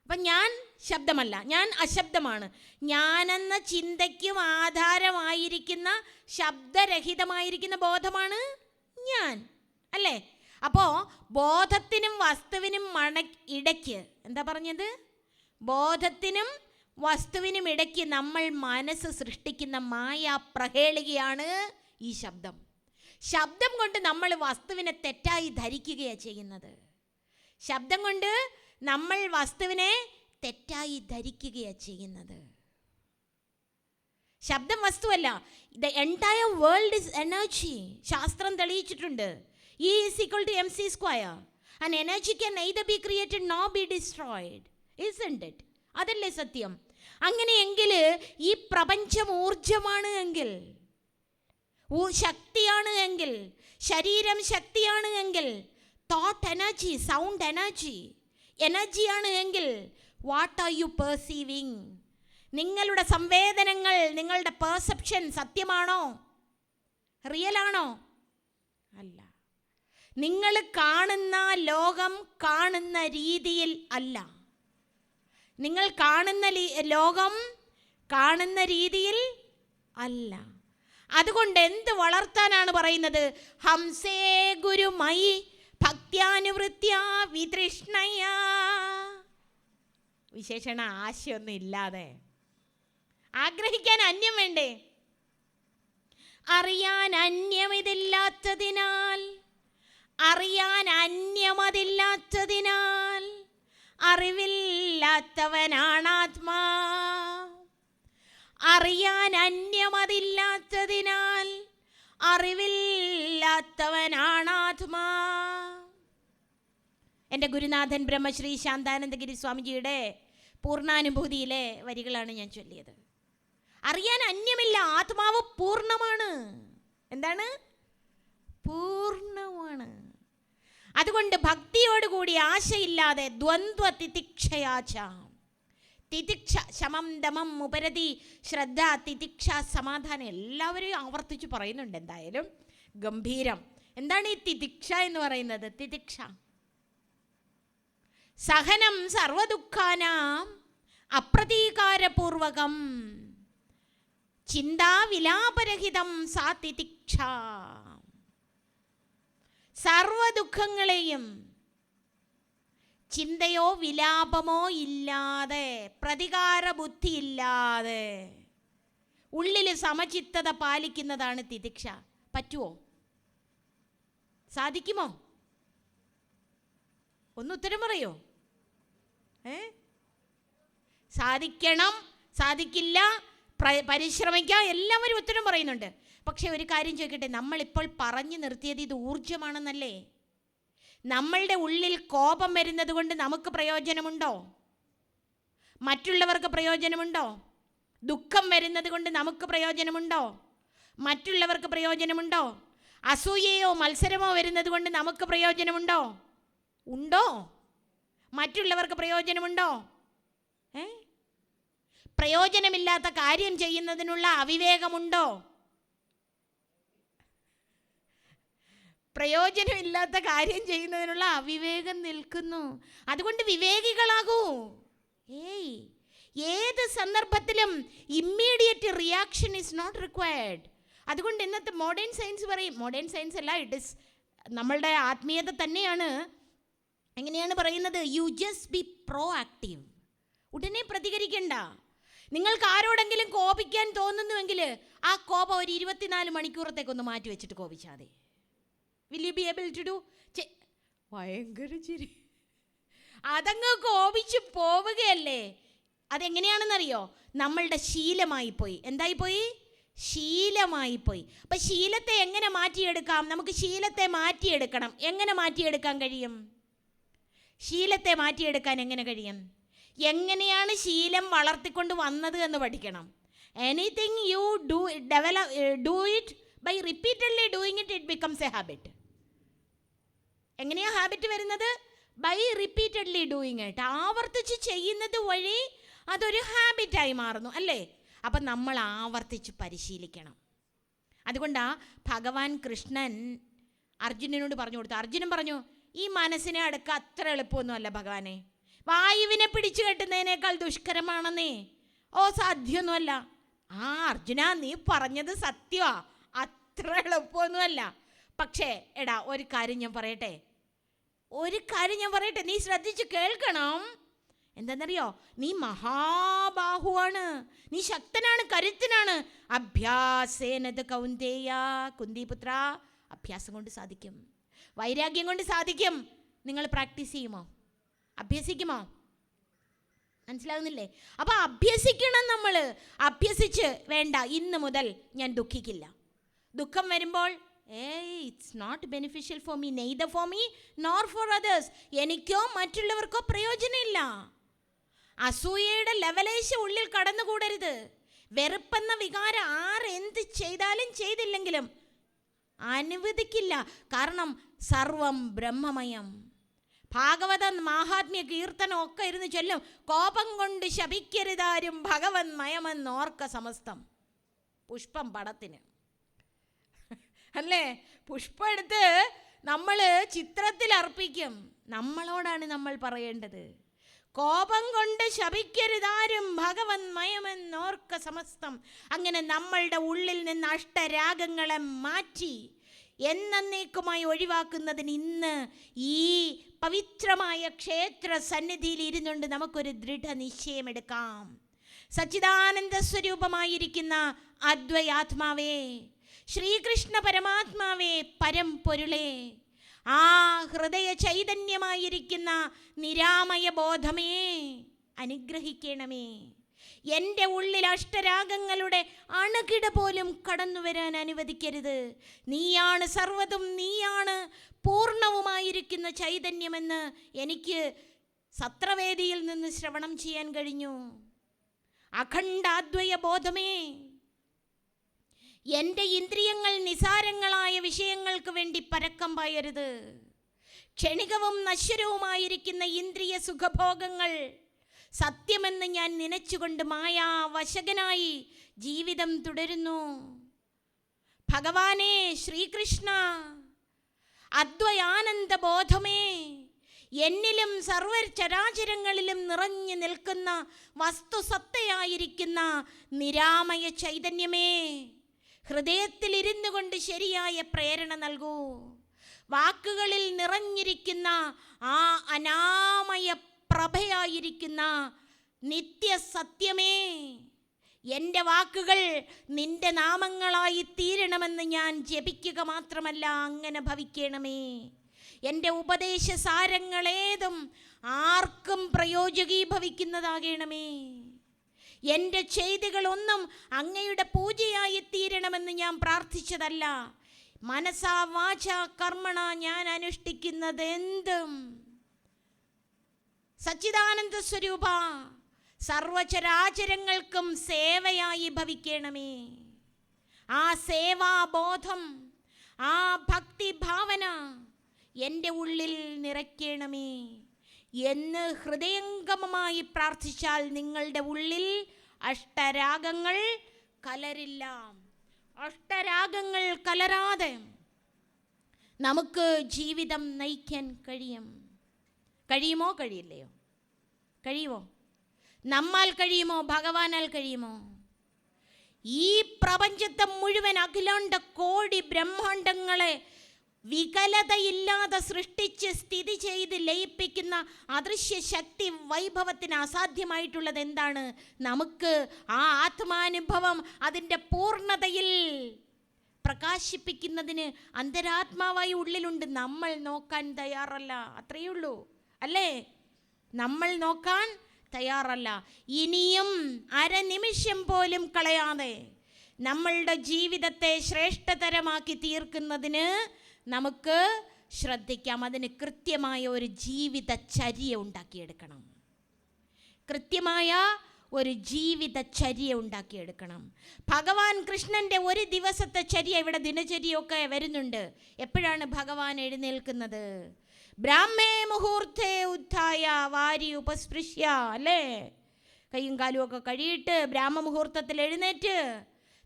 അപ്പം ഞാൻ ശബ്ദമല്ല, ഞാൻ അശബ്ദമാണ്. ഞാനെന്ന ചിന്തയ്ക്കും ആധാരമായിരിക്കുന്ന ശബ്ദരഹിതമായിരിക്കുന്ന ബോധമാണ് ഞാൻ അല്ലേ? അപ്പോൾ ബോധത്തിനും വസ്തുവിനും ഇടയ്ക്ക് എന്താ പറഞ്ഞത്? ബോധത്തിനും വസ്തുവിനും ഇടയ്ക്ക് നമ്മൾ മനസ്സ് സൃഷ്ടിക്കുന്ന മായാ പ്രഹേളികയാണ് ഈ ശബ്ദം. ശബ്ദം കൊണ്ട് നമ്മൾ വസ്തുവിനെ തെറ്റായി ധരിക്കുകയാണ് ചെയ്യുന്നത്. ശബ്ദം കൊണ്ട് നമ്മൾ വസ്തുവിനെ തെറ്റായി ധരിക്കുകയാണ് ചെയ്യുന്നത്. ശബ്ദം വസ്തുവല്ല. The entire world is energy. ശാസ്ത്രം തെളിയിച്ചിട്ടുണ്ട്. E is equal to mc square. And energy can neither be created nor be destroyed. Isn't it? അതല്ലേ സത്യം? അങ്ങനെയെങ്കിൽ ഈ പ്രപഞ്ചം ഊർജമാണ് എങ്കിൽ, ശക്തിയാണ് എങ്കിൽ, ശരീരം ശക്തിയാണ് എങ്കിൽ, തോട്ട് എനർജി, സൗണ്ട് എനർജി എനർജിയാണ് എങ്കിൽ, വാട്ട് ആർ യു പെർസീവിങ്? നിങ്ങളുടെ സംവേദനങ്ങൾ, നിങ്ങളുടെ പെർസെപ്ഷൻ സത്യമാണോ? റിയലാണോ? അല്ല. നിങ്ങൾ കാണുന്ന ലോകം കാണുന്ന രീതിയിൽ അല്ല. നിങ്ങൾ കാണുന്ന ലോകം കാണുന്ന രീതിയിൽ അല്ല. അതുകൊണ്ട് എന്ത് വളർത്താനാണ് പറയുന്നത്? ഹംസേ ഗുരുമയി ഭക്ത്യാനുവൃത്യാ വിതൃഷ്ണയാ. വിശേഷണ ആശയൊന്നും ഇല്ലാതെ. ആഗ്രഹിക്കാൻ അന്യം വേണ്ടേ? അറിയാൻ അന്യമിതില്ലാത്തതിനാൽ, അറിയാൻ അന്യമതില്ലാത്തതിനാൽ അറിവില്ലാത്തവനാണാത്മാ. അറിയാൻ അന്യമതില്ലാത്തതിനാൽ അറിവില്ലാത്തവനാണാത്മാ. എൻ്റെ ഗുരുനാഥൻ ബ്രഹ്മശ്രീ ശാന്താനന്ദഗിരി സ്വാമിജിയുടെ പൂർണ്ണാനുഭൂതിയിലെ വരികളാണ് ഞാൻ ചൊല്ലിയത്. അറിയാൻ അന്യമില്ല, ആത്മാവ് പൂർണ്ണമാണ്. എന്താണ്? പൂർണ്ണമാണ്. അതുകൊണ്ട് ഭക്തിയോടുകൂടി ആശയില്ലാതെ ദ്വന്ദ്വ തിതിക്ഷയാച. തിതിക്ഷ ശമം ദമം ഉപരതി ശ്രദ്ധ തിതിക്ഷ സമാധാനം എല്ലാവരും ആവർത്തിച്ച് പറയുന്നുണ്ട്. എന്തായാലും ഗംഭീരം. എന്താണ് ഈ തിതിക്ഷ എന്ന് പറയുന്നത്? തിതിക്ഷ സഹനം സർവദുഃഖാനാം അപ്രതീകാരപൂർവകം ചിന്താവിലാപരഹിതം സാ തിതിക്ഷ. സർവദുഃഖങ്ങളെയും ചിന്തയോ വിലാപമോ ഇല്ലാതെ, പ്രതികാര ബുദ്ധി ഇല്ലാതെ ഉള്ളിൽ സമചിത്തത പാലിക്കുന്നതാണ് തിതിക്ഷ. പറ്റുമോ? സാധിക്കുമോ? ഒന്ന് ഉത്തരം പറയോ? സാധിക്കണം, സാധിക്കില്ല, പരിശ്രമിക്കാം, എല്ലാവരും ഉത്തരം പറയുന്നുണ്ട്. പക്ഷെ ഒരു കാര്യം ചോദിക്കട്ടെ, നമ്മളിപ്പോൾ പറഞ്ഞു നിർത്തിയത് ഇത് ഊർജമാണെന്നല്ലേ? നമ്മളുടെ ഉള്ളിൽ കോപം വരുന്നത് കൊണ്ട് നമുക്ക് പ്രയോജനമുണ്ടോ? മറ്റുള്ളവർക്ക് പ്രയോജനമുണ്ടോ? ദുഃഖം വരുന്നത് കൊണ്ട് നമുക്ക് പ്രയോജനമുണ്ടോ? മറ്റുള്ളവർക്ക് പ്രയോജനമുണ്ടോ? അസൂയയോ മത്സരമോ വരുന്നത് കൊണ്ട് നമുക്ക് പ്രയോജനമുണ്ടോ? ഉണ്ടോ? മറ്റുള്ളവർക്ക് പ്രയോജനമുണ്ടോ? പ്രയോജനമില്ലാത്ത കാര്യം ചെയ്യുന്നതിനുള്ള അവിവേകമുണ്ടോ? പ്രയോജനമില്ലാത്ത കാര്യം ചെയ്യുന്നതിനുള്ള അവിവേകം നിൽക്കുന്നു. അതുകൊണ്ട് വിവേകികളാകൂ. ഏത് സന്ദർഭത്തിലും immediate reaction is not required. അതുകൊണ്ട് ഇന്നത്തെ മോഡേൺ സയൻസ് പറയും, മോഡേൺ സയൻസ് അല്ല, ഇറ്റ് ഇസ് നമ്മളുടെ ആത്മീയത തന്നെയാണ്. എങ്ങനെയാണ് പറയുന്നത്? You just be proactive. ഉടനെ പ്രതികരിക്കണ്ട. നിങ്ങൾക്ക് ആരോടെങ്കിലും കോപിക്കാൻ തോന്നുന്നുവെങ്കിൽ ആ കോപം ഒരു 24 മണിക്കൂറത്തേക്കൊന്ന് മാറ്റി വെച്ചിട്ട് കോപിച്ചാൽ മതി. Will you be able to do? ഭയങ്കര ചിരി. അതങ്ങ് കോപിച്ച് പോവുകയല്ലേ. അതെങ്ങനെയാണെന്നറിയോ? നമ്മളുടെ ശീലമായി പോയി. എന്തായി പോയി? ശീലമായി പോയി. അപ്പം ശീലത്തെ എങ്ങനെ മാറ്റിയെടുക്കാം? നമുക്ക് ശീലത്തെ മാറ്റിയെടുക്കണം. എങ്ങനെ മാറ്റിയെടുക്കാൻ കഴിയും? ശീലത്തെ മാറ്റിയെടുക്കാൻ എങ്ങനെ കഴിയും? എങ്ങനെയാണ് ശീലം വളർത്തിക്കൊണ്ട് വന്നത് എന്ന് പഠിക്കണം. Anything you do it by repeatedly doing it, it becomes a habit. എങ്ങനെയാണ് ഹാബിറ്റ് വരുന്നത്? By repeatedly doing it. ആവർത്തിച്ച് ചെയ്യുന്നത് വഴി അതൊരു ഹാബിറ്റായി മാറുന്നു, അല്ലേ? അപ്പം നമ്മൾ ആവർത്തിച്ച് പരിശീലിക്കണം. അതുകൊണ്ടാണ് ഭഗവാൻ കൃഷ്ണൻ അർജുനനോട് പറഞ്ഞു കൊടുത്തു. അർജുനൻ പറഞ്ഞു, ഈ മനസ്സിനെ അടക്കുക അത്ര എളുപ്പമൊന്നുമല്ല ഭഗവാനെ. വായുവിനെ പിടിച്ചു കെട്ടുന്നതിനേക്കാൾ ദുഷ്കരമാണെന്നേ. സാധ്യമൊന്നുമല്ല. അർജുന, നീ പറഞ്ഞത് സത്യമാ, അത്ര എളുപ്പമൊന്നുമല്ല. പക്ഷേ എടാ, ഒരു കാര്യം ഞാൻ പറയട്ടെ, നീ ശ്രദ്ധിച്ച് കേൾക്കണം. എന്താണെന്നറിയോ? നീ മഹാബാഹുവാണ്, നീ ശക്തനാണ്, കരുത്തനാണ്. അഭ്യാസേനത് കൗന്ദേയ, കുന്തിപുത്ര, അഭ്യാസം കൊണ്ട് സാധിക്കും, വൈരാഗ്യം കൊണ്ട് സാധിക്കും. നിങ്ങൾ പ്രാക്ടീസ് ചെയ്യുമോ? അഭ്യസിക്കുമോ? മനസ്സിലാകുന്നില്ലേ? അപ്പോൾ അഭ്യസിക്കണം. നമ്മൾ അഭ്യസിച്ച് വേണ്ട, ഇന്ന് മുതൽ ഞാൻ ദുഃഖിക്കില്ല. ദുഃഖം വരുമ്പോൾ it's not beneficial for me, neither for me nor for others. എനിക്കോ മറ്റുള്ളവർക്കോ പ്രയോജനമില്ല. അസൂയയുടെ ലെവലേശ ഉള്ളിൽ കടന്നുകൂടരുത്. വെറുപ്പെന്ന വികാരം ആരെന്ത് ചെയ്താലും ചെയ്തില്ലെങ്കിലും അനുവദിക്കില്ല. കാരണം സർവം ബ്രഹ്മമയം. ഭാഗവത മാഹാത്മ്യ കീർത്തനം ഒക്കെ ഇരുന്ന് ചൊല്ലും, കോപം കൊണ്ട് ശപിക്കരുതാരും ഭഗവൻ മയമെന്നോർക്ക സമസ്തം. പുഷ്പം പടത്തിന്, അല്ലേ? പുഷ്പം എടുത്ത് നമ്മൾ ചിത്രത്തിൽ അർപ്പിക്കും. നമ്മളോടാണ് നമ്മൾ പറയേണ്ടത്, കോപം കൊണ്ട് ശപിക്കരുതാരും ഭഗവൻ മയമെന്നോർക്ക സമസ്തം. അങ്ങനെ നമ്മളുടെ ഉള്ളിൽ നിന്ന് അഷ്ടരാഗങ്ങളെ മാറ്റി എന്നേക്കുമായി ഒഴിവാക്കുന്നതിന് ഇന്ന് ഈ പവിത്രമായ ക്ഷേത്ര സന്നിധിയിൽ ഇരുന്നുകൊണ്ട് നമുക്കൊരു ദൃഢനിശ്ചയമെടുക്കാം. സച്ചിദാനന്ദ സ്വരൂപമായിരിക്കുന്ന അദ്വൈതാത്മാവേ, ശ്രീകൃഷ്ണ പരമാത്മാവേ, പരംപൊരുളേ, ആ ഹൃദയ ചൈതന്യമായിരിക്കുന്ന നിരാമയ ബോധമേ, അനുഗ്രഹിക്കണമേ. എൻ്റെ ഉള്ളിൽ അഷ്ടരാഗങ്ങളുടെ അണുകിട പോലും കടന്നു വരാൻ അനുവദിക്കരുത്. നീയാണ് സർവ്വതും, നീയാണ് പൂർണ്ണവുമായിരിക്കുന്ന ചൈതന്യമെന്ന് എനിക്ക് സത്രവേദിയിൽ നിന്ന് ശ്രവണം ചെയ്യാൻ കഴിഞ്ഞു. അഖണ്ഡാദ്വയ ബോധമേ, എൻ്റെ ഇന്ദ്രിയങ്ങൾ നിസാരങ്ങളായ വിഷയങ്ങൾക്ക് വേണ്ടി പരക്കം പായരുത്. ക്ഷണികവും നശ്വരവുമായിരിക്കുന്ന ഇന്ദ്രിയ സുഖഭോഗങ്ങൾ സത്യമെന്ന് ഞാൻ നനച്ചുകൊണ്ട് മായാവശകനായി ജീവിതം തുടരുന്നു. ഭഗവാനേ ശ്രീകൃഷ്ണ, അദ്വയാനന്ദ ബോധമേ, എന്നിലും സർവചരാചരങ്ങളിലും നിറഞ്ഞു നിൽക്കുന്ന വസ്തുസത്തയായിരിക്കുന്ന നിരാമയ ചൈതന്യമേ, ഹൃദയത്തിൽ ഇരുന്നു കൊണ്ട് ശരിയായ പ്രേരണ നൽകൂ. വാക്കുകളിൽ നിറഞ്ഞിരിക്കുന്ന ആ അനാമയ പ്രഭയായിരിക്കുന്ന നിത്യസത്യമേ, എൻ്റെ വാക്കുകൾ നിൻ്റെ നാമങ്ങളായി തീരണമെന്ന് ഞാൻ ജപിക്കുക മാത്രമല്ല, അങ്ങനെ ഭവിക്കണമേ. എൻ്റെ ഉപദേശസാരങ്ങളേതും ആർക്കും പ്രയോജകീഭവിക്കുന്നതാകണമേ. എൻ്റെ ചെയ്തികളൊന്നും അങ്ങയുടെ പൂജയായി തീരണമെന്ന് ഞാൻ പ്രാർത്ഥിച്ചതല്ല. മനസാ വാച കർമ്മണ ഞാൻ അനുഷ്ഠിക്കുന്നതെന്തും സച്ചിദാനന്ദ സ്വരൂപ സർവചരാചരങ്ങൾക്കും സേവയായി ഭവിക്കണമേ. ആ സേവാബോധം, ആ ഭക്തിഭാവന എൻ്റെ ഉള്ളിൽ നിറയ്ക്കണമേ എന്ന് ഹൃദയംഗമമായി പ്രാർത്ഥിച്ചാൽ നിങ്ങളുടെ ഉള്ളിൽ അഷ്ടരാഗങ്ങൾ കലരില്ല. അഷ്ടരാഗങ്ങൾ കലരാതെ നമുക്ക് ജീവിതം നയിക്കാൻ കഴിയുമോ? കഴിയില്ലയോ? കഴിയുമോ? നമ്മാൽ കഴിയുമോ? ഭഗവാനാൽ കഴിയുമോ? ഈ പ്രപഞ്ചത്തെ മുഴുവൻ അഖിലാണ്ട കോടി ബ്രഹ്മാണ്ടങ്ങളെ വികലതയില്ലാതെ സൃഷ്ടിച്ച് സ്ഥിതി ചെയ്ത് ലയിപ്പിക്കുന്ന അദൃശ്യ ശക്തി വൈഭവത്തിന് അസാധ്യമായിട്ടുള്ളത് എന്താണ്? നമുക്ക് ആ ആത്മാനുഭവം അതിൻ്റെ പൂർണ്ണതയിൽ പ്രകാശിപ്പിക്കുന്നതിന് അന്തരാത്മാവായി ഉള്ളിലുണ്ട്. നമ്മൾ നോക്കാൻ തയ്യാറല്ല, അത്രയേ ഉള്ളൂ, അല്ലേ? നമ്മൾ നോക്കാൻ തയ്യാറല്ല. ഇനിയും അരനിമിഷം പോലും കളയാതെ നമ്മളുടെ ജീവിതത്തെ ശ്രേഷ്ഠതരമാക്കി തീർക്കുന്നതിന് നമുക്ക് ശ്രദ്ധിക്കാം. അതിന് കൃത്യമായ ഒരു ജീവിതചര്യ ഉണ്ടാക്കിയെടുക്കണം. കൃത്യമായ ഒരു ജീവിതചര്യ ഉണ്ടാക്കിയെടുക്കണം. ഭഗവാൻ കൃഷ്ണൻ്റെ ഒരു ദിവസത്തെ ചര്യ, ഇവിടെ ദിനചര്യയൊക്കെ വരുന്നുണ്ട്. എപ്പോഴാണ് ഭഗവാൻ എഴുന്നേൽക്കുന്നത്? ബ്രാഹ്മേ മുഹൂർത്തേ ഉത്ഥായ വാരി ഉപസ്പൃശ്യ, അല്ലേ? കൈയും കാലും ഒക്കെ കഴുകിയിട്ട് ബ്രാഹ്മ മുഹൂർത്തത്തിൽ എഴുന്നേറ്റ്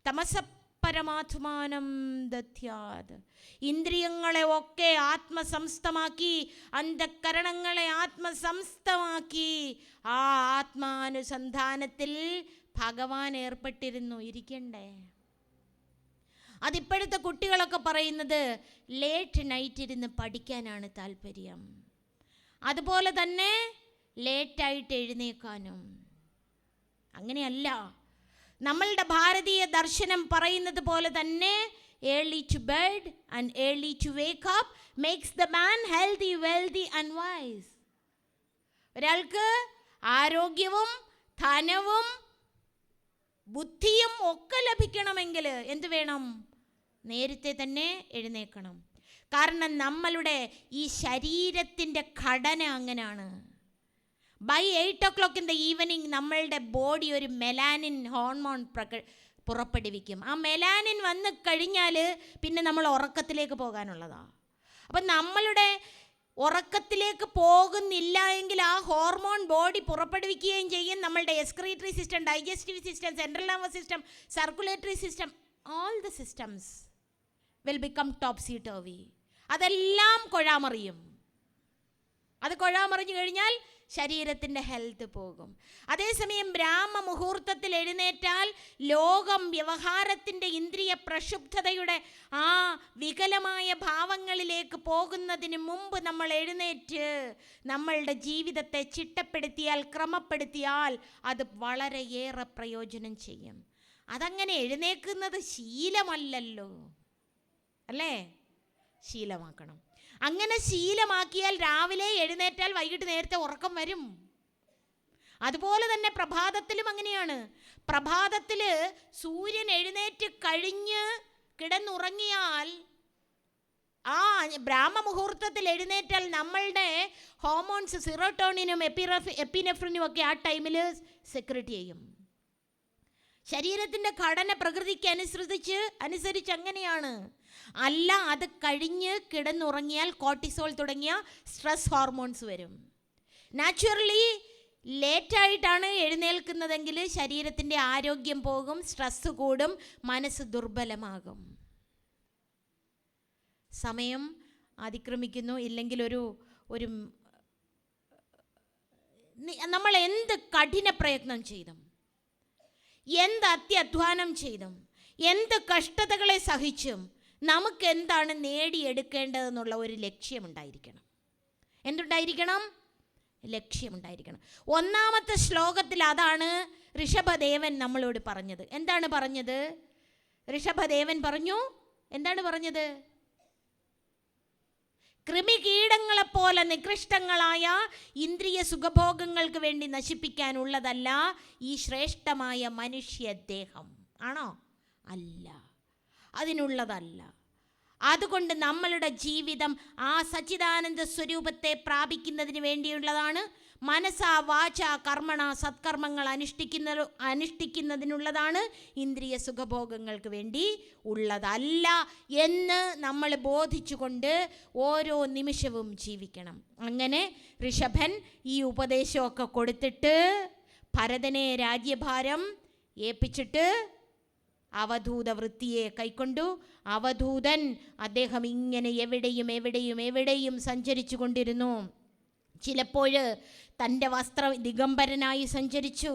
തമസപരമാത്മാനം ദധ്യാത്, ഇന്ദ്രിയങ്ങളെ ഒക്കെ ആത്മസംസ്ഥമാക്കി, അന്ധകരണങ്ങളെ ആത്മസംസ്ഥമാക്കി ആ ആത്മാനുസന്ധാനത്തിൽ ഭഗവാൻ ഏർപ്പെട്ടിരുന്നു. ഇരിക്കണ്ടേ? അതിപ്പോഴത്തെ കുട്ടികളൊക്കെ പറയുന്നത് ലേറ്റ് നൈറ്റ് ഇരുന്ന് പഠിക്കാനാണ് താല്പര്യം. അതുപോലെ തന്നെ ലേറ്റായിട്ട് എഴുന്നേക്കാനും. അങ്ങനെയല്ല. നമ്മളുടെ ഭാരതീയ ദർശനം പറയുന്നത് പോലെ തന്നെ early to bed and early to wake up makes the man healthy, wealthy and wise. ഒരാൾക്ക് ആരോഗ്യവും ധനവും ബുദ്ധിയും ഒക്കെ ലഭിക്കണമെങ്കിൽ എന്ത് വേണം? നേരത്തെ തന്നെ എഴുന്നേൽക്കണം. കാരണം നമ്മളുടെ ഈ ശരീരത്തിൻ്റെ ഘടന അങ്ങനെയാണ്. By 8 o'clock in the evening നമ്മളുടെ ബോഡി ഒരു മെലാനിൻ ഹോർമോൺ പുറപ്പെടുവിക്കും. ആ മെലാനിൻ വന്ന് കഴിഞ്ഞാൽ പിന്നെ നമ്മൾ ഉറക്കത്തിലേക്ക് പോകാനുള്ളതാണ്. അപ്പം നമ്മളുടെ ഉറക്കത്തിലേക്ക് പോകുന്നില്ല എങ്കിൽ ആ ഹോർമോൺ ബോഡി പുറപ്പെടുവിക്കുകയും ചെയ്യും. നമ്മളുടെ excretory system, digestive system, central nervous system, circulatory system, all the systems will become topsy turvy. അതെല്ലാം കൊഴാമറിയും. അത് കൊഴാമറിഞ്ഞു കഴിഞ്ഞാൽ ശരീരത്തിൻ്റെ ഹെൽത്ത് പോകും. അതേസമയം ബ്രാഹ്മ മുഹൂർത്തത്തിൽ എഴുന്നേറ്റാൽ ലോകം വ്യവഹാരത്തിൻ്റെ ഇന്ദ്രിയ പ്രക്ഷുബ്ധതയുടെ ആ വികലമായ ഭാവങ്ങളിലേക്ക് പോകുന്നതിന് മുമ്പ് നമ്മൾ എഴുന്നേറ്റ് നമ്മളുടെ ജീവിതത്തെ ചിട്ടപ്പെടുത്തിയാൽ, ക്രമപ്പെടുത്തിയാൽ അത് വളരെയേറെ പ്രയോജനം ചെയ്യും. അതങ്ങനെ എഴുന്നേൽക്കുന്നത് ശീലമല്ലല്ലോ, അല്ലേ? ശീലമാക്കണം. അങ്ങനെ ശീലമാക്കിയാൽ രാവിലെ എഴുന്നേറ്റാൽ വൈകിട്ട് നേരത്തെ ഉറക്കം വരും. അതുപോലെ തന്നെ പ്രഭാതത്തിലും അങ്ങനെയാണ്. പ്രഭാതത്തിൽ സൂര്യൻ എഴുന്നേറ്റ് കഴിഞ്ഞ് കിടന്നുറങ്ങിയാൽ, ആ ബ്രാഹ്മ മുഹൂർത്തത്തിൽ എഴുന്നേറ്റാൽ നമ്മളുടെ ഹോർമോൺസ് സിറോട്ടോണിനും എപ്പിനെഫ്രിനും ഒക്കെ ആ ടൈമിൽ സെക്രറ്റ് ചെയ്യും. ശരീരത്തിൻ്റെ ഘടന പ്രകൃതിക്ക് അനുസരിച്ച് അങ്ങനെയാണ്. അല്ല, അത് കഴിഞ്ഞ് കിടന്നുറങ്ങിയാൽ കോർട്ടിസോൾ തുടങ്ങിയ സ്ട്രെസ് ഹോർമോൺസ് വരും. നാച്ചുറലി ലേറ്റായിട്ടാണ് എഴുന്നേൽക്കുന്നതെങ്കിൽ ശരീരത്തിൻ്റെ ആരോഗ്യം പോകും, സ്ട്രെസ് കൂടും, മനസ്സ് ദുർബലമാകും. സമയം അതിക്രമിക്കുന്നു. ഇല്ലെങ്കിൽ ഒരു നമ്മൾ എന്ത് കഠിന പ്രയത്നം ചെയ്തും, എന്ത് അത്യധ്വാനം ചെയ്തും, എന്ത് കഷ്ടതകളെ സഹിച്ചും നമുക്ക് എന്താണ് നേടിയെടുക്കേണ്ടതെന്നുള്ള ഒരു ലക്ഷ്യമുണ്ടായിരിക്കണം. എന്തുണ്ടായിരിക്കണം? ലക്ഷ്യമുണ്ടായിരിക്കണം. 1-ാമത്തെ ശ്ലോകത്തിൽ അതാണ് ഋഷഭദേവൻ നമ്മളോട് പറഞ്ഞത്. എന്താണ് പറഞ്ഞത്? ഋഷഭദേവൻ പറഞ്ഞു, എന്താണ് പറഞ്ഞത്? കൃമികീടങ്ങളെപ്പോലെ നികൃഷ്ടങ്ങളായ ഇന്ദ്രിയ സുഖഭോഗങ്ങൾക്ക് വേണ്ടി നശിപ്പിക്കാനുള്ളതല്ല ഈ ശ്രേഷ്ഠമായ മനുഷ്യദേഹം. ആണോ? അല്ല, അതിനുള്ളതല്ല. അതുകൊണ്ട് നമ്മളുടെ ജീവിതം ആ സച്ചിദാനന്ദ സ്വരൂപത്തെ പ്രാപിക്കുന്നതിന് വേണ്ടിയുള്ളതാണ്. മനസാ വാച കർമ്മണ സത്കർമ്മങ്ങൾ അനുഷ്ഠിക്കുന്നതിനുള്ളതാണ്. ഇന്ദ്രിയ സുഖഭോഗങ്ങൾക്ക് വേണ്ടി ഉള്ളതല്ല എന്ന് നമ്മൾ ബോധിച്ചുകൊണ്ട് ഓരോ നിമിഷവും ജീവിക്കണം. അങ്ങനെ ഋഷഭൻ ഈ ഉപദേശമൊക്കെ കൊടുത്തിട്ട് ഭരതനെ രാജ്യഭാരം ഏൽപ്പിച്ചിട്ട് അവധൂത വൃത്തിയെ കൈക്കൊണ്ടു. അവധൂതൻ അദ്ദേഹം ഇങ്ങനെ എവിടെയും സഞ്ചരിച്ചു കൊണ്ടിരുന്നു. ചിലപ്പോൾ തൻ്റെ വസ്ത്രം ദിഗംബരനായി സഞ്ചരിച്ചു.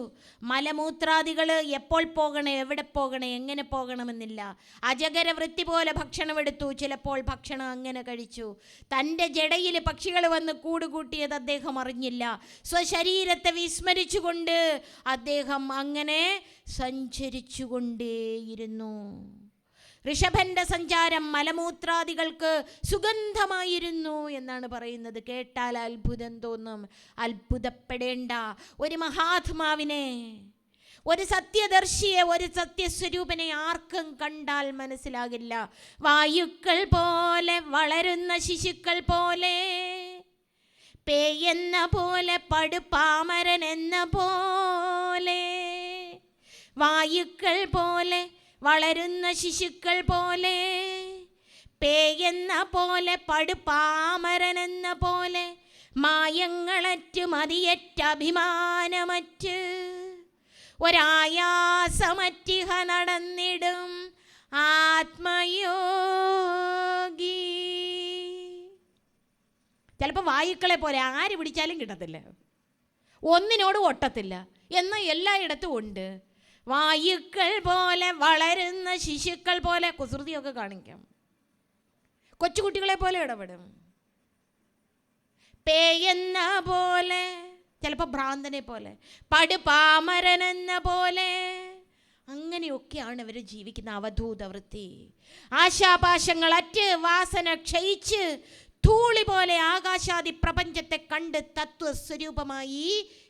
മലമൂത്രാദികൾ എപ്പോൾ പോകണം, എവിടെ പോകണം, എങ്ങനെ പോകണമെന്നില്ല. അജഗര വൃത്തി പോലെ ഭക്ഷണമെടുത്തു. ചിലപ്പോൾ ഭക്ഷണം അങ്ങനെ കഴിച്ചു. തൻ്റെ ജടയിൽ പക്ഷികൾ വന്ന് കൂടുകൂട്ടിയത് അദ്ദേഹം അറിഞ്ഞില്ല. സ്വശരീരത്തെ വിസ്മരിച്ചുകൊണ്ട് അദ്ദേഹം അങ്ങനെ സഞ്ചരിച്ചു കൊണ്ടേയിരുന്നു. ഋഷഭൻ്റെ സഞ്ചാരം മലമൂത്രാദികൾക്ക് സുഗന്ധമായിരുന്നു എന്നാണ് പറയുന്നത്. കേട്ടാൽ അത്ഭുതം തോന്നും. അത്ഭുതപ്പെടേണ്ട. ഒരു മഹാത്മാവിനെ, ഒരു സത്യദർശിയെ, ഒരു സത്യസ്വരൂപനെ ആർക്കും കണ്ടാൽ മനസ്സിലാകില്ല. വായുക്കൾ പോലെ വളരുന്ന ശിശുക്കൾ പോലെ, പേയെന്ന പോലെ പടുപാമരൻ എന്ന പോലെ, വായുക്കൾ പോലെ വളരുന്ന ശിശുക്കൾ പോലെ, പേയെന്ന പോലെ പടുപാമരനെന്ന പോലെ, മായങ്ങളറ്റ് മതിയറ്റ അഭിമാനമറ്റ് ഒരായാസമറ്റിഹ നടന്നിടും ആത്മയോഗി. ചിലപ്പോൾ വായുക്കളെ പോലെ ആര് പിടിച്ചാലും കിട്ടത്തില്ല, ഒന്നിനോടും ഒട്ടത്തില്ല, എന്നാൽ എല്ലായിടത്തും ഉണ്ട്. വായുക്കൾ പോലെ വളരുന്ന ശിശുക്കൾ പോലെ കുസൃതിയൊക്കെ കാണിക്കാം, കൊച്ചുകുട്ടികളെ പോലെ ഇടപെടും. പേയെന്ന പോലെ, ചിലപ്പോൾ ഭ്രാന്തനെ പോലെ, പടുപാമരനെന്ന പോലെ, അങ്ങനെയൊക്കെയാണ് ഇവർ ജീവിക്കുന്ന അവധൂത വൃത്തി. ആശാപാശങ്ങളറ്റ് വാസന ക്ഷയിച്ച് ധൂളി പോലെ ആകാശാദി പ്രപഞ്ചത്തെ കണ്ട് തത്വസ്വരൂപമായി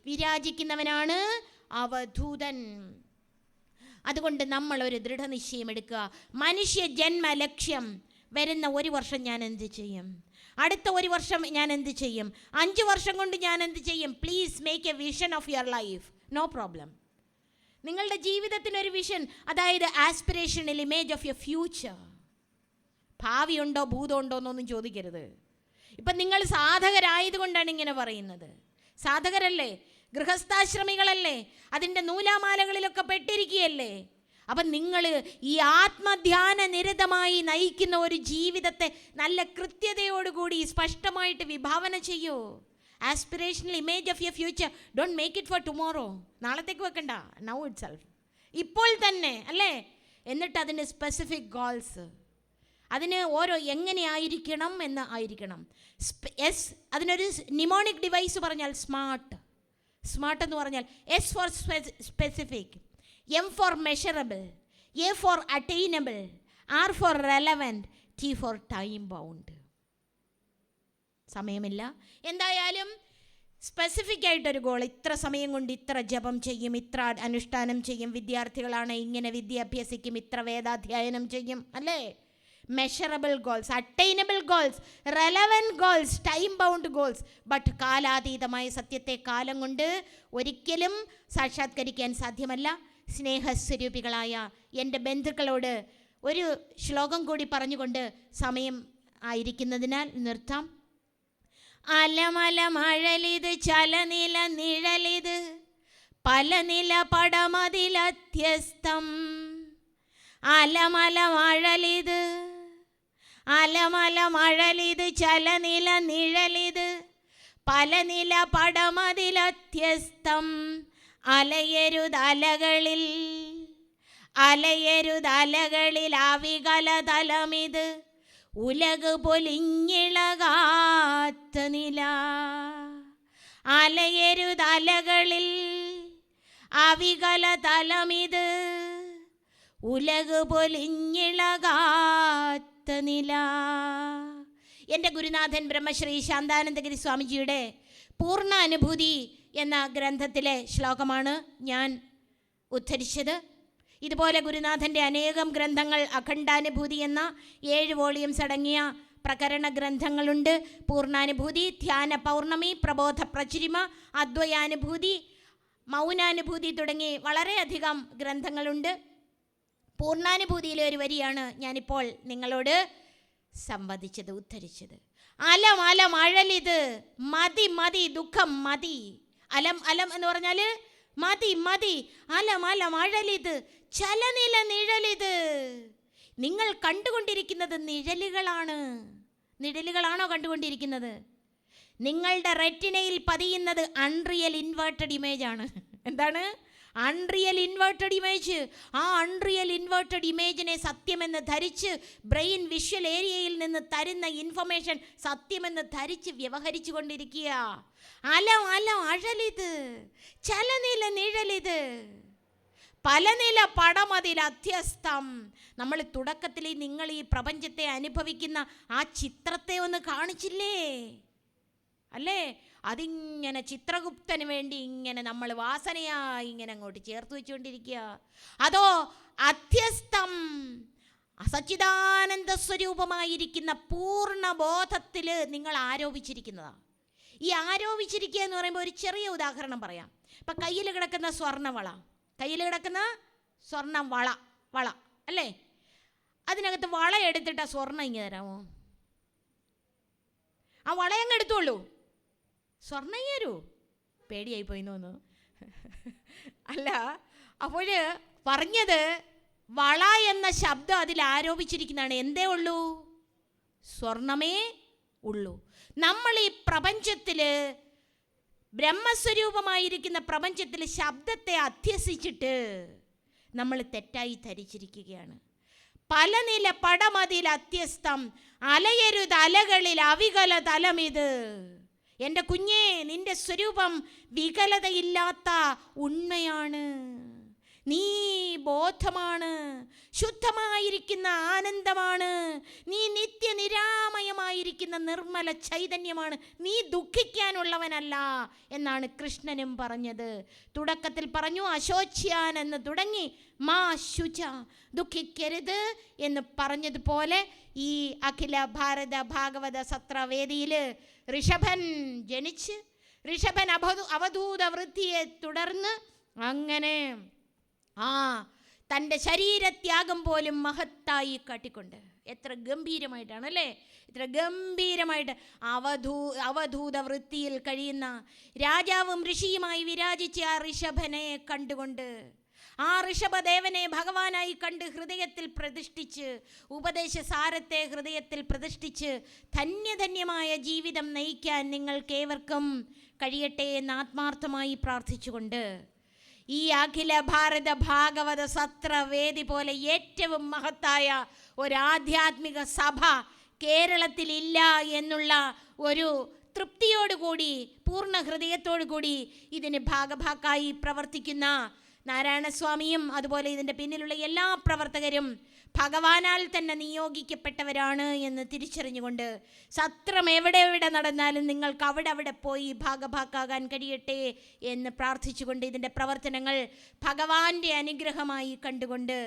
വിരാജിക്കുന്നവനാണ് അവധൂതൻ. അതുകൊണ്ട് നമ്മൾ ഒരു ദൃഢനിശ്ചയം എടുക്കുക. മനുഷ്യ ജന്മ ലക്ഷ്യം, വരുന്ന ഒരു വർഷം ഞാൻ എന്ത് ചെയ്യും, അടുത്ത ഒരു വർഷം ഞാൻ എന്ത് ചെയ്യും, 5 വർഷം കൊണ്ട് ഞാൻ എന്ത് ചെയ്യും. Please make a vision of your life. No problem. നിങ്ങളുടെ ജീവിതത്തിനൊരു വിഷൻ, അതായത് aspirational image of your future. ഭാവിയുണ്ടോ ഭൂതമുണ്ടോ എന്നൊന്നും ചോദിക്കരുത്. ഇപ്പം നിങ്ങൾ സാധകരായതുകൊണ്ടാണ് ഇങ്ങനെ പറയുന്നത്. സാധകരല്ലേ, ഗൃഹസ്ഥാശ്രമികളല്ലേ, അതിൻ്റെ നൂലാമാലകളിലൊക്കെ പെട്ടിരിക്കുകയല്ലേ. അപ്പം നിങ്ങൾ ഈ ആത്മധ്യാന നിരതമായി നയിക്കുന്ന ഒരു ജീവിതത്തെ നല്ല കൃത്യതയോടുകൂടി സ്പഷ്ടമായിട്ട് വിഭാവന ചെയ്യൂ. Aspirational image of your future. Don't make it for tomorrow. നാളത്തേക്ക് വെക്കണ്ട, നൗ ഇറ്റ് സെൽഫ്, ഇപ്പോൾ തന്നെ അല്ലേ. എന്നിട്ട് അതിന് സ്പെസിഫിക് ഗോൾസ്, അതിന് ഓരോ എങ്ങനെയായിരിക്കണം എന്ന് ആയിരിക്കണം. അതിനൊരു നിമോണിക് ഡിവൈസ് പറഞ്ഞാൽ സ്മാർട്ട്. സ്മാർട്ട് എന്ന് പറഞ്ഞാൽ S for specific, M for measurable, A for attainable, R for relevant, T for time bound. സമയമില്ല, എന്തായാലും സ്പെസിഫിക് ആയിട്ടൊരു ഗോൾ. ഇത്ര സമയം കൊണ്ട് ഇത്ര ജപം ചെയ്യും, ഇത്ര അനുഷ്ഠാനം ചെയ്യും. വിദ്യാർത്ഥികളാണ് ഇങ്ങനെ വിദ്യ അഭ്യസിക്കും, ഇത്ര വേദാധ്യയനം ചെയ്യും, അല്ലേ. Measurable goals, attainable goals, relevant goals, time bound goals. But കാലാതീതമായ സത്യത്തെ കാലം കൊണ്ട് ഒരിക്കലും സാക്ഷാത്കരിക്കാൻ സാധ്യമല്ല. സ്നേഹസ്വരൂപികളായ എൻ്റെ ബന്ധുക്കളോട് ഒരു ശ്ലോകം കൂടി പറഞ്ഞുകൊണ്ട് സമയം ആയിരിക്കുന്നതിനാൽ നിർത്താം. അലമല മഴലിത് ചലനില നിഴലിത് പല നില പടമതിലധ്യസ്ഥം. അലമല മഴലിത്, അലമല മഴലിത് ചലനില നിഴലിത് പല നില പടമതിലധ്യസ്ഥം. അലയരുതലകളിൽ, അലയരുതലകളിൽ അവികലതലമിത് ഉലക് പൊലിഞ്ഞിളകാത്ത നില. അലയരുതലകളിൽ അവികലതലമിത് ഉലക് പൊലിഞ്ഞിളകാത്ത നില. എൻ്റെ ഗുരുനാഥൻ ബ്രഹ്മശ്രീ ശാന്താനന്ദഗിരി സ്വാമിജിയുടെ പൂർണ്ണ അനുഭൂതി എന്ന ഗ്രന്ഥത്തിലെ ശ്ലോകമാണ് ഞാൻ ഉദ്ധരിച്ചത്. ഇതുപോലെ ഗുരുനാഥൻ്റെ അനേകം ഗ്രന്ഥങ്ങൾ, അഖണ്ഡാനുഭൂതി എന്ന 7 വോളിയംസ് അടങ്ങിയ പ്രകരണ ഗ്രന്ഥങ്ങളുണ്ട്. പൂർണ്ണാനുഭൂതി, ധ്യാന പൗർണമി, പ്രബോധ പ്രചുരിമ, അദ്വയാനുഭൂതി, മൗനാനുഭൂതി തുടങ്ങി വളരെയധികം ഗ്രന്ഥങ്ങളുണ്ട്. പൂർണ്ണാനുഭൂതിയിലെ ഒരു വരിയാണ് ഞാനിപ്പോൾ നിങ്ങളോട് സംവദിച്ചത്, ഉദ്ധരിച്ചത്. അലം അലം അഴലിത്, മതി മതി ദുഃഖം മതി. അലം അലം എന്ന് പറഞ്ഞാൽ മതി മതി. അലം അലം അഴലിത് ചലനില നിഴലിത്. നിങ്ങൾ കണ്ടുകൊണ്ടിരിക്കുന്നത് നിഴലുകളാണ്. നിഴലുകളാണോ കണ്ടുകൊണ്ടിരിക്കുന്നത്? നിങ്ങളുടെ റെറ്റിനയിൽ പതിയുന്നത് അൺറിയൽ ഇൻവേർട്ടഡ് ഇമേജ് ആണ്. എന്താണ്? Unreal inverted image. ആ അൺറിയൽ ഇൻവേർട്ടഡ് ഇമേജിനെ സത്യമെന്ന് ധരിച്ച് ബ്രെയിൻ വിഷ്വൽ ഏരിയയിൽ നിന്ന് തരുന്ന ഇൻഫർമേഷൻ സത്യമെന്ന് ധരിച്ച് വ്യവഹരിച്ചു കൊണ്ടിരിക്കുക. അഴലിത്, ചലനില നിഴലിത്, പലനില പടമതിൽ അധ്യസ്ഥം. നമ്മൾ തുടക്കത്തിൽ നിങ്ങൾ ഈ പ്രപഞ്ചത്തെ അനുഭവിക്കുന്ന ആ ചിത്രത്തെ ഒന്ന് കാണിച്ചില്ലേ അല്ലേ? അതിങ്ങനെ ചിത്രഗുപ്തന് വേണ്ടി ഇങ്ങനെ നമ്മൾ വാസനയായി ഇങ്ങനെ അങ്ങോട്ട് ചേർത്ത് വെച്ചുകൊണ്ടിരിക്കുക. അതോ അധ്യസ്ഥം സച്ചിദാനന്ദ സ്വരൂപമായിരിക്കുന്ന പൂർണ്ണബോധത്തിൽ നിങ്ങൾ ആരോപിച്ചിരിക്കുന്നതാണ്. ഈ ആരോപിച്ചിരിക്കുക എന്ന് പറയുമ്പോൾ ഒരു ചെറിയ ഉദാഹരണം പറയാം. ഇപ്പം കയ്യിൽ കിടക്കുന്ന സ്വർണ്ണവള, കയ്യിൽ കിടക്കുന്ന സ്വർണ്ണ വള അല്ലേ, അതിനകത്ത് വള എടുത്തിട്ട് ആ സ്വർണ്ണം ഇങ്ങനെ തരാമോ? ആ വളയങ്ങ് എടുത്തോളൂ, സ്വർണ്ണം തരൂ. പേടിയായി പോയി തോന്നുന്നു. അല്ല, അപ്പോൾ പറഞ്ഞത് വള എന്ന ശബ്ദം അതിൽ ആരോപിച്ചിരിക്കുന്നതാണ്. എന്തേ ഉള്ളൂ? സ്വർണമേ ഉള്ളൂ. നമ്മൾ ഈ പ്രപഞ്ചത്തിൽ, ബ്രഹ്മസ്വരൂപമായിരിക്കുന്ന പ്രപഞ്ചത്തിൽ ശബ്ദത്തെ അധ്യസിച്ചിട്ട് നമ്മൾ തെറ്റായി ധരിച്ചിരിക്കുകയാണ്. പല നില പടമതിൽ അധ്യസ്ഥം, അലയരുത് അലകളിൽ അവികല തലമിത്. എൻ്റെ കുഞ്ഞേ, നിന്റെ സ്വരൂപം വികലതയില്ലാത്ത ഉണ്മയാണ്. നീ ബോധമാണ്, ശുദ്ധമായിരിക്കുന്ന ആനന്ദമാണ്, നീ നിത്യനിരാമയമായിരിക്കുന്ന നിർമ്മല ചൈതന്യമാണ്, നീ ദുഃഖിക്കാനുള്ളവനല്ല എന്നാണ് കൃഷ്ണനും പറഞ്ഞത്. തുടക്കത്തിൽ പറഞ്ഞു അശോച്യാൻ എന്ന് തുടങ്ങി മാ ശുച, ദുഃഖിക്കരുത് എന്ന് പറഞ്ഞതുപോലെ ഈ അഖില ഭാരത ഭാഗവത സത്രവേദിയിൽ ഋഷഭൻ ജനിച്ച്, ഋഷഭൻ അവധൂത വൃത്തിയെ തുടർന്ന് അങ്ങനെ തൻ്റെ ശരീരത്യാഗം പോലും മഹത്തായി കാട്ടിക്കൊണ്ട്, എത്ര ഗംഭീരമായിട്ടാണ് അല്ലേ, എത്ര ഗംഭീരമായിട്ട് അവധൂത വൃത്തിയിൽ കഴിയുന്ന രാജാവും ഋഷിയുമായി വിരാജിച്ച ആ ഋഷഭനെ കണ്ടുകൊണ്ട്, ആ ഋഷഭദേവനെ ഭഗവാനായി കണ്ട് ഹൃദയത്തിൽ പ്രതിഷ്ഠിച്ച്, ഉപദേശസാരത്തെ ഹൃദയത്തിൽ പ്രതിഷ്ഠിച്ച് ധന്യധന്യമായ ജീവിതം നയിക്കാൻ നിങ്ങൾക്കേവർക്കും കഴിയട്ടെ എന്ന് ആത്മാർത്ഥമായി പ്രാർത്ഥിച്ചുകൊണ്ട്, ഈ അഖില ഭാരത ഭാഗവത സത്രവേദി പോലെ ഏറ്റവും മഹത്തായ ഒരാധ്യാത്മിക സഭ കേരളത്തിലില്ല എന്നുള്ള ഒരു തൃപ്തിയോടുകൂടി, പൂർണ്ണ ഹൃദയത്തോടു കൂടി ഇതിന് ഭാഗഭാക്കായി പ്രവർത്തിക്കുന്ന നാരായണസ്വാമിയും അതുപോലെ ഇതിൻ്റെ പിന്നിലുള്ള എല്ലാ പ്രവർത്തകരും ഭഗവാനാൽ തന്നെ നിയോഗിക്കപ്പെട്ടവരാണ് എന്ന് തിരിച്ചറിഞ്ഞുകൊണ്ട്, സത്രം എവിടെ നടന്നാലും നിങ്ങൾക്ക് അവിടെ പോയി ഭാഗഭാക്കാകാൻ കഴിയട്ടെ എന്ന് പ്രാർത്ഥിച്ചുകൊണ്ട്, ഇതിൻ്റെ പ്രവർത്തനങ്ങൾ ഭഗവാന്റെ അനുഗ്രഹമായി കണ്ടുകൊണ്ട്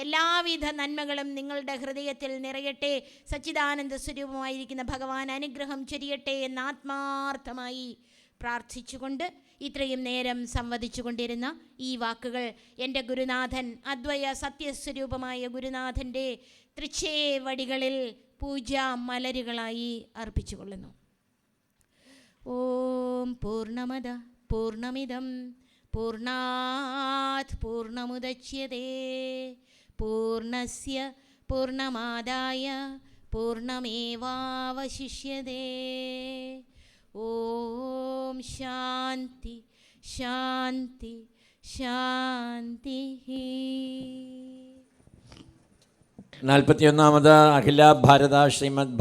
എല്ലാവിധ നന്മകളും നിങ്ങളുടെ ഹൃദയത്തിൽ നിറയട്ടെ, സച്ചിദാനന്ദ സ്വരൂപമായിരിക്കുന്ന ഭഗവാൻ അനുഗ്രഹം ചൊരിയട്ടെ എന്ന് ആത്മാർത്ഥമായി പ്രാർത്ഥിച്ചുകൊണ്ട് ഇത്രയും നേരം സംവദിച്ചു കൊണ്ടിരുന്ന ഈ വാക്കുകൾ എൻ്റെ ഗുരുനാഥൻ, അദ്വയ സത്യസ്വരൂപമായ ഗുരുനാഥൻ്റെ തൃച്ചേവടികളിൽ പൂജാ മലരുകളായി അർപ്പിച്ചുകൊള്ളുന്നു. ഓം പൂർണ്ണമദ പൂർണ്ണമിദം പൂർണ്ണാത് പൂർണ്ണമുദച്യതേ പൂർണ്ണസ്യ പൂർണ്ണമാദായ പൂർണ്ണമേവാവശിഷ്യതേ. ഓം ശാന്തി ശാന്തി ശാന്തി. 41ാമത് അഖില ഭാരത ശ്രീമദ്